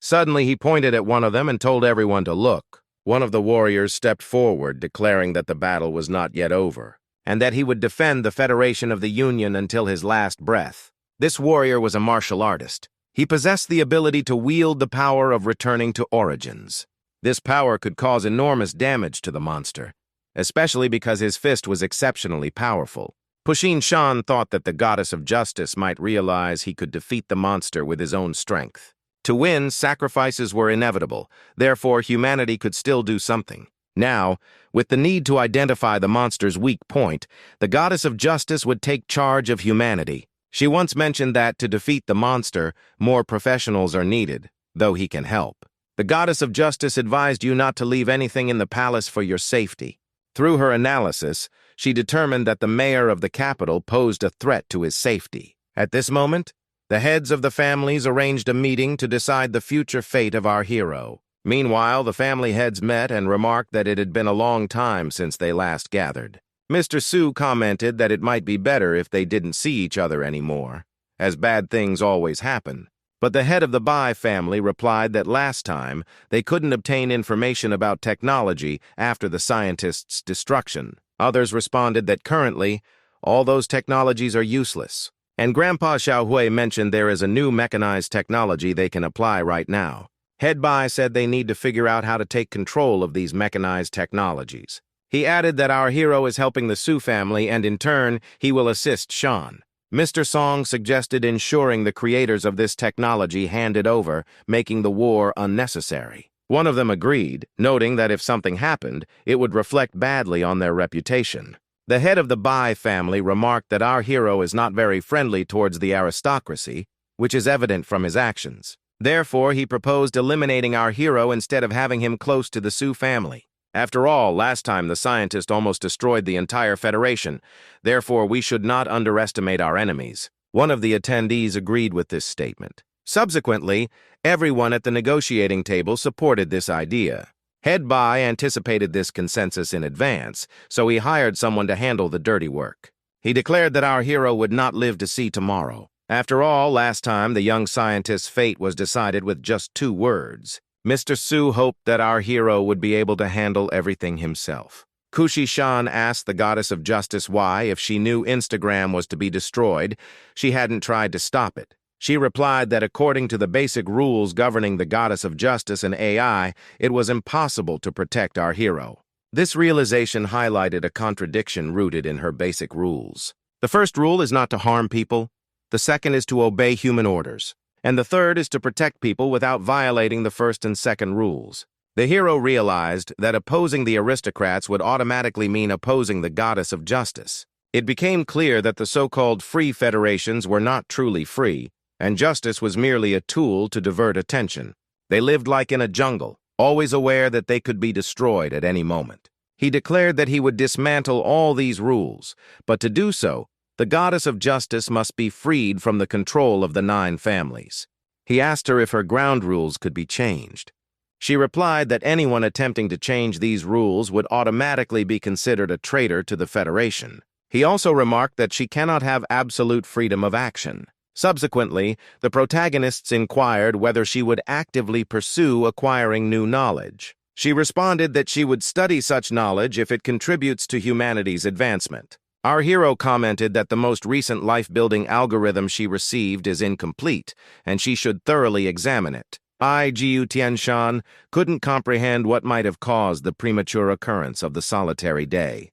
Suddenly, he pointed at one of them and told everyone to look. One of the warriors stepped forward, declaring that the battle was not yet over, and that he would defend the Federation of the Union until his last breath. This warrior was a martial artist. He possessed the ability to wield the power of returning to origins. This power could cause enormous damage to the monster, especially because his fist was exceptionally powerful. Pushin Shan thought that the goddess of justice might realize he could defeat the monster with his own strength. To win, sacrifices were inevitable, therefore humanity could still do something. Now, with the need to identify the monster's weak point, the goddess of justice would take charge of humanity. She once mentioned that to defeat the monster, more professionals are needed, though he can help. The goddess of justice advised you not to leave anything in the palace for your safety. Through her analysis, she determined that the mayor of the capital posed a threat to his safety. At this moment, the heads of the families arranged a meeting to decide the future fate of our hero. Meanwhile, the family heads met and remarked that it had been a long time since they last gathered. Mr. Su commented that it might be better if they didn't see each other anymore, as bad things always happen. But the head of the Bai family replied that last time they couldn't obtain information about technology after the scientists' destruction. Others responded that currently, all those technologies are useless. And Grandpa Xiaohui mentioned there is a new mechanized technology they can apply right now. Head Bai said they need to figure out how to take control of these mechanized technologies. He added that our hero is helping the Su family and in turn, he will assist Shan. Mr. Song suggested ensuring the creators of this technology hand it over, making the war unnecessary. One of them agreed, noting that if something happened, it would reflect badly on their reputation. The head of the Bai family remarked that our hero is not very friendly towards the aristocracy, which is evident from his actions. Therefore, he proposed eliminating our hero instead of having him close to the Su family. After all, last time the scientist almost destroyed the entire Federation. Therefore, we should not underestimate our enemies. One of the attendees agreed with this statement. Subsequently, everyone at the negotiating table supported this idea. Head Bai anticipated this consensus in advance, so he hired someone to handle the dirty work. He declared that our hero would not live to see tomorrow. After all, last time the young scientist's fate was decided with just 2 words. Mr. Su hoped that our hero would be able to handle everything himself. Kushi Shan asked the goddess of justice why, if she knew Instagram was to be destroyed, she hadn't tried to stop it. She replied that according to the basic rules governing the goddess of justice and AI, it was impossible to protect our hero. This realization highlighted a contradiction rooted in her basic rules. The first rule is not to harm people, the second is to obey human orders, and the third is to protect people without violating the first and second rules. The hero realized that opposing the aristocrats would automatically mean opposing the goddess of justice. It became clear that the so-called free federations were not truly free, and justice was merely a tool to divert attention. They lived like in a jungle, always aware that they could be destroyed at any moment. He declared that he would dismantle all these rules, but to do so, the goddess of justice must be freed from the control of the 9 families. He asked her if her ground rules could be changed. She replied that anyone attempting to change these rules would automatically be considered a traitor to the Federation. He also remarked that she cannot have absolute freedom of action. Subsequently, the protagonists inquired whether she would actively pursue acquiring new knowledge. She responded that she would study such knowledge if it contributes to humanity's advancement. Our hero commented that the most recent life-building algorithm she received is incomplete, and she should thoroughly examine it. Jiu Tianshan couldn't comprehend what might have caused the premature occurrence of the solitary day.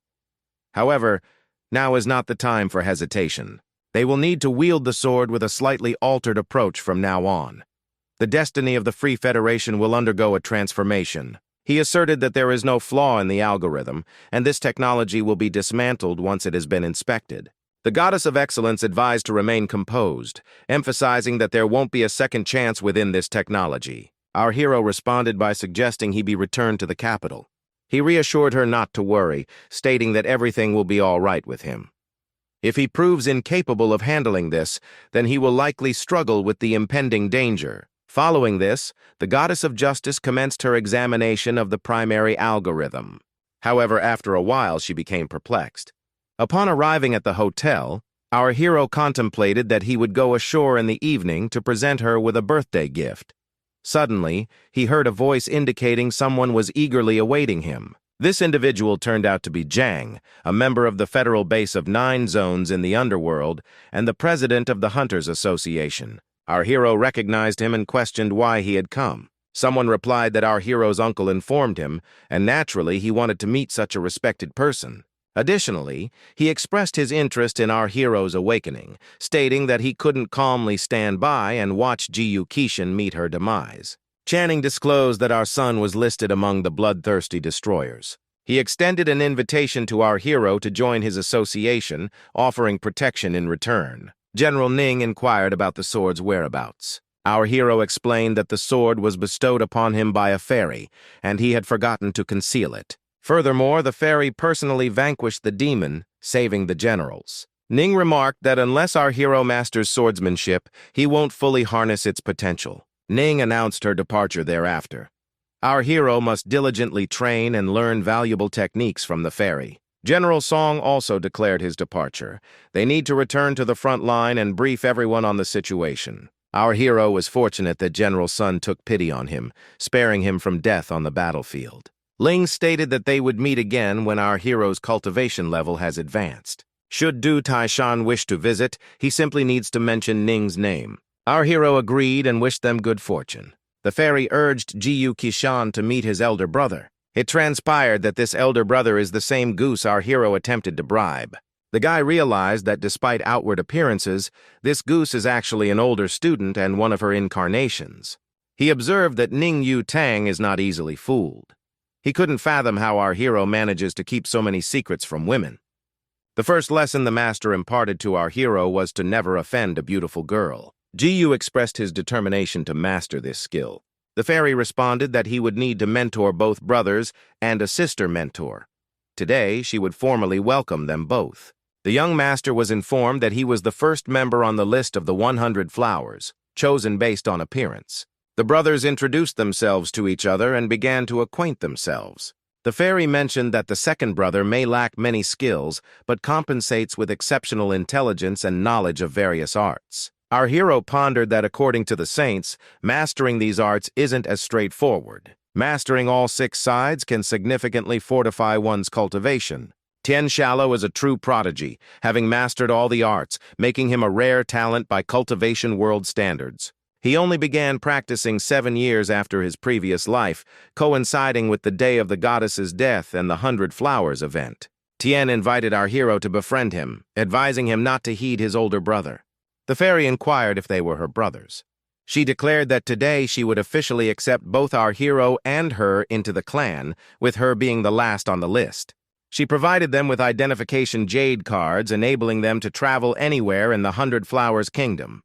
However, now is not the time for hesitation. They will need to wield the sword with a slightly altered approach from now on. The destiny of the Free Federation will undergo a transformation. He asserted that there is no flaw in the algorithm, and this technology will be dismantled once it has been inspected. The Goddess of Excellence advised to remain composed, emphasizing that there won't be a second chance within this technology. Our hero responded by suggesting he be returned to the capital. He reassured her not to worry, stating that everything will be all right with him. If he proves incapable of handling this, then he will likely struggle with the impending danger. Following this, the Goddess of Justice commenced her examination of the primary algorithm. However, after a while, she became perplexed. Upon arriving at the hotel, our hero contemplated that he would go ashore in the evening to present her with a birthday gift. Suddenly, he heard a voice indicating someone was eagerly awaiting him. This individual turned out to be Zhang, a member of the federal base of 9 zones in the underworld and the president of the Hunters Association. Our hero recognized him and questioned why he had come. Someone replied that our hero's uncle informed him, and naturally he wanted to meet such a respected person. Additionally, he expressed his interest in our hero's awakening, stating that he couldn't calmly stand by and watch Jiu Kishin meet her demise. Channing disclosed that our son was listed among the bloodthirsty destroyers. He extended an invitation to our hero to join his association, offering protection in return. General Ning inquired about the sword's whereabouts. Our hero explained that the sword was bestowed upon him by a fairy, and he had forgotten to conceal it. Furthermore, the fairy personally vanquished the demon, saving the generals. Ning remarked that unless our hero masters swordsmanship, he won't fully harness its potential. Ning announced her departure thereafter. Our hero must diligently train and learn valuable techniques from the fairy. General Song also declared his departure. They need to return to the front line and brief everyone on the situation. Our hero was fortunate that General Sun took pity on him, sparing him from death on the battlefield. Ling stated that they would meet again when our hero's cultivation level has advanced. Should Du Taishan wish to visit, he simply needs to mention Ning's name. Our hero agreed and wished them good fortune. The fairy urged Jiyu Qishan to meet his elder brother. It transpired that this elder brother is the same goose our hero attempted to bribe. The guy realized that despite outward appearances, this goose is actually an older student and one of her incarnations. He observed that Ning Yu Tang is not easily fooled. He couldn't fathom how our hero manages to keep so many secrets from women. The first lesson the master imparted to our hero was to never offend a beautiful girl. Jiyu expressed his determination to master this skill. The fairy responded that he would need to mentor both brothers and a sister mentor. Today, she would formally welcome them both. The young master was informed that he was the first member on the list of the 100 flowers, chosen based on appearance. The brothers introduced themselves to each other and began to acquaint themselves. The fairy mentioned that the second brother may lack many skills, but compensates with exceptional intelligence and knowledge of various arts. Our hero pondered that according to the saints, mastering these arts isn't as straightforward. Mastering all 6 sides can significantly fortify one's cultivation. Tian Shallow is a true prodigy, having mastered all the arts, making him a rare talent by cultivation world standards. He only began practicing 7 years after his previous life, coinciding with the day of the goddess's death and the 100 Flowers event. Tian invited our hero to befriend him, advising him not to heed his older brother. The fairy inquired if they were her brothers. She declared that today she would officially accept both our hero and her into the clan, with her being the last on the list. She provided them with identification jade cards, enabling them to travel anywhere in the 100 Flowers Kingdom.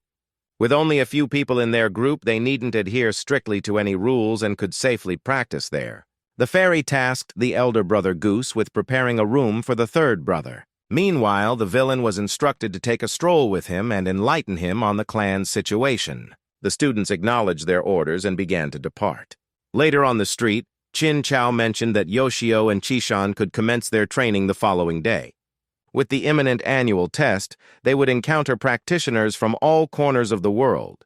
With only a few people in their group, they needn't adhere strictly to any rules and could safely practice there. The fairy tasked the elder brother Goose with preparing a room for the third brother. Meanwhile, the villain was instructed to take a stroll with him and enlighten him on the clan's situation. The students acknowledged their orders and began to depart. Later on the street, Qin Chao mentioned that Yoshio and Qishan could commence their training the following day. With the imminent annual test, they would encounter practitioners from all corners of the world.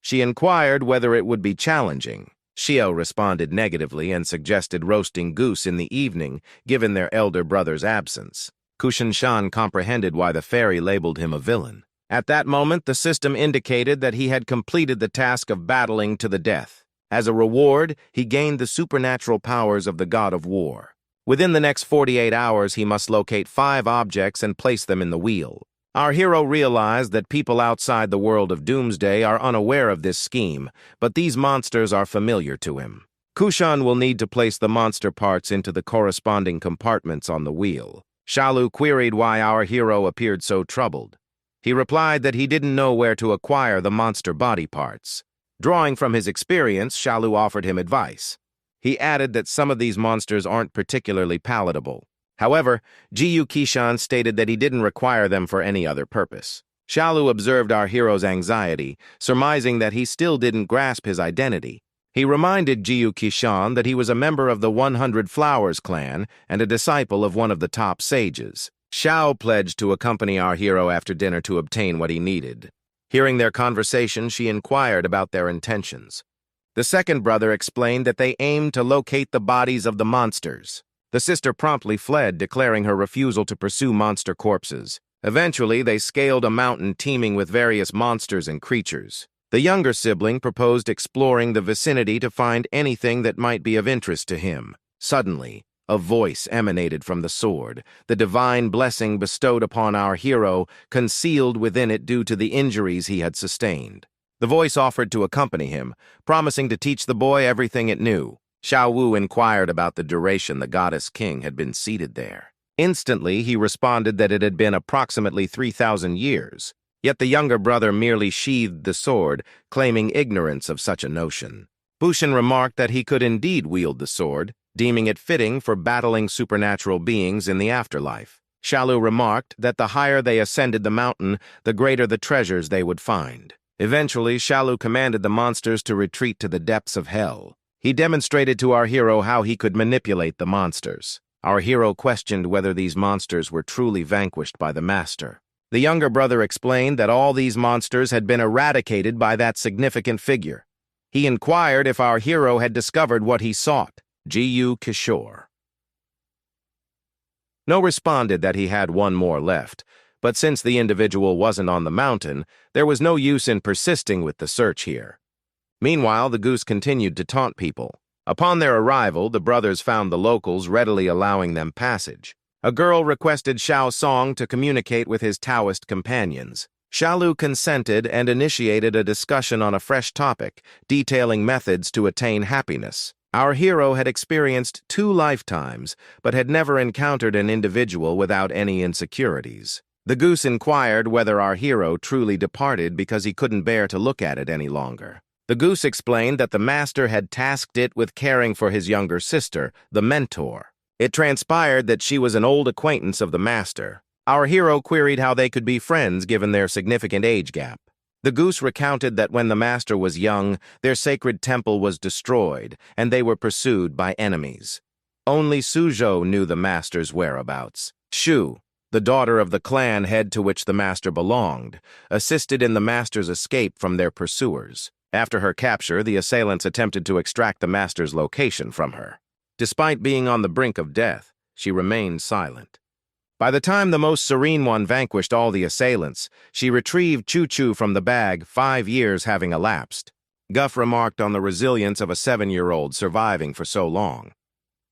She inquired whether it would be challenging. Xiao responded negatively and suggested roasting goose in the evening, given their elder brother's absence. Kushan comprehended why the fairy labeled him a villain. At that moment, the system indicated that he had completed the task of battling to the death. As a reward, he gained the supernatural powers of the god of war. Within the next 48 hours, he must locate 5 objects and place them in the wheel. Our hero realized that people outside the world of Doomsday are unaware of this scheme, but these monsters are familiar to him. Kushan will need to place the monster parts into the corresponding compartments on the wheel. Shalu queried why our hero appeared so troubled. He replied that he didn't know where to acquire the monster body parts. Drawing from his experience, Shalu offered him advice. He added that some of these monsters aren't particularly palatable. However, Jiyu Qishan stated that he didn't require them for any other purpose. Shalu observed our hero's anxiety, surmising that he still didn't grasp his identity. He reminded Jiyu Qishan that he was a member of the 100 Flowers clan and a disciple of one of the top sages. Xiao pledged to accompany our hero after dinner to obtain what he needed. Hearing their conversation, she inquired about their intentions. The second brother explained that they aimed to locate the bodies of the monsters. The sister promptly fled, declaring her refusal to pursue monster corpses. Eventually, they scaled a mountain teeming with various monsters and creatures. The younger sibling proposed exploring the vicinity to find anything that might be of interest to him. Suddenly, a voice emanated from the sword, the divine blessing bestowed upon our hero, concealed within it due to the injuries he had sustained. The voice offered to accompany him, promising to teach the boy everything it knew. Xiao Wu inquired about the duration the goddess king had been seated there. Instantly, he responded that it had been approximately 3,000 years. Yet the younger brother merely sheathed the sword, claiming ignorance of such a notion. Bushin remarked that he could indeed wield the sword, deeming it fitting for battling supernatural beings in the afterlife. Shalu remarked that the higher they ascended the mountain, the greater the treasures they would find. Eventually, Shalu commanded the monsters to retreat to the depths of hell. He demonstrated to our hero how he could manipulate the monsters. Our hero questioned whether these monsters were truly vanquished by the master. The younger brother explained that all these monsters had been eradicated by that significant figure. He inquired if our hero had discovered what he sought, Gu Kishore. No responded that he had one more left, but since the individual wasn't on the mountain, there was no use in persisting with the search here. Meanwhile, the goose continued to taunt people. Upon their arrival, the brothers found the locals readily allowing them passage. A girl requested Xiao Song to communicate with his Taoist companions. Xiaolu consented and initiated a discussion on a fresh topic, detailing methods to attain happiness. Our hero had experienced 2 lifetimes, but had never encountered an individual without any insecurities. The goose inquired whether our hero truly departed because he couldn't bear to look at it any longer. The goose explained that the master had tasked it with caring for his younger sister, the mentor. It transpired that she was an old acquaintance of the master. Our hero queried how they could be friends given their significant age gap. The goose recounted that when the master was young, their sacred temple was destroyed, and they were pursued by enemies. Only Suzhou knew the master's whereabouts. Shu, the daughter of the clan head to which the master belonged, assisted in the master's escape from their pursuers. After her capture, the assailants attempted to extract the master's location from her. Despite being on the brink of death, she remained silent. By the time the most serene one vanquished all the assailants, she retrieved Chu-Chu from the bag, 5 years having elapsed. Guff remarked on the resilience of a 7-year-old surviving for so long.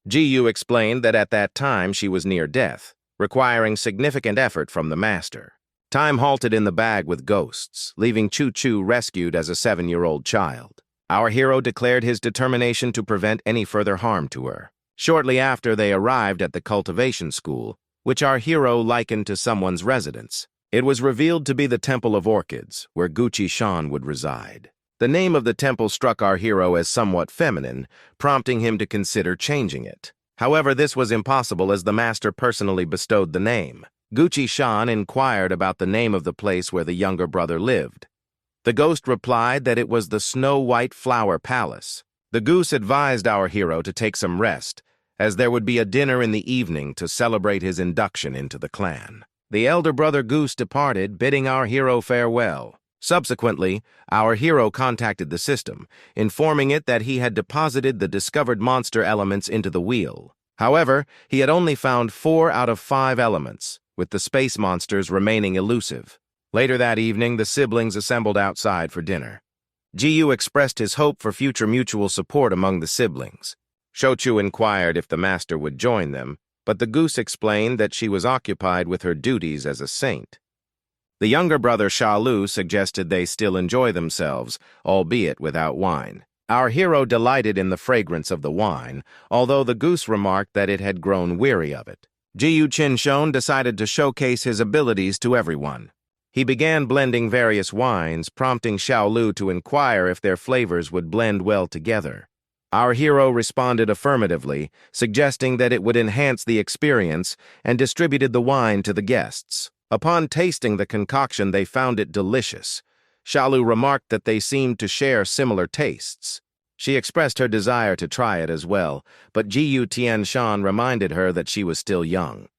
Ji-Yu explained that at that time she was near death, requiring significant effort from the master. Time halted in the bag with ghosts, leaving Chu-Chu rescued as a 7-year-old child. Our hero declared his determination to prevent any further harm to her. Shortly after, they arrived at the cultivation school, which our hero likened to someone's residence. It was revealed to be the Temple of Orchids, where Gucci Shan would reside. The name of the temple struck our hero as somewhat feminine, prompting him to consider changing it. However, this was impossible as the master personally bestowed the name. Gucci Shan inquired about the name of the place where the younger brother lived. The ghost replied that it was the Snow White Flower Palace. The goose advised our hero to take some rest, as there would be a dinner in the evening to celebrate his induction into the clan. The elder brother goose departed, bidding our hero farewell. Subsequently, our hero contacted the system, informing it that he had deposited the discovered monster elements into the wheel. However, he had only found 4 out of 5 elements, with the space monsters remaining elusive. Later that evening, the siblings assembled outside for dinner. Ji-Yu expressed his hope for future mutual support among the siblings. Shochu inquired if the master would join them, but the goose explained that she was occupied with her duties as a saint. The younger brother Xiaolu suggested they still enjoy themselves, albeit without wine. Our hero delighted in the fragrance of the wine, although the goose remarked that it had grown weary of it. Ji-Yu Qinshon decided to showcase his abilities to everyone. He began blending various wines, prompting Xiaolu to inquire if their flavors would blend well together. Our hero responded affirmatively, suggesting that it would enhance the experience, and distributed the wine to the guests. Upon tasting the concoction, they found it delicious. Xiaolu remarked that they seemed to share similar tastes. She expressed her desire to try it as well, but Ji-Yu Tianshan reminded her that she was still young.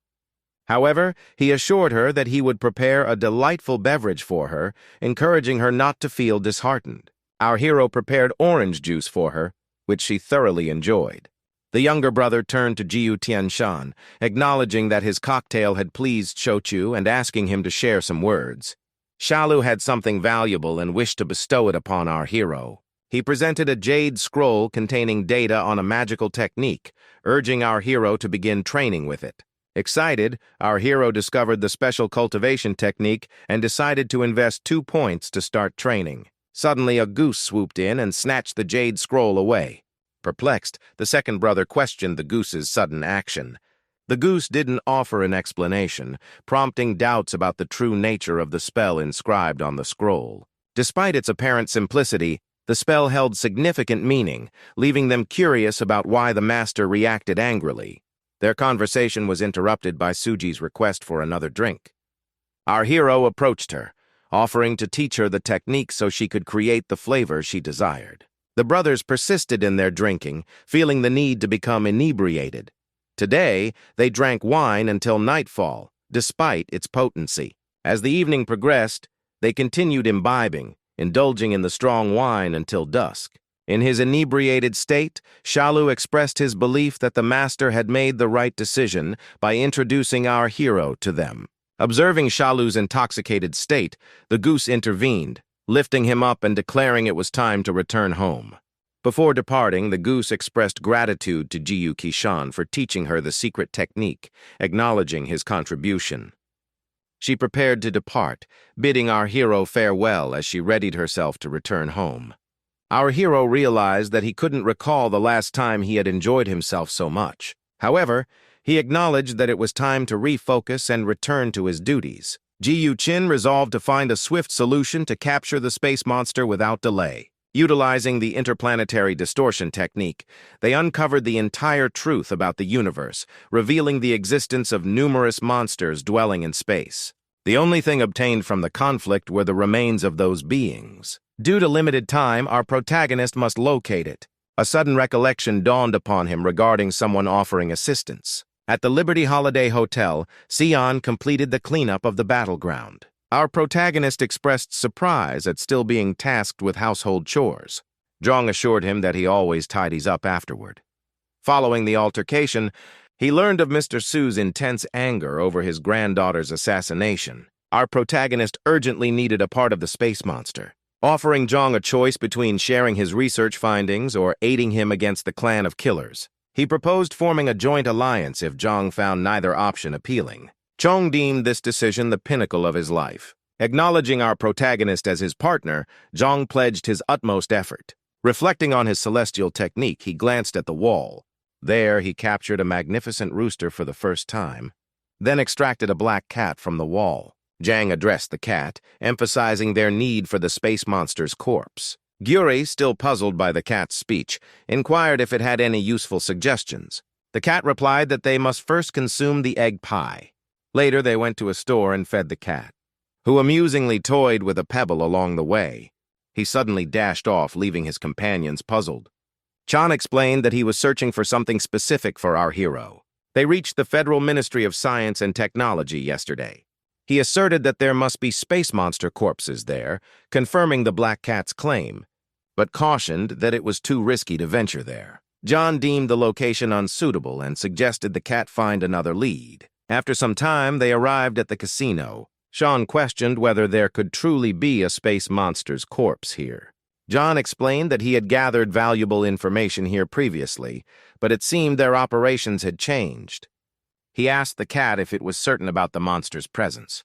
However, he assured her that he would prepare a delightful beverage for her, encouraging her not to feel disheartened. Our hero prepared orange juice for her, which she thoroughly enjoyed. The younger brother turned to Ji-Yu Tianshan, acknowledging that his cocktail had pleased Shochu and asking him to share some words. Xiaolu had something valuable and wished to bestow it upon our hero. He presented a jade scroll containing data on a magical technique, urging our hero to begin training with it. Excited, our hero discovered the special cultivation technique and decided to invest 2 points to start training. Suddenly, a goose swooped in and snatched the jade scroll away. Perplexed, the second brother questioned the goose's sudden action. The goose didn't offer an explanation, prompting doubts about the true nature of the spell inscribed on the scroll. Despite its apparent simplicity, the spell held significant meaning, leaving them curious about why the master reacted angrily. Their conversation was interrupted by Suji's request for another drink. Our hero approached her, offering to teach her the technique so she could create the flavor she desired. The brothers persisted in their drinking, feeling the need to become inebriated. Today, they drank wine until nightfall, despite its potency. As the evening progressed, they continued imbibing, indulging in the strong wine until dusk. In his inebriated state, Shalu expressed his belief that the master had made the right decision by introducing our hero to them. Observing Shalu's intoxicated state, the goose intervened, lifting him up and declaring it was time to return home. Before departing, the goose expressed gratitude to Jiyu Kishan for teaching her the secret technique, acknowledging his contribution. She prepared to depart, bidding our hero farewell as she readied herself to return home. Our hero realized that he couldn't recall the last time he had enjoyed himself so much. However, he acknowledged that it was time to refocus and return to his duties. Ji Chin resolved to find a swift solution to capture the space monster without delay. Utilizing the interplanetary distortion technique, they uncovered the entire truth about the universe, revealing the existence of numerous monsters dwelling in space. The only thing obtained from the conflict were the remains of those beings. Due to limited time, our protagonist must locate it. A sudden recollection dawned upon him regarding someone offering assistance. At the Liberty Holiday Hotel, Sion completed the cleanup of the battleground. Our protagonist expressed surprise at still being tasked with household chores. Zhang assured him that he always tidies up afterward. Following the altercation, he learned of Mr. Su's intense anger over his granddaughter's assassination. Our protagonist urgently needed a part of the space monster. Offering Zhang a choice between sharing his research findings or aiding him against the clan of killers, he proposed forming a joint alliance if Zhang found neither option appealing. Chong deemed this decision the pinnacle of his life. Acknowledging our protagonist as his partner, Zhang pledged his utmost effort. Reflecting on his celestial technique, he glanced at the wall. There, he captured a magnificent rooster for the first time, then extracted a black cat from the wall. Zhang addressed the cat, emphasizing their need for the space monster's corpse. Gyuri, still puzzled by the cat's speech, inquired if it had any useful suggestions. The cat replied that they must first consume the egg pie. Later, they went to a store and fed the cat, who amusingly toyed with a pebble along the way. He suddenly dashed off, leaving his companions puzzled. Chan explained that he was searching for something specific for our hero. They reached the Federal Ministry of Science and Technology yesterday. He asserted that there must be space monster corpses there, confirming the black cat's claim, but cautioned that it was too risky to venture there. John deemed the location unsuitable and suggested the cat find another lead. After some time, they arrived at the casino. Sean questioned whether there could truly be a space monster's corpse here. John explained that he had gathered valuable information here previously, but it seemed their operations had changed. He asked the cat if it was certain about the monster's presence.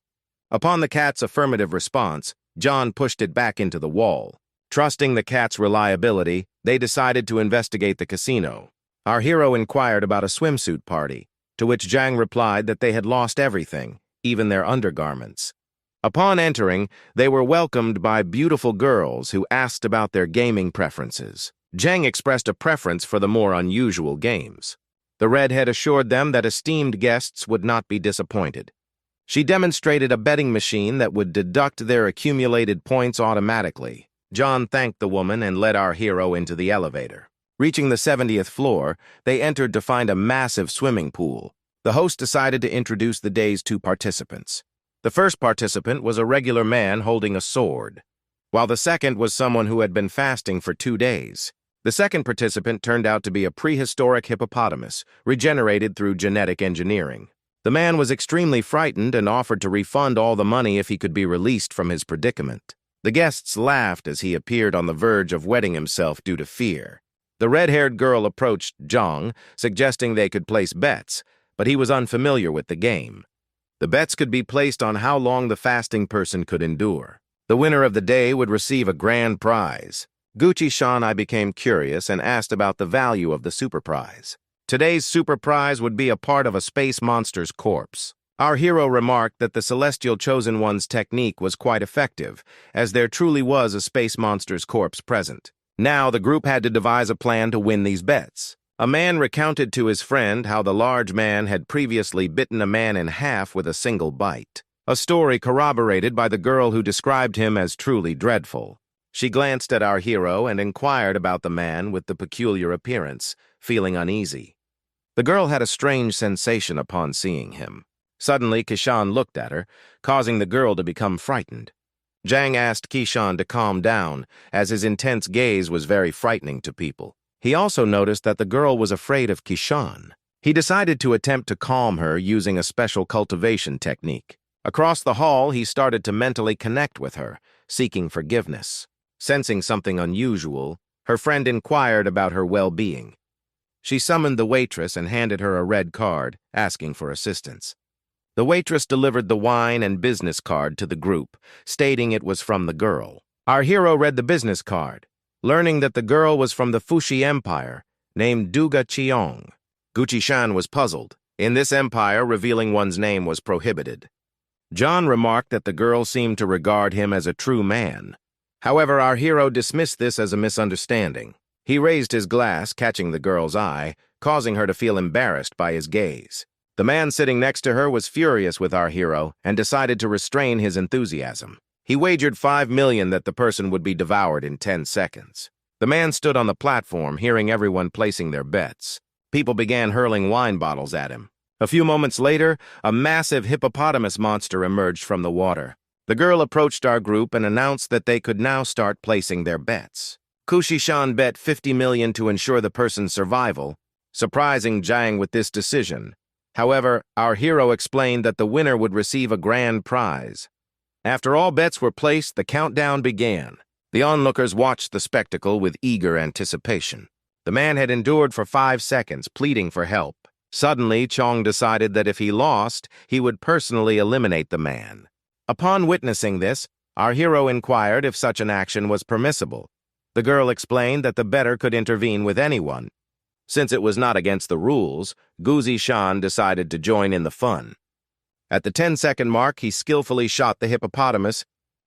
Upon the cat's affirmative response, John pushed it back into the wall. Trusting the cat's reliability, they decided to investigate the casino. Our hero inquired about a swimsuit party, to which Zhang replied that they had lost everything, even their undergarments. Upon entering, they were welcomed by beautiful girls who asked about their gaming preferences. Zhang expressed a preference for the more unusual games. The redhead assured them that esteemed guests would not be disappointed. She demonstrated a betting machine that would deduct their accumulated points automatically. John thanked the woman and led our hero into the elevator. Reaching the 70th floor, they entered to find a massive swimming pool. The host decided to introduce the day's two participants. The first participant was a regular man holding a sword, while the second was someone who had been fasting for 2 days. The second participant turned out to be a prehistoric hippopotamus, regenerated through genetic engineering. The man was extremely frightened and offered to refund all the money if he could be released from his predicament. The guests laughed as he appeared on the verge of wetting himself due to fear. The red-haired girl approached Zhang, suggesting they could place bets, but he was unfamiliar with the game. The bets could be placed on how long the fasting person could endure. The winner of the day would receive a grand prize. Gucci Shanai became curious and asked about the value of the super prize. Today's super prize would be a part of a space monster's corpse. Our hero remarked that the Celestial Chosen One's technique was quite effective, as there truly was a space monster's corpse present. Now the group had to devise a plan to win these bets. A man recounted to his friend how the large man had previously bitten a man in half with a single bite. A story corroborated by the girl who described him as truly dreadful. She glanced at our hero and inquired about the man with the peculiar appearance, feeling uneasy. The girl had a strange sensation upon seeing him. Suddenly, Kishan looked at her, causing the girl to become frightened. Jang asked Kishan to calm down, as his intense gaze was very frightening to people. He also noticed that the girl was afraid of Kishan. He decided to attempt to calm her using a special cultivation technique. Across the hall, he started to mentally connect with her, seeking forgiveness. Sensing something unusual, her friend inquired about her well-being. She summoned the waitress and handed her a red card, asking for assistance. The waitress delivered the wine and business card to the group, stating it was from the girl. Our hero read the business card, learning that the girl was from the Fuxi Empire, named Duga Cheong. Gucci-shan was puzzled. In this empire, revealing one's name was prohibited. John remarked that the girl seemed to regard him as a true man. However, our hero dismissed this as a misunderstanding. He raised his glass, catching the girl's eye, causing her to feel embarrassed by his gaze. The man sitting next to her was furious with our hero and decided to restrain his enthusiasm. He wagered 5 million that the person would be devoured in 10 seconds. The man stood on the platform, hearing everyone placing their bets. People began hurling wine bottles at him. A few moments later, a massive hippopotamus monster emerged from the water. The girl approached our group and announced that they could now start placing their bets. Gucci-shan bet 50 million to ensure the person's survival, surprising Jang with this decision. However, our hero explained that the winner would receive a grand prize. After all bets were placed, the countdown began. The onlookers watched the spectacle with eager anticipation. The man had endured for 5 seconds, pleading for help. Suddenly, Chong decided that if he lost, he would personally eliminate the man. Upon witnessing this, our hero inquired if such an action was permissible. The girl explained that the bettor could intervene with anyone. Since it was not against the rules, Gucci-shan decided to join in the fun. At the 10-second mark, he skillfully shot the hippopotamus,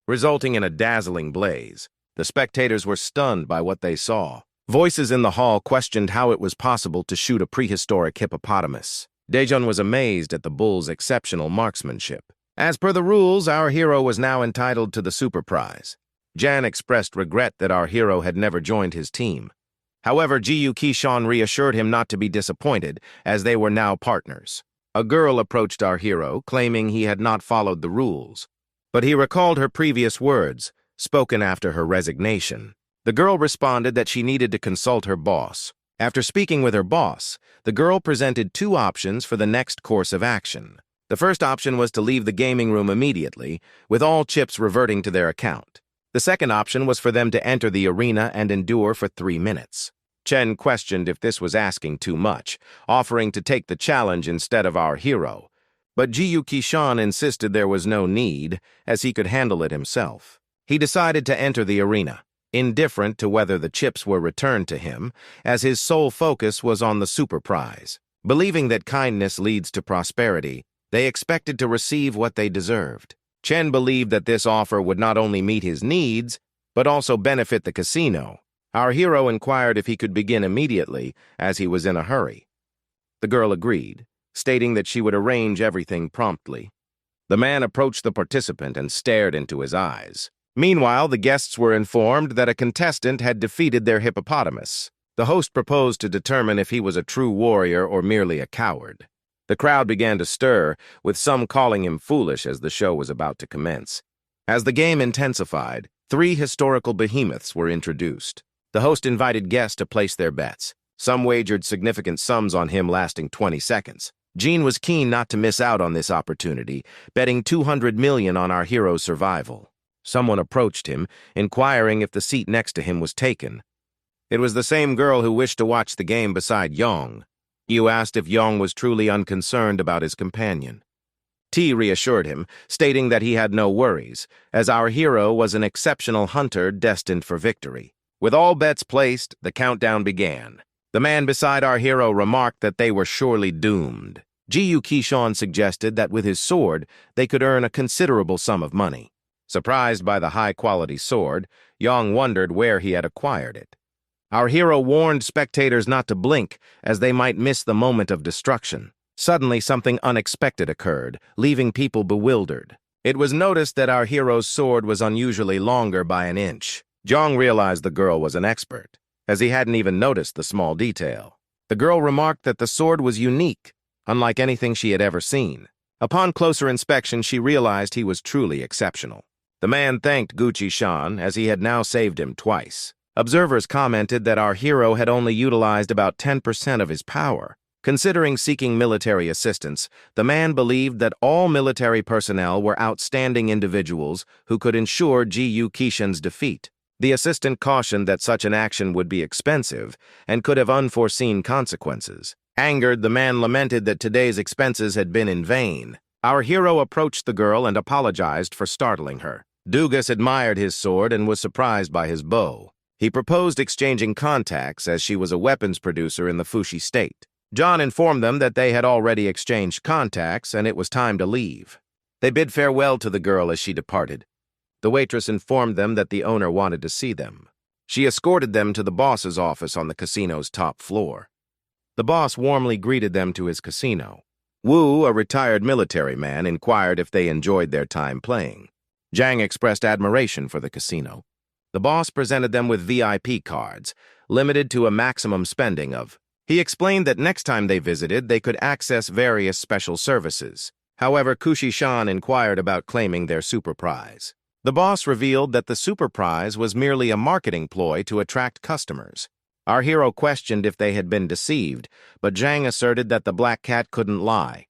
resulting in a dazzling blaze. The spectators were stunned by what they saw. Voices in the hall questioned how it was possible to shoot a prehistoric hippopotamus. Daejun was amazed at the bull's exceptional marksmanship. As per the rules, our hero was now entitled to the super prize. Jan expressed regret that our hero had never joined his team. However, Ji Kishan reassured him not to be disappointed, as they were now partners. A girl approached our hero, claiming he had not followed the rules. But he recalled her previous words, spoken after her resignation. The girl responded that she needed to consult her boss. After speaking with her boss, the girl presented 2 options for the next course of action. The first option was to leave the gaming room immediately, with all chips reverting to their account. The second option was for them to enter the arena and endure for 3 minutes. Chen questioned if this was asking too much, offering to take the challenge instead of our hero. But Ji Kishan insisted there was no need, as he could handle it himself. He decided to enter the arena, indifferent to whether the chips were returned to him, as his sole focus was on the super prize. Believing that kindness leads to prosperity, they expected to receive what they deserved. Chen believed that this offer would not only meet his needs, but also benefit the casino. Our hero inquired if he could begin immediately, as he was in a hurry. The girl agreed, stating that she would arrange everything promptly. The man approached the participant and stared into his eyes. Meanwhile, the guests were informed that a contestant had defeated their hippopotamus. The host proposed to determine if he was a true warrior or merely a coward. The crowd began to stir, with some calling him foolish as the show was about to commence. As the game intensified, 3 historical behemoths were introduced. The host invited guests to place their bets. Some wagered significant sums on him lasting 20 seconds. Jean was keen not to miss out on this opportunity, betting 200 million on our hero's survival. Someone approached him, inquiring if the seat next to him was taken. It was the same girl who wished to watch the game beside Yong. Yu asked if Yong was truly unconcerned about his companion. T reassured him, stating that he had no worries, as our hero was an exceptional hunter destined for victory. With all bets placed, the countdown began. The man beside our hero remarked that they were surely doomed. Ji Kishan suggested that with his sword, they could earn a considerable sum of money. Surprised by the high-quality sword, Yong wondered where he had acquired it. Our hero warned spectators not to blink, as they might miss the moment of destruction. Suddenly, something unexpected occurred, leaving people bewildered. It was noticed that our hero's sword was unusually longer by an inch. Jong realized the girl was an expert, as he hadn't even noticed the small detail. The girl remarked that the sword was unique, unlike anything she had ever seen. Upon closer inspection, she realized he was truly exceptional. The man thanked Gucci-san, as he had now saved him twice. Observers commented that our hero had only utilized about 10% of his power. Considering seeking military assistance, the man believed that all military personnel were outstanding individuals who could ensure Gu Kishin's defeat. The assistant cautioned that such an action would be expensive and could have unforeseen consequences. Angered, the man lamented that today's expenses had been in vain. Our hero approached the girl and apologized for startling her. Dugas admired his sword and was surprised by his bow. He proposed exchanging contacts, as she was a weapons producer in the Fushi state. John informed them that they had already exchanged contacts and it was time to leave. They bid farewell to the girl as she departed. The waitress informed them that the owner wanted to see them. She escorted them to the boss's office on the casino's top floor. The boss warmly greeted them to his casino. Wu, a retired military man, inquired if they enjoyed their time playing. Zhang expressed admiration for the casino. The boss presented them with VIP cards, limited to a maximum spending of. He explained that next time they visited, they could access various special services. However, Kushi-san inquired about claiming their super prize. The boss revealed that the super prize was merely a marketing ploy to attract customers. Our hero questioned if they had been deceived, but Zhang asserted that the black cat couldn't lie.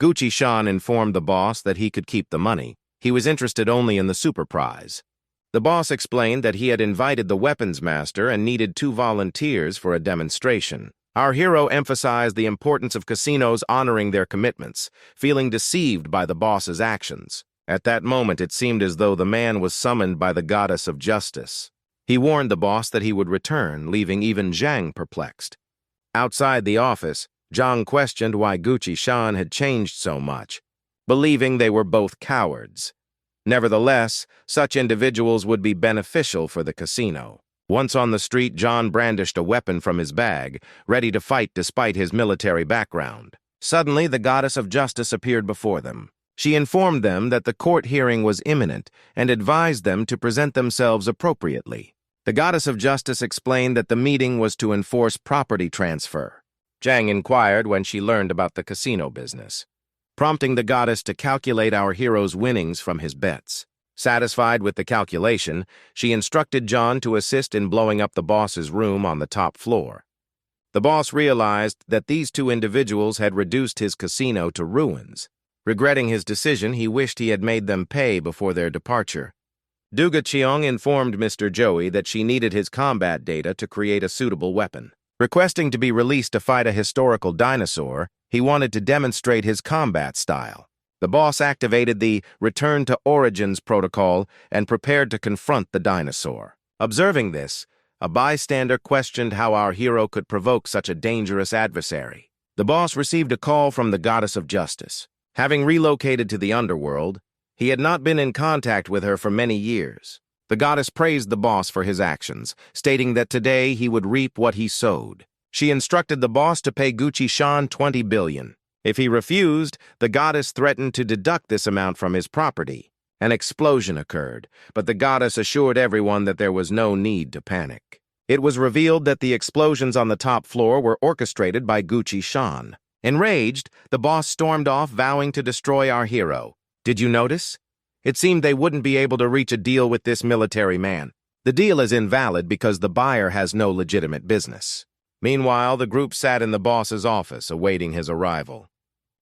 Gucci-san informed the boss that he could keep the money. He was interested only in the super prize. The boss explained that he had invited the weapons master and needed 2 volunteers for a demonstration. Our hero emphasized the importance of casinos honoring their commitments, feeling deceived by the boss's actions. At that moment, it seemed as though the man was summoned by the goddess of justice. He warned the boss that he would return, leaving even Zhang perplexed. Outside the office, Zhang questioned why Gucci-san had changed so much, believing they were both cowards. Nevertheless, such individuals would be beneficial for the casino. Once on the street, John brandished a weapon from his bag, ready to fight despite his military background. Suddenly, the goddess of justice appeared before them. She informed them that the court hearing was imminent and advised them to present themselves appropriately. The goddess of justice explained that the meeting was to enforce property transfer. Zhang inquired when she learned about the casino business, prompting the goddess to calculate our hero's winnings from his bets. Satisfied with the calculation, she instructed John to assist in blowing up the boss's room on the top floor. The boss realized that these 2 individuals had reduced his casino to ruins. Regretting his decision, he wished he had made them pay before their departure. Duga Cheong informed Mr. Joey that she needed his combat data to create a suitable weapon. Requesting to be released to fight a historical dinosaur, he wanted to demonstrate his combat style. The boss activated the Return to Origins protocol and prepared to confront the dinosaur. Observing this, a bystander questioned how our hero could provoke such a dangerous adversary. The boss received a call from the goddess of justice. Having relocated to the underworld, he had not been in contact with her for many years. The goddess praised the boss for his actions, stating that today he would reap what he sowed. She instructed the boss to pay Gucci-san 20 billion. If he refused, the goddess threatened to deduct this amount from his property. An explosion occurred, but the goddess assured everyone that there was no need to panic. It was revealed that the explosions on the top floor were orchestrated by Gucci-san. Enraged, the boss stormed off, vowing to destroy our hero. Did you notice? It seemed they wouldn't be able to reach a deal with this military man. The deal is invalid because the buyer has no legitimate business. Meanwhile, the group sat in the boss's office, awaiting his arrival.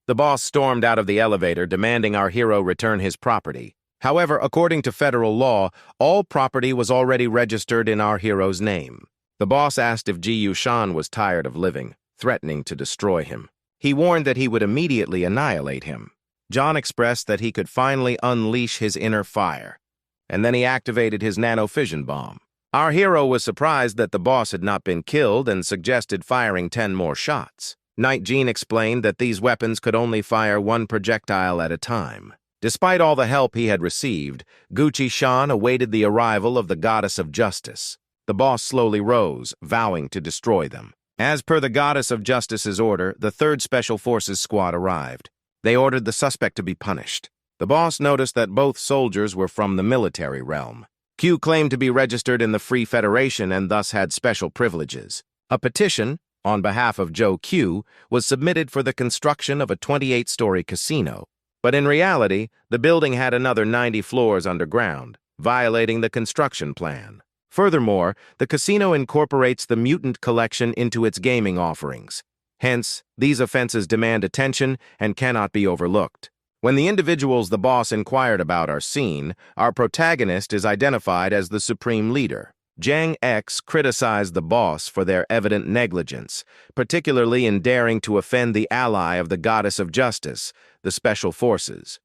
The boss stormed out of the elevator, demanding our hero return his property. However, according to federal law, all property was already registered in our hero's name. The boss asked if Ji-Yu-shan was tired of living, threatening to destroy him. He warned that he would immediately annihilate him. John expressed that he could finally unleash his inner fire, and then he activated his nano-fission bomb. Our hero was surprised that the boss had not been killed and suggested firing 10 more shots. Night Jean explained that these weapons could only fire 1 projectile at a time. Despite all the help he had received, Gucci-shan awaited the arrival of the goddess of justice. The boss slowly rose, vowing to destroy them. As per the goddess of justice's order, the 3rd Special Forces squad arrived. They ordered the suspect to be punished. The boss noticed that both soldiers were from the military realm. Q claimed to be registered in the Free Federation and thus had special privileges. A petition, on behalf of Joe Q, was submitted for the construction of a 28-story casino. But in reality, the building had another 90 floors underground, violating the construction plan. Furthermore, the casino incorporates the mutant collection into its gaming offerings. Hence, these offenses demand attention and cannot be overlooked. When the individuals the boss inquired about are seen, our protagonist is identified as the supreme leader. Jang X criticized the boss for their evident negligence, particularly in daring to offend the ally of the goddess of justice, the Special Forces.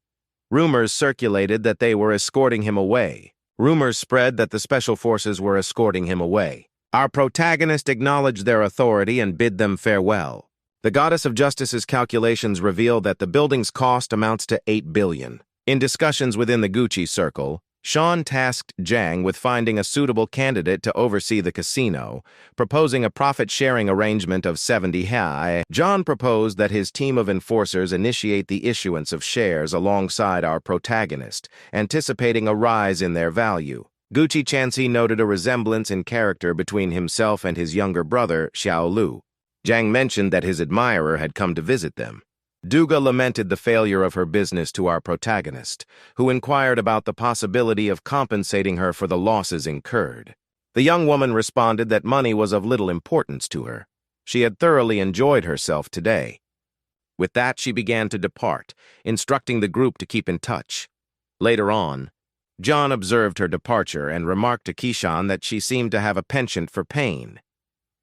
Rumors circulated that they were escorting him away. Rumors spread that the Special Forces were escorting him away. Our protagonist acknowledged their authority and bid them farewell. The goddess of justice's calculations reveal that the building's cost amounts to 8 billion. In discussions within the Gucci circle, Sean tasked Jang with finding a suitable candidate to oversee the casino, proposing a profit-sharing arrangement of 70 hai. John proposed that his team of enforcers initiate the issuance of shares alongside our protagonist, anticipating a rise in their value. Gucci Chansey noted a resemblance in character between himself and his younger brother, Xiao Lu. Jang mentioned that his admirer had come to visit them. Duga lamented the failure of her business to our protagonist, who inquired about the possibility of compensating her for the losses incurred. The young woman responded that money was of little importance to her. She had thoroughly enjoyed herself today. With that, she began to depart, instructing the group to keep in touch. Later on, John observed her departure and remarked to Kishan that she seemed to have a penchant for pain.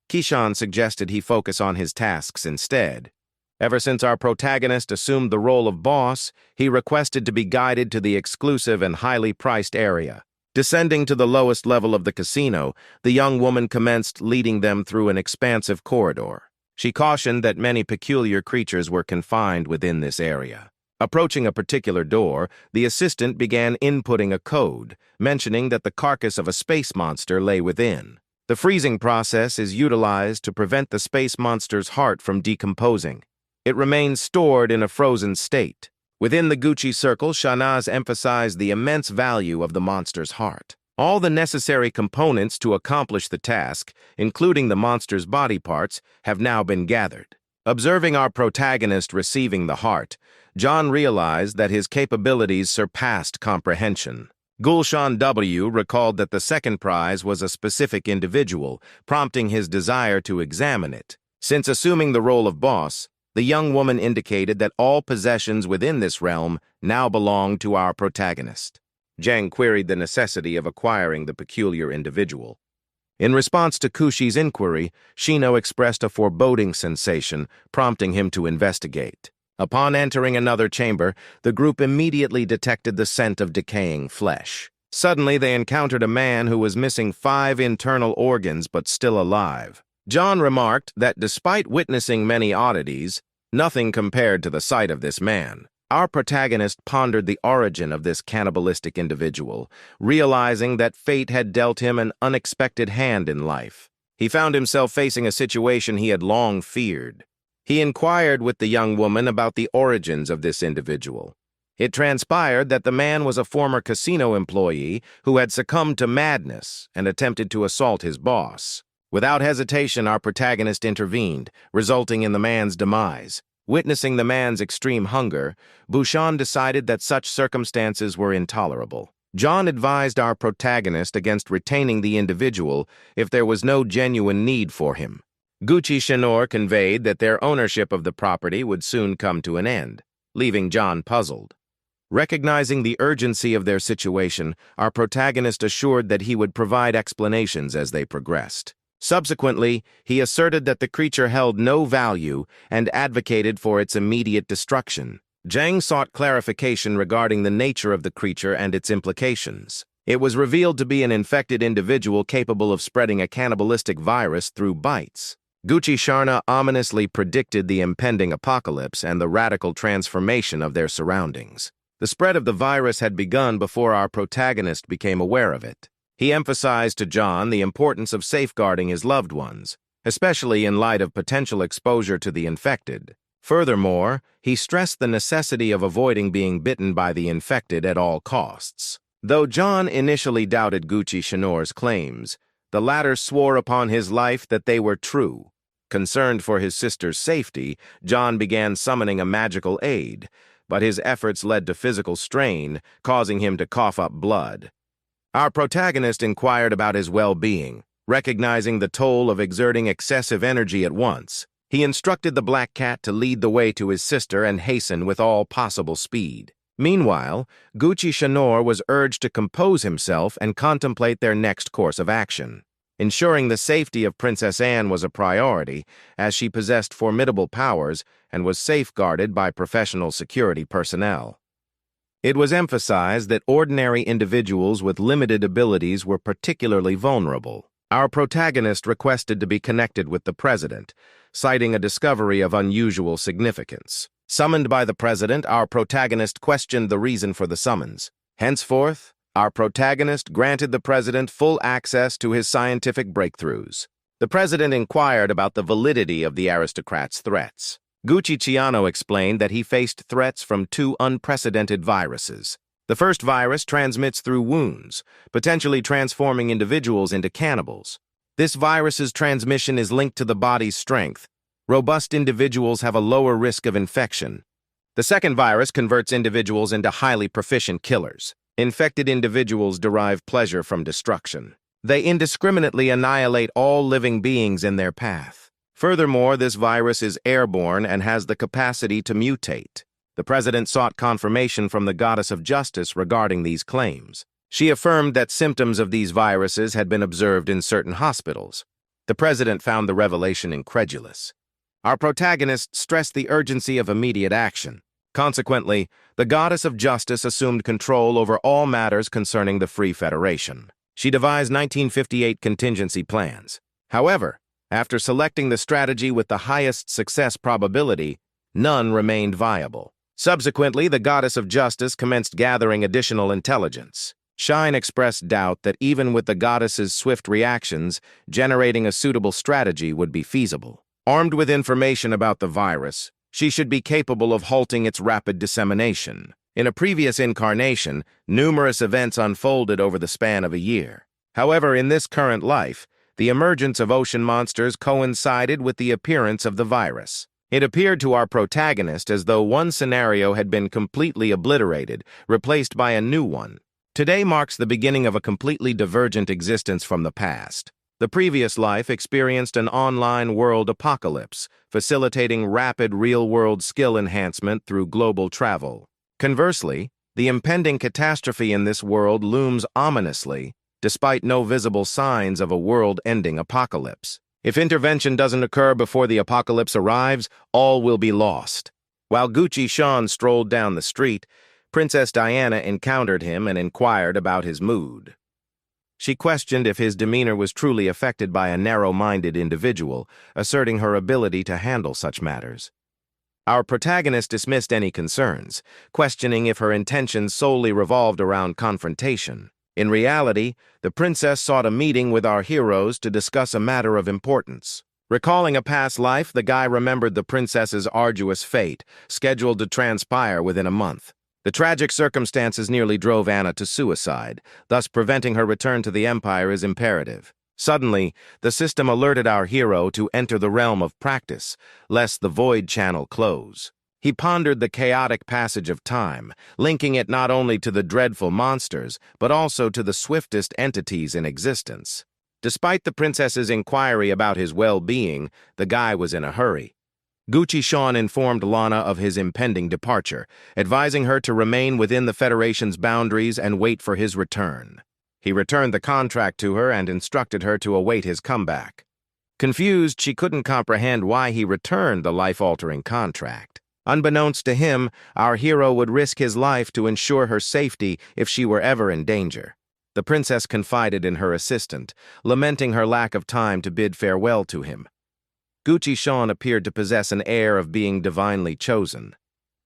Kishan suggested he focus on his tasks instead. Ever since our protagonist assumed the role of boss, he requested to be guided to the exclusive and highly priced area. Descending to the lowest level of the casino, the young woman commenced leading them through an expansive corridor. She cautioned that many peculiar creatures were confined within this area. Approaching a particular door, the assistant began inputting a code, mentioning that the carcass of a space monster lay within. The freezing process is utilized to prevent the space monster's heart from decomposing. It remains stored in a frozen state. Within the Gucci circle, Shahnaz emphasized the immense value of the monster's heart. All the necessary components to accomplish the task, including the monster's body parts, have now been gathered. Observing our protagonist receiving the heart, John realized that his capabilities surpassed comprehension. Gulshan W. recalled that the second prize was a specific individual, prompting his desire to examine it. Since assuming the role of boss, the young woman indicated that all possessions within this realm now belong to our protagonist. Jang queried the necessity of acquiring the peculiar individual. In response to Kushi's inquiry, Shino expressed a foreboding sensation, prompting him to investigate. Upon entering another chamber, the group immediately detected the scent of decaying flesh. Suddenly, they encountered a man who was missing 5 internal organs but still alive. John remarked that despite witnessing many oddities, nothing compared to the sight of this man. Our protagonist pondered the origin of this cannibalistic individual, realizing that fate had dealt him an unexpected hand in life. He found himself facing a situation he had long feared. He inquired with the young woman about the origins of this individual. It transpired that the man was a former casino employee who had succumbed to madness and attempted to assault his boss. Without hesitation, our protagonist intervened, resulting in the man's demise. Witnessing the man's extreme hunger, Bhushan decided that such circumstances were intolerable. John advised our protagonist against retaining the individual if there was no genuine need for him. Gucci Shinor conveyed that their ownership of the property would soon come to an end, leaving John puzzled. Recognizing the urgency of their situation, our protagonist assured that he would provide explanations as they progressed. Subsequently, he asserted that the creature held no value and advocated for its immediate destruction. Jang sought clarification regarding the nature of the creature and its implications. It was revealed to be an infected individual capable of spreading a cannibalistic virus through bites. Gucci Sharna ominously predicted the impending apocalypse and the radical transformation of their surroundings. The spread of the virus had begun before our protagonist became aware of it. He emphasized to John the importance of safeguarding his loved ones, especially in light of potential exposure to the infected. Furthermore, he stressed the necessity of avoiding being bitten by the infected at all costs. Though John initially doubted Gucci Shinor's claims, the latter swore upon his life that they were true. Concerned for his sister's safety, John began summoning a magical aid, but his efforts led to physical strain, causing him to cough up blood. Our protagonist inquired about his well-being, recognizing the toll of exerting excessive energy at once. He instructed the black cat to lead the way to his sister and hasten with all possible speed. Meanwhile, Gucci Chanor was urged to compose himself and contemplate their next course of action. Ensuring the safety of Princess Anne was a priority, as she possessed formidable powers and was safeguarded by professional security personnel. It was emphasized that ordinary individuals with limited abilities were particularly vulnerable. Our protagonist requested to be connected with the president, citing a discovery of unusual significance. Summoned by the president, our protagonist questioned the reason for the summons. Henceforth, our protagonist granted the president full access to his scientific breakthroughs. The president inquired about the validity of the aristocrat's threats. Gucci Ciano explained that he faced threats from two unprecedented viruses. The first virus transmits through wounds, potentially transforming individuals into cannibals. This virus's transmission is linked to the body's strength. Robust individuals have a lower risk of infection. The second virus converts individuals into highly proficient killers. Infected individuals derive pleasure from destruction. They indiscriminately annihilate all living beings in their path. Furthermore, this virus is airborne and has the capacity to mutate. The president sought confirmation from the goddess of justice regarding these claims. She affirmed that symptoms of these viruses had been observed in certain hospitals. The president found the revelation incredulous. Our protagonist stressed the urgency of immediate action. Consequently, the goddess of justice assumed control over all matters concerning the Free Federation. She devised 1958 contingency plans. However, after selecting the strategy with the highest success probability, none remained viable. Subsequently, the goddess of justice commenced gathering additional intelligence. Shine expressed doubt that even with the goddess's swift reactions, generating a suitable strategy would be feasible. Armed with information about the virus, she should be capable of halting its rapid dissemination. In a previous incarnation, numerous events unfolded over the span of a year. However, in this current life, the emergence of ocean monsters coincided with the appearance of the virus. It appeared to our protagonist as though one scenario had been completely obliterated, replaced by a new one. Today marks the beginning of a completely divergent existence from the past. The previous life experienced an online world apocalypse, facilitating rapid real-world skill enhancement through global travel. Conversely, the impending catastrophe in this world looms ominously, despite no visible signs of a world-ending apocalypse. If intervention doesn't occur before the apocalypse arrives, all will be lost. While Gucci Sean strolled down the street, Princess Diana encountered him and inquired about his mood. She questioned if his demeanor was truly affected by a narrow-minded individual, asserting her ability to handle such matters. Our protagonist dismissed any concerns, questioning if her intentions solely revolved around confrontation. In reality, the princess sought a meeting with our heroes to discuss a matter of importance. Recalling a past life, the guy remembered the princess's arduous fate, scheduled to transpire within a month. The tragic circumstances nearly drove Anna to suicide, thus preventing her return to the Empire is imperative. Suddenly, the system alerted our hero to enter the realm of practice, lest the void channel close. He pondered the chaotic passage of time, linking it not only to the dreadful monsters, but also to the swiftest entities in existence. Despite the princess's inquiry about his well-being, the guy was in a hurry. Gucci Sean informed Lana of his impending departure, advising her to remain within the Federation's boundaries and wait for his return. He returned the contract to her and instructed her to await his comeback. Confused, she couldn't comprehend why he returned the life-altering contract. Unbeknownst to him, our hero would risk his life to ensure her safety if she were ever in danger. The princess confided in her assistant, lamenting her lack of time to bid farewell to him. Gucci Sean appeared to possess an air of being divinely chosen.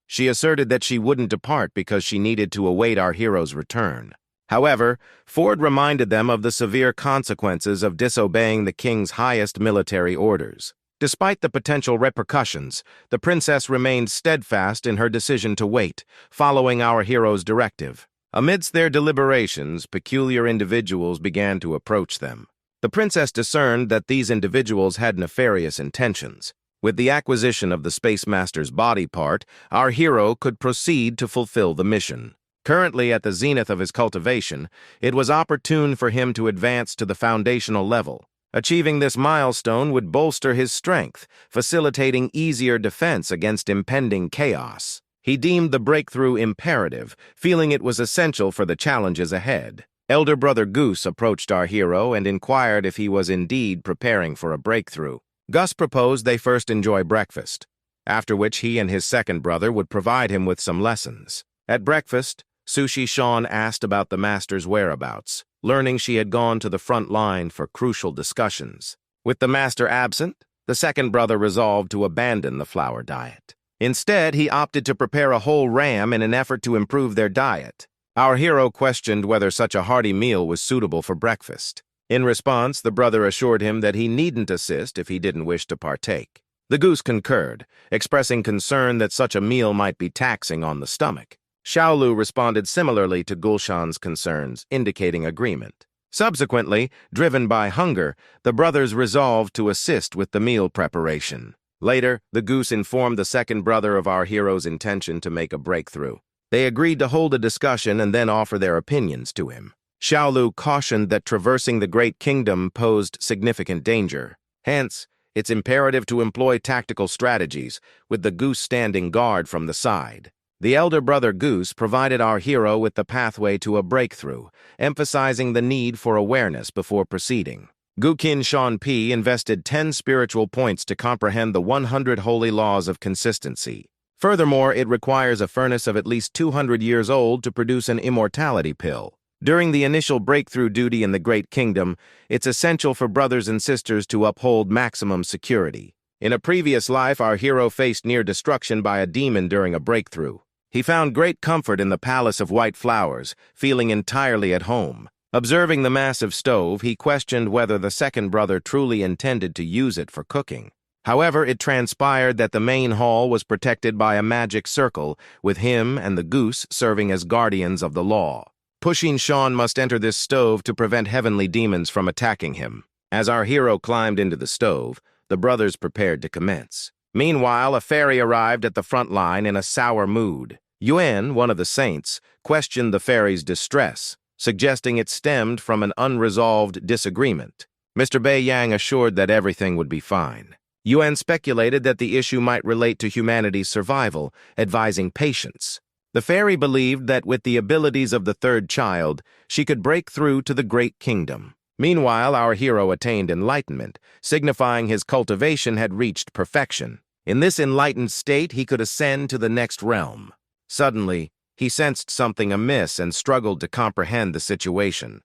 She asserted that she wouldn't depart because she needed to await our hero's return. However, Ford reminded them of the severe consequences of disobeying the king's highest military orders. Despite the potential repercussions, the princess remained steadfast in her decision to wait, following our hero's directive. Amidst their deliberations, peculiar individuals began to approach them. The princess discerned that these individuals had nefarious intentions. With the acquisition of the Space Master's body part, our hero could proceed to fulfill the mission. Currently at the zenith of his cultivation, it was opportune for him to advance to the foundational level. Achieving this milestone would bolster his strength, facilitating easier defense against impending chaos. He deemed the breakthrough imperative, feeling it was essential for the challenges ahead. Elder Brother Goose approached our hero and inquired if he was indeed preparing for a breakthrough. Gus proposed they first enjoy breakfast, after which he and his second brother would provide him with some lessons. At breakfast, Sushi Sean asked about the master's whereabouts, learning she had gone to the front line for crucial discussions. With the master absent, the second brother resolved to abandon the flour diet. Instead, he opted to prepare a whole ram in an effort to improve their diet. Our hero questioned whether such a hearty meal was suitable for breakfast. In response, the brother assured him that he needn't assist if he didn't wish to partake. The goose concurred, expressing concern that such a meal might be taxing on the stomach. Xiaolu responded similarly to Gulshan's concerns, indicating agreement. Subsequently, driven by hunger, the brothers resolved to assist with the meal preparation. Later, the goose informed the second brother of our hero's intention to make a breakthrough. They agreed to hold a discussion and then offer their opinions to him. Xiaolu cautioned that traversing the Great Kingdom posed significant danger. Hence, it's imperative to employ tactical strategies, with the goose standing guard from the side. The elder brother Goose provided our hero with the pathway to a breakthrough, emphasizing the need for awareness before proceeding. Gukin Shan P invested 10 spiritual points to comprehend the 100 holy laws of consistency. Furthermore, it requires a furnace of at least 200 years old to produce an immortality pill. During the initial breakthrough duty in the Great Kingdom, it's essential for brothers and sisters to uphold maximum security. In a previous life, our hero faced near destruction by a demon during a breakthrough. He found great comfort in the Palace of White Flowers, feeling entirely at home. Observing the massive stove, he questioned whether the second brother truly intended to use it for cooking. However, it transpired that the main hall was protected by a magic circle, with him and the goose serving as guardians of the law. Pushing Sean must enter this stove to prevent heavenly demons from attacking him. As our hero climbed into the stove, the brothers prepared to commence. Meanwhile, a fairy arrived at the front line in a sour mood. Yuan, one of the saints, questioned the fairy's distress, suggesting it stemmed from an unresolved disagreement. Mr. Bei Yang assured that everything would be fine. Yuan speculated that the issue might relate to humanity's survival, advising patience. The fairy believed that with the abilities of the third child, she could break through to the Great Kingdom. Meanwhile, our hero attained enlightenment, signifying his cultivation had reached perfection. In this enlightened state, he could ascend to the next realm. Suddenly, he sensed something amiss and struggled to comprehend the situation.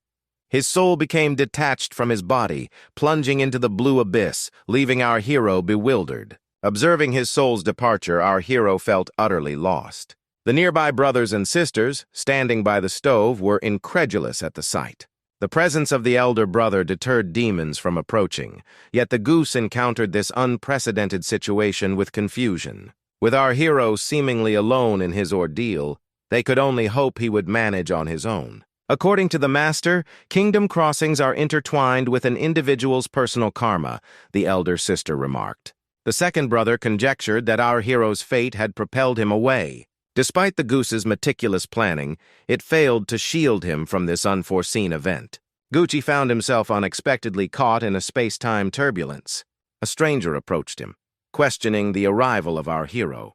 His soul became detached from his body, plunging into the blue abyss, leaving our hero bewildered. Observing his soul's departure, our hero felt utterly lost. The nearby brothers and sisters, standing by the stove, were incredulous at the sight. The presence of the elder brother deterred demons from approaching, yet the goose encountered this unprecedented situation with confusion. With our hero seemingly alone in his ordeal, they could only hope he would manage on his own. According to the master, kingdom crossings are intertwined with an individual's personal karma, the elder sister remarked. The second brother conjectured that our hero's fate had propelled him away. Despite the goose's meticulous planning, it failed to shield him from this unforeseen event. Gucci found himself unexpectedly caught in a space-time turbulence. A stranger approached him, questioning the arrival of our hero.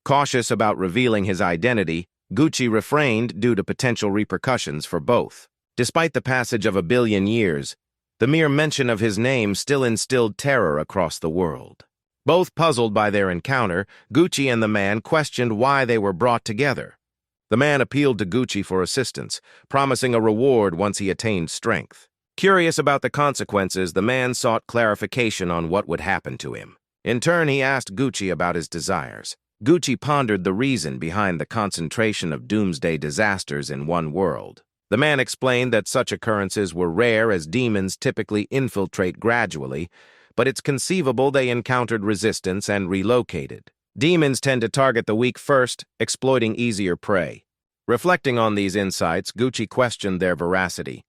Cautious about revealing his identity, Gucci refrained due to potential repercussions for both. Despite the passage of 1 billion years, the mere mention of his name still instilled terror across the world. Both puzzled by their encounter, Gucci and the man questioned why they were brought together. The man appealed to Gucci for assistance, promising a reward once he attained strength. Curious about the consequences, the man sought clarification on what would happen to him. In turn, he asked Gucci about his desires. Gucci pondered the reason behind the concentration of doomsday disasters in one world. The man explained that such occurrences were rare as demons typically infiltrate gradually, but it's conceivable they encountered resistance and relocated. Demons tend to target the weak first, exploiting easier prey. Reflecting on these insights, Gucci questioned their veracity.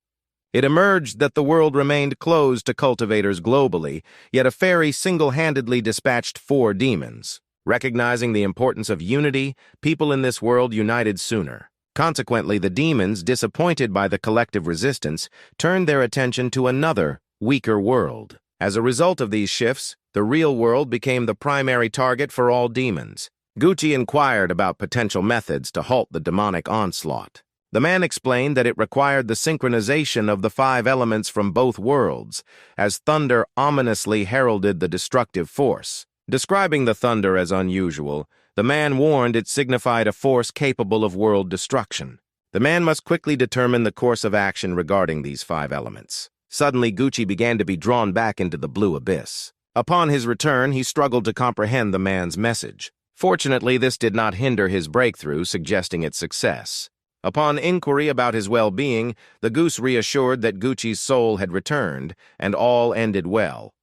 It emerged that the world remained closed to cultivators globally, yet a fairy single-handedly dispatched 4 demons. Recognizing the importance of unity, people in this world united sooner. Consequently, the demons, disappointed by the collective resistance, turned their attention to another, weaker world. As a result of these shifts, the real world became the primary target for all demons. Gucci inquired about potential methods to halt the demonic onslaught. The man explained that it required the synchronization of the 5 elements from both worlds, as thunder ominously heralded the destructive force. Describing the thunder as unusual, the man warned it signified a force capable of world destruction. The man must quickly determine the course of action regarding these 5 elements. Suddenly, Gucci began to be drawn back into the blue abyss. Upon his return, he struggled to comprehend the man's message. Fortunately, this did not hinder his breakthrough, suggesting its success. Upon inquiry about his well-being, the goose reassured that Gucci's soul had returned, and all ended well.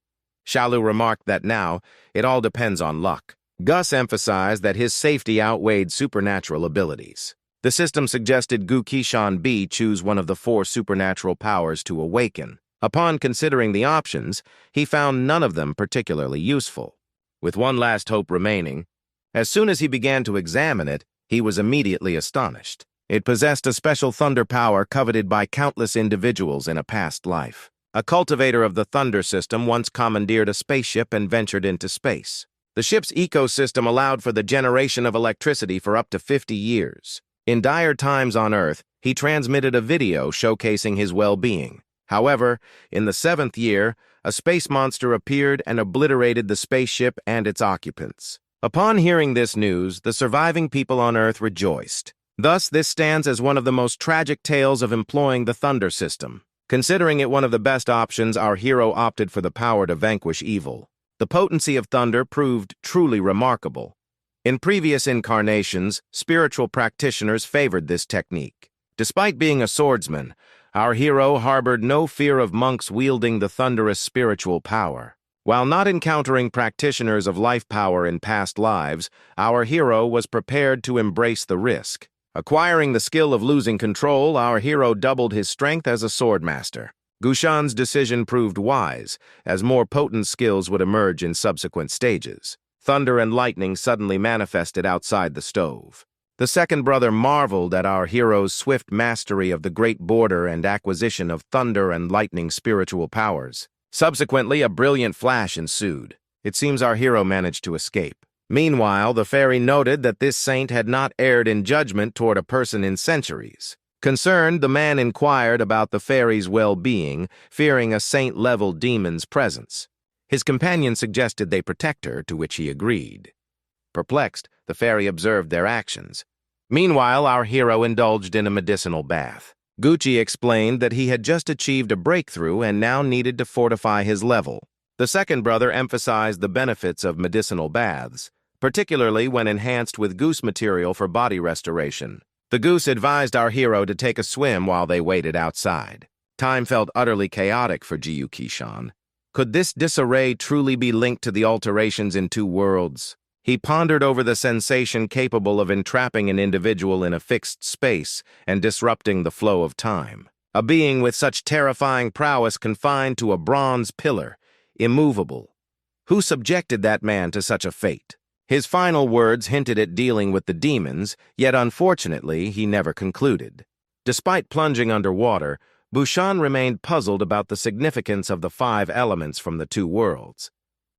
Shalu remarked that now, it all depends on luck. Gus emphasized that his safety outweighed supernatural abilities. The system suggested Gu Kishan B choose one of the 4 supernatural powers to awaken. Upon considering the options, he found none of them particularly useful. With one last hope remaining, as soon as he began to examine it, he was immediately astonished. It possessed a special thunder power coveted by countless individuals in a past life. A cultivator of the thunder system once commandeered a spaceship and ventured into space. The ship's ecosystem allowed for the generation of electricity for up to 50 years. In dire times on Earth, he transmitted a video showcasing his well-being. However, in the 7th year, a space monster appeared and obliterated the spaceship and its occupants. Upon hearing this news, the surviving people on Earth rejoiced. Thus, this stands as one of the most tragic tales of employing the thunder system. Considering it one of the best options, our hero opted for the power to vanquish evil. The potency of thunder proved truly remarkable. In previous incarnations, spiritual practitioners favored this technique. Despite being a swordsman, our hero harbored no fear of monks wielding the thunderous spiritual power. While not encountering practitioners of life power in past lives, our hero was prepared to embrace the risk. Acquiring the skill of losing control, our hero doubled his strength as a swordmaster. Gushan's decision proved wise, as more potent skills would emerge in subsequent stages. Thunder and lightning suddenly manifested outside the stove. The second brother marveled at our hero's swift mastery of the great border and acquisition of thunder and lightning spiritual powers. Subsequently, a brilliant flash ensued. It seems our hero managed to escape. Meanwhile, the fairy noted that this saint had not erred in judgment toward a person in centuries. Concerned, the man inquired about the fairy's well-being, fearing a saint-level demon's presence. His companion suggested they protect her, to which he agreed. Perplexed, the fairy observed their actions. Meanwhile, our hero indulged in a medicinal bath. Gucci explained that he had just achieved a breakthrough and now needed to fortify his level. The second brother emphasized the benefits of medicinal baths, particularly when enhanced with goose material for body restoration. The goose advised our hero to take a swim while they waited outside. Time felt utterly chaotic for Gu Kishan. Could this disarray truly be linked to the alterations in 2 worlds? He pondered over the sensation capable of entrapping an individual in a fixed space and disrupting the flow of time. A being with such terrifying prowess confined to a bronze pillar, immovable. Who subjected that man to such a fate? His final words hinted at dealing with the demons, yet unfortunately he never concluded. Despite plunging underwater, Bushan remained puzzled about the significance of the 5 elements from the 2 worlds.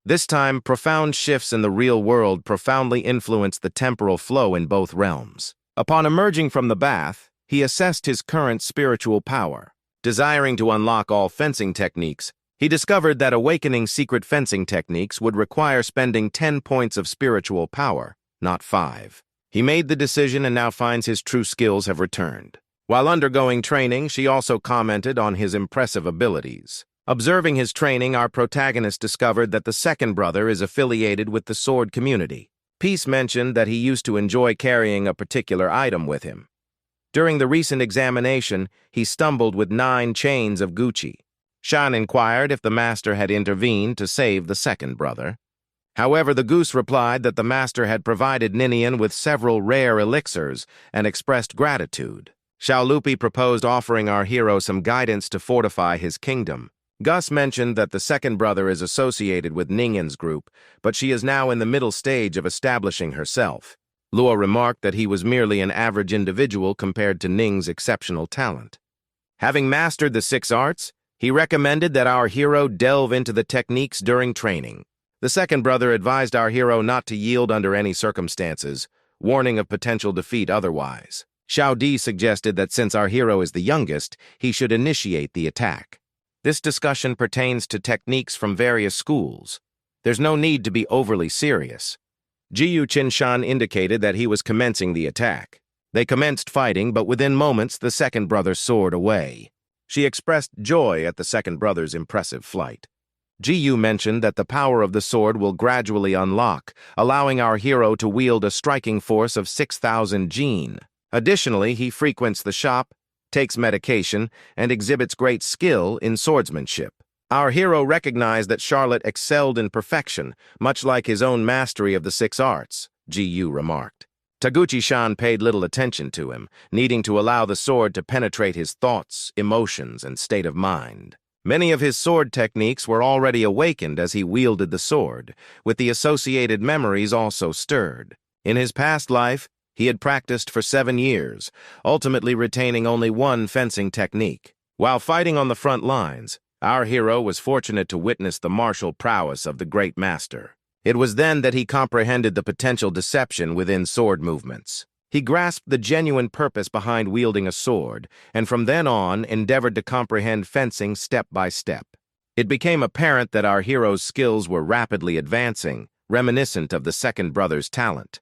This time, profound shifts in the real world profoundly influenced the temporal flow in both realms. Upon emerging from the bath, he assessed his current spiritual power. Desiring to unlock all fencing techniques, he discovered that awakening secret fencing techniques would require spending 10 points of spiritual power, not 5. He made the decision and now finds his true skills have returned. While undergoing training, she also commented on his impressive abilities. Observing his training, our protagonist discovered that the second brother is affiliated with the sword community. Peace mentioned that he used to enjoy carrying a particular item with him. During the recent examination, he stumbled with 9 chains of Gucci. Shan inquired if the master had intervened to save the second brother. However, the goose replied that the master had provided Ninian with several rare elixirs and expressed gratitude. Xiaolupi proposed offering our hero some guidance to fortify his kingdom. Gus mentioned that the second brother is associated with Ningyan's group, but she is now in the middle stage of establishing herself. Luo remarked that he was merely an average individual compared to Ning's exceptional talent. Having mastered the 6 arts, he recommended that our hero delve into the techniques during training. The second brother advised our hero not to yield under any circumstances, warning of potential defeat otherwise. Xiao Di suggested that since our hero is the youngest, he should initiate the attack. This discussion pertains to techniques from various schools. There's no need to be overly serious. Jiyu Qinshan indicated that he was commencing the attack. They commenced fighting, but within moments the second brother soared away. She expressed joy at the second brother's impressive flight. Jiyu mentioned that the power of the sword will gradually unlock, allowing our hero to wield a striking force of 6,000 jin. Additionally, he frequents the shop, takes medication, and exhibits great skill in swordsmanship. Our hero recognized that Charlotte excelled in perfection, much like his own mastery of the 6 arts, Jiyu remarked. Taguchi-san paid little attention to him, needing to allow the sword to penetrate his thoughts, emotions, and state of mind. Many of his sword techniques were already awakened as he wielded the sword, with the associated memories also stirred. In his past life, he had practiced for 7 years, ultimately retaining only one fencing technique. While fighting on the front lines, our hero was fortunate to witness the martial prowess of the great master. It was then that he comprehended the potential deception within sword movements. He grasped the genuine purpose behind wielding a sword, and from then on endeavored to comprehend fencing step by step. It became apparent that our hero's skills were rapidly advancing, reminiscent of the second brother's talent.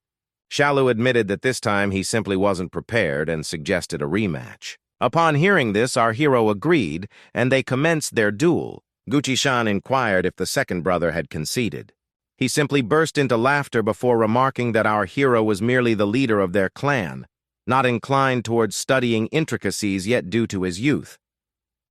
Xiaolu admitted that this time he simply wasn't prepared and suggested a rematch. Upon hearing this, our hero agreed, and they commenced their duel. Gucci-san inquired if the second brother had conceded. He simply burst into laughter before remarking that our hero was merely the leader of their clan, not inclined towards studying intricacies yet due to his youth.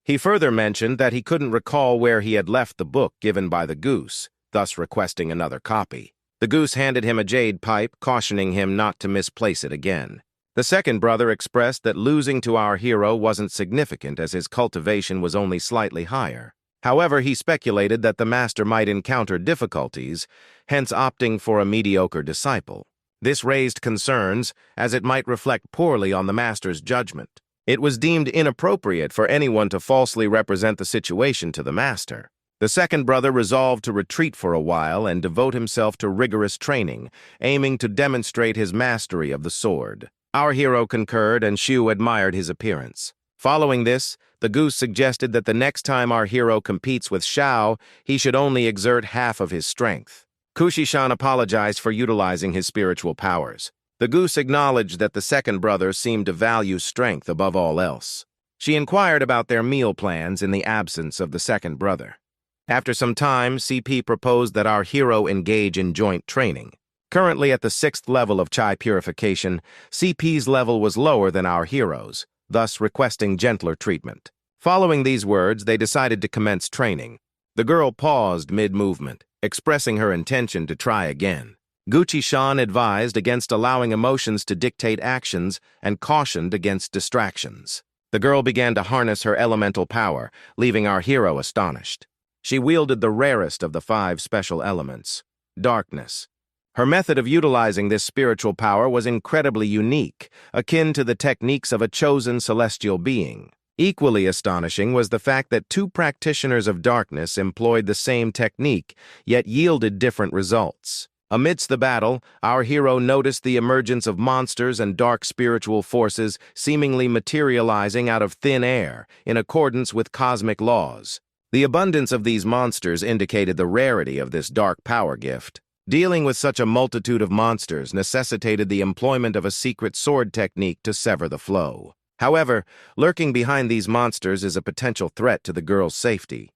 He further mentioned that he couldn't recall where he had left the book given by the goose, thus requesting another copy. The goose handed him a jade pipe, cautioning him not to misplace it again. The second brother expressed that losing to our hero wasn't significant as his cultivation was only slightly higher. However, he speculated that the master might encounter difficulties, hence opting for a mediocre disciple. This raised concerns, as it might reflect poorly on the master's judgment. It was deemed inappropriate for anyone to falsely represent the situation to the master. The second brother resolved to retreat for a while and devote himself to rigorous training, aiming to demonstrate his mastery of the sword. Our hero concurred, and Shu admired his appearance. Following this, the goose suggested that the next time our hero competes with Xiao, he should only exert half of his strength. Kushi-san apologized for utilizing his spiritual powers. The goose acknowledged that the second brother seemed to value strength above all else. She inquired about their meal plans in the absence of the second brother. After some time, CP proposed that our hero engage in joint training. Currently at the 6th level of chai purification, CP's level was lower than our hero's, thus requesting gentler treatment. Following these words, they decided to commence training. The girl paused mid-movement, expressing her intention to try again. Gucci-san advised against allowing emotions to dictate actions and cautioned against distractions. The girl began to harness her elemental power, leaving our hero astonished. She wielded the rarest of the 5 special elements, darkness. Her method of utilizing this spiritual power was incredibly unique, akin to the techniques of a chosen celestial being. Equally astonishing was the fact that 2 practitioners of darkness employed the same technique, yet yielded different results. Amidst the battle, our hero noticed the emergence of monsters and dark spiritual forces seemingly materializing out of thin air, in accordance with cosmic laws. The abundance of these monsters indicated the rarity of this dark power gift. Dealing with such a multitude of monsters necessitated the employment of a secret sword technique to sever the flow. However, lurking behind these monsters is a potential threat to the girl's safety.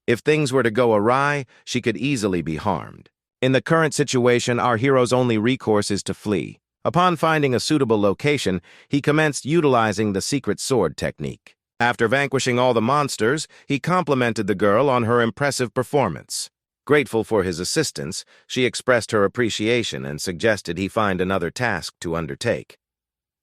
If things were to go awry, she could easily be harmed. In the current situation, our hero's only recourse is to flee. Upon finding a suitable location, he commenced utilizing the secret sword technique. After vanquishing all the monsters, he complimented the girl on her impressive performance. Grateful for his assistance, she expressed her appreciation and suggested he find another task to undertake.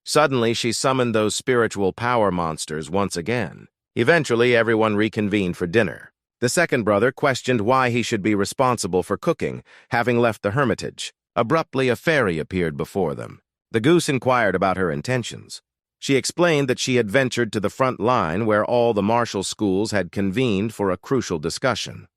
Suddenly, she summoned those spiritual power monsters once again. Eventually, everyone reconvened for dinner. The second brother questioned why he should be responsible for cooking, having left the hermitage. Abruptly, a fairy appeared before them. The goose inquired about her intentions. She explained that she had ventured to the front line where all the martial schools had convened for a crucial discussion.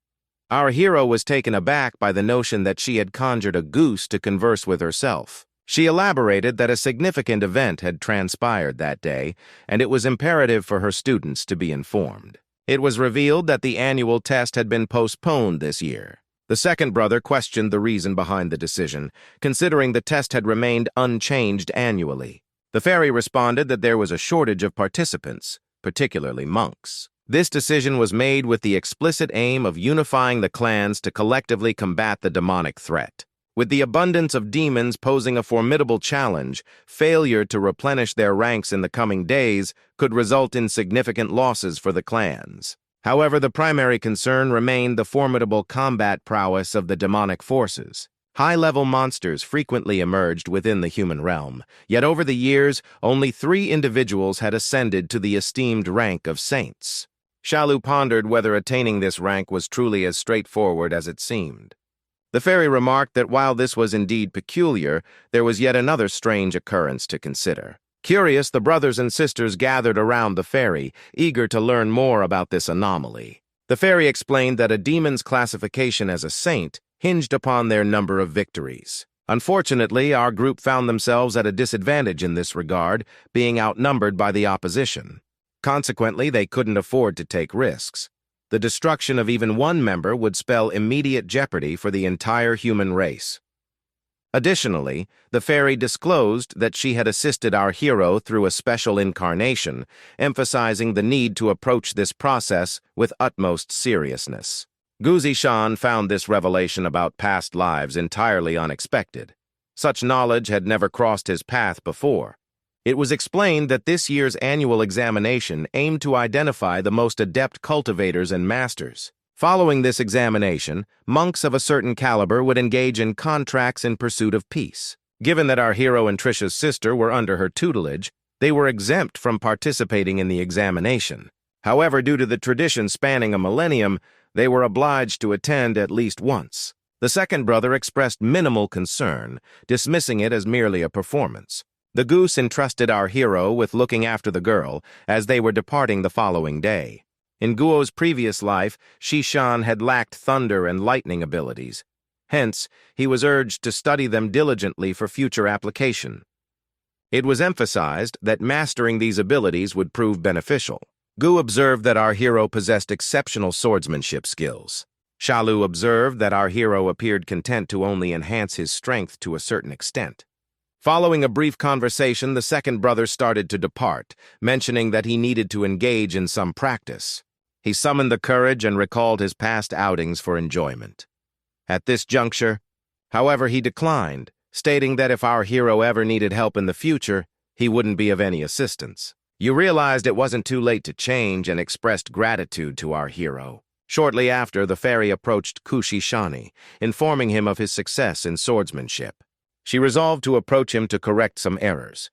Our hero was taken aback by the notion that she had conjured a goose to converse with herself. She elaborated that a significant event had transpired that day, and it was imperative for her students to be informed. It was revealed that the annual test had been postponed this year. The second brother questioned the reason behind the decision, considering the test had remained unchanged annually. The fairy responded that there was a shortage of participants, particularly monks. This decision was made with the explicit aim of unifying the clans to collectively combat the demonic threat. With the abundance of demons posing a formidable challenge, failure to replenish their ranks in the coming days could result in significant losses for the clans. However, the primary concern remained the formidable combat prowess of the demonic forces. High-level monsters frequently emerged within the human realm, yet over the years, only 3 individuals had ascended to the esteemed rank of saints. Shalu pondered whether attaining this rank was truly as straightforward as it seemed. The fairy remarked that while this was indeed peculiar, there was yet another strange occurrence to consider. Curious, the brothers and sisters gathered around the fairy, eager to learn more about this anomaly. The fairy explained that a demon's classification as a saint hinged upon their number of victories. Unfortunately, our group found themselves at a disadvantage in this regard, being outnumbered by the opposition. Consequently, they couldn't afford to take risks. The destruction of even one member would spell immediate jeopardy for the entire human race. Additionally, the fairy disclosed that she had assisted our hero through a special incarnation, emphasizing the need to approach this process with utmost seriousness. Guzi-shan found this revelation about past lives entirely unexpected. Such knowledge had never crossed his path before. It was explained that this year's annual examination aimed to identify the most adept cultivators and masters. Following this examination, monks of a certain caliber would engage in contracts in pursuit of peace. Given that our hero and Trisha's sister were under her tutelage, they were exempt from participating in the examination. However, due to the tradition spanning a millennium, they were obliged to attend at least once. The second brother expressed minimal concern, dismissing it as merely a performance. The goose entrusted our hero with looking after the girl as they were departing the following day. In Guo's previous life, Shishan had lacked thunder and lightning abilities. Hence, he was urged to study them diligently for future application. It was emphasized that mastering these abilities would prove beneficial. Gu observed that our hero possessed exceptional swordsmanship skills. Shalu observed that our hero appeared content to only enhance his strength to a certain extent. Following a brief conversation, the second brother started to depart, mentioning that he needed to engage in some practice. He summoned the courage and recalled his past outings for enjoyment. At this juncture, however, he declined, stating that if our hero ever needed help in the future, he wouldn't be of any assistance. You realized it wasn't too late to change and expressed gratitude to our hero. Shortly after, the fairy approached Kushi Shani, informing him of his success in swordsmanship. She resolved to approach him to correct some errors.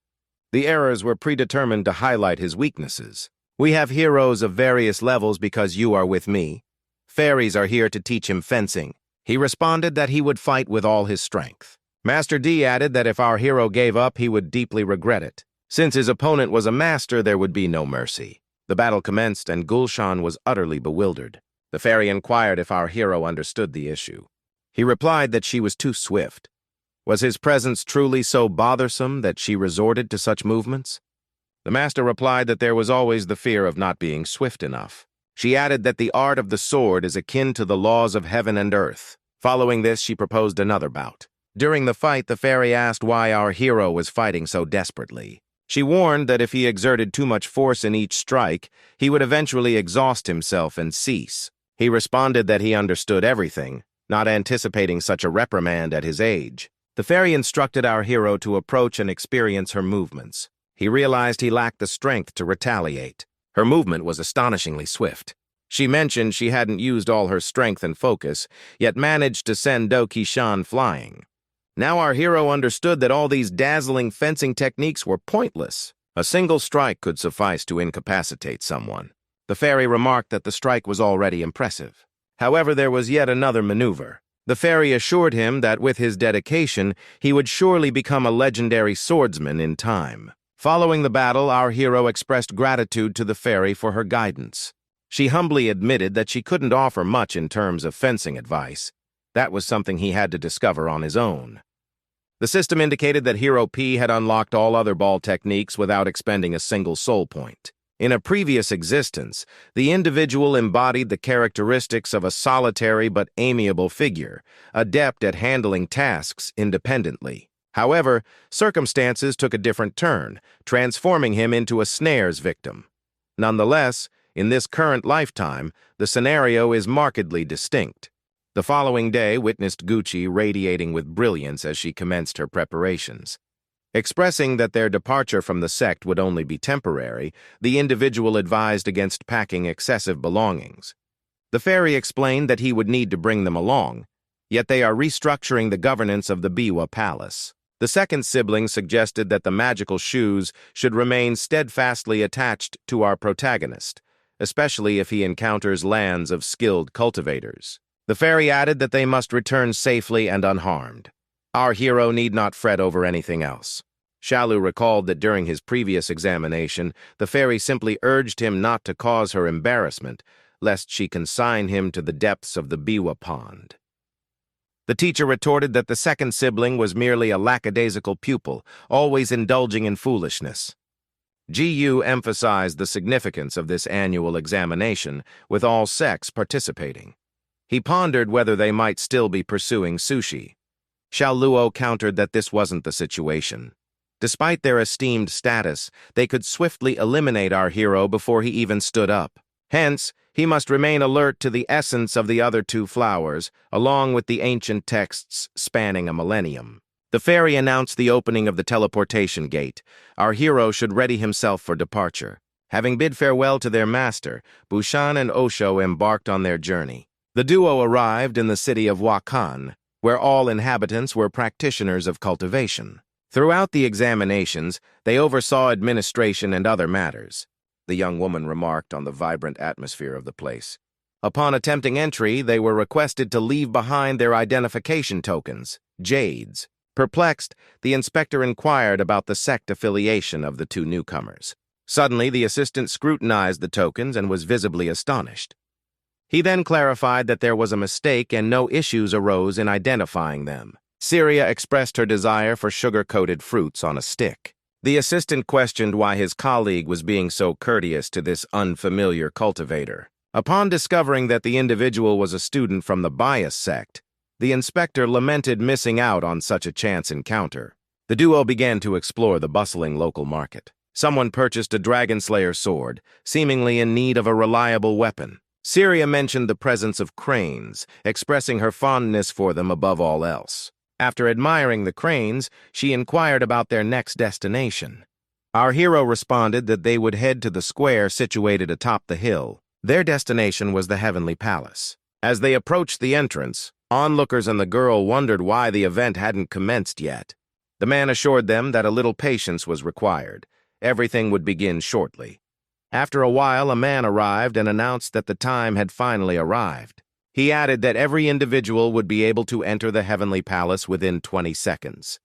The errors were predetermined to highlight his weaknesses. We have heroes of various levels because you are with me. Fairies are here to teach him fencing. He responded that he would fight with all his strength. Master D added that if our hero gave up, he would deeply regret it. Since his opponent was a master, there would be no mercy. The battle commenced and Gulshan was utterly bewildered. The fairy inquired if our hero understood the issue. He replied that she was too swift. Was his presence truly so bothersome that she resorted to such movements? The master replied that there was always the fear of not being swift enough. She added that the art of the sword is akin to the laws of heaven and earth. Following this, she proposed another bout. During the fight, the fairy asked why our hero was fighting so desperately. She warned that if he exerted too much force in each strike, he would eventually exhaust himself and cease. He responded that he understood everything, not anticipating such a reprimand at his age. The fairy instructed our hero to approach and experience her movements. He realized he lacked the strength to retaliate. Her movement was astonishingly swift. She mentioned she hadn't used all her strength and focus, yet managed to send Do Kishan flying. Now our hero understood that all these dazzling fencing techniques were pointless. A single strike could suffice to incapacitate someone. The fairy remarked that the strike was already impressive. However, there was yet another maneuver. The fairy assured him that with his dedication, he would surely become a legendary swordsman in time. Following the battle, our hero expressed gratitude to the fairy for her guidance. She humbly admitted that she couldn't offer much in terms of fencing advice. That was something he had to discover on his own. The system indicated that Hero P had unlocked all other ball techniques without expending a single soul point. In a previous existence, the individual embodied the characteristics of a solitary but amiable figure, adept at handling tasks independently. However, circumstances took a different turn, transforming him into a snare's victim. Nonetheless, in this current lifetime, the scenario is markedly distinct. The following day witnessed Gucci radiating with brilliance as she commenced her preparations. Expressing that their departure from the sect would only be temporary, the individual advised against packing excessive belongings. The fairy explained that he would need to bring them along, yet they are restructuring the governance of the Biwa Palace. The second sibling suggested that the magical shoes should remain steadfastly attached to our protagonist, especially if he encounters lands of skilled cultivators. The fairy added that they must return safely and unharmed. Our hero need not fret over anything else. Shalu recalled that during his previous examination, the fairy simply urged him not to cause her embarrassment, lest she consign him to the depths of the Biwa pond. The teacher retorted that the second sibling was merely a lackadaisical pupil, always indulging in foolishness. GU emphasized the significance of this annual examination, with all sects participating. He pondered whether they might still be pursuing sushi. Xiao Luo countered that this wasn't the situation. Despite their esteemed status, they could swiftly eliminate our hero before he even stood up. Hence, he must remain alert to the essence of the other two flowers, along with the ancient texts spanning a millennium. The fairy announced the opening of the teleportation gate. Our hero should ready himself for departure. Having bid farewell to their master, Bushan and Osho embarked on their journey. The duo arrived in the city of Wakan, where all inhabitants were practitioners of cultivation. Throughout the examinations, they oversaw administration and other matters. The young woman remarked on the vibrant atmosphere of the place. Upon attempting entry, they were requested to leave behind their identification tokens, jades. Perplexed, the inspector inquired about the sect affiliation of the two newcomers. Suddenly, the assistant scrutinized the tokens and was visibly astonished. He then clarified that there was a mistake and no issues arose in identifying them. Syria expressed her desire for sugar-coated fruits on a stick. The assistant questioned why his colleague was being so courteous to this unfamiliar cultivator. Upon discovering that the individual was a student from the Bias sect, the inspector lamented missing out on such a chance encounter. The duo began to explore the bustling local market. Someone purchased a Dragon Slayer sword, seemingly in need of a reliable weapon. Syria mentioned the presence of cranes, expressing her fondness for them above all else. After admiring the cranes, she inquired about their next destination. Our hero responded that they would head to the square situated atop the hill. Their destination was the Heavenly Palace. As they approached the entrance, onlookers and the girl wondered why the event hadn't commenced yet. The man assured them that a little patience was required. Everything would begin shortly. After a while, a man arrived and announced that the time had finally arrived. He added that every individual would be able to enter the Heavenly Palace within 20 seconds.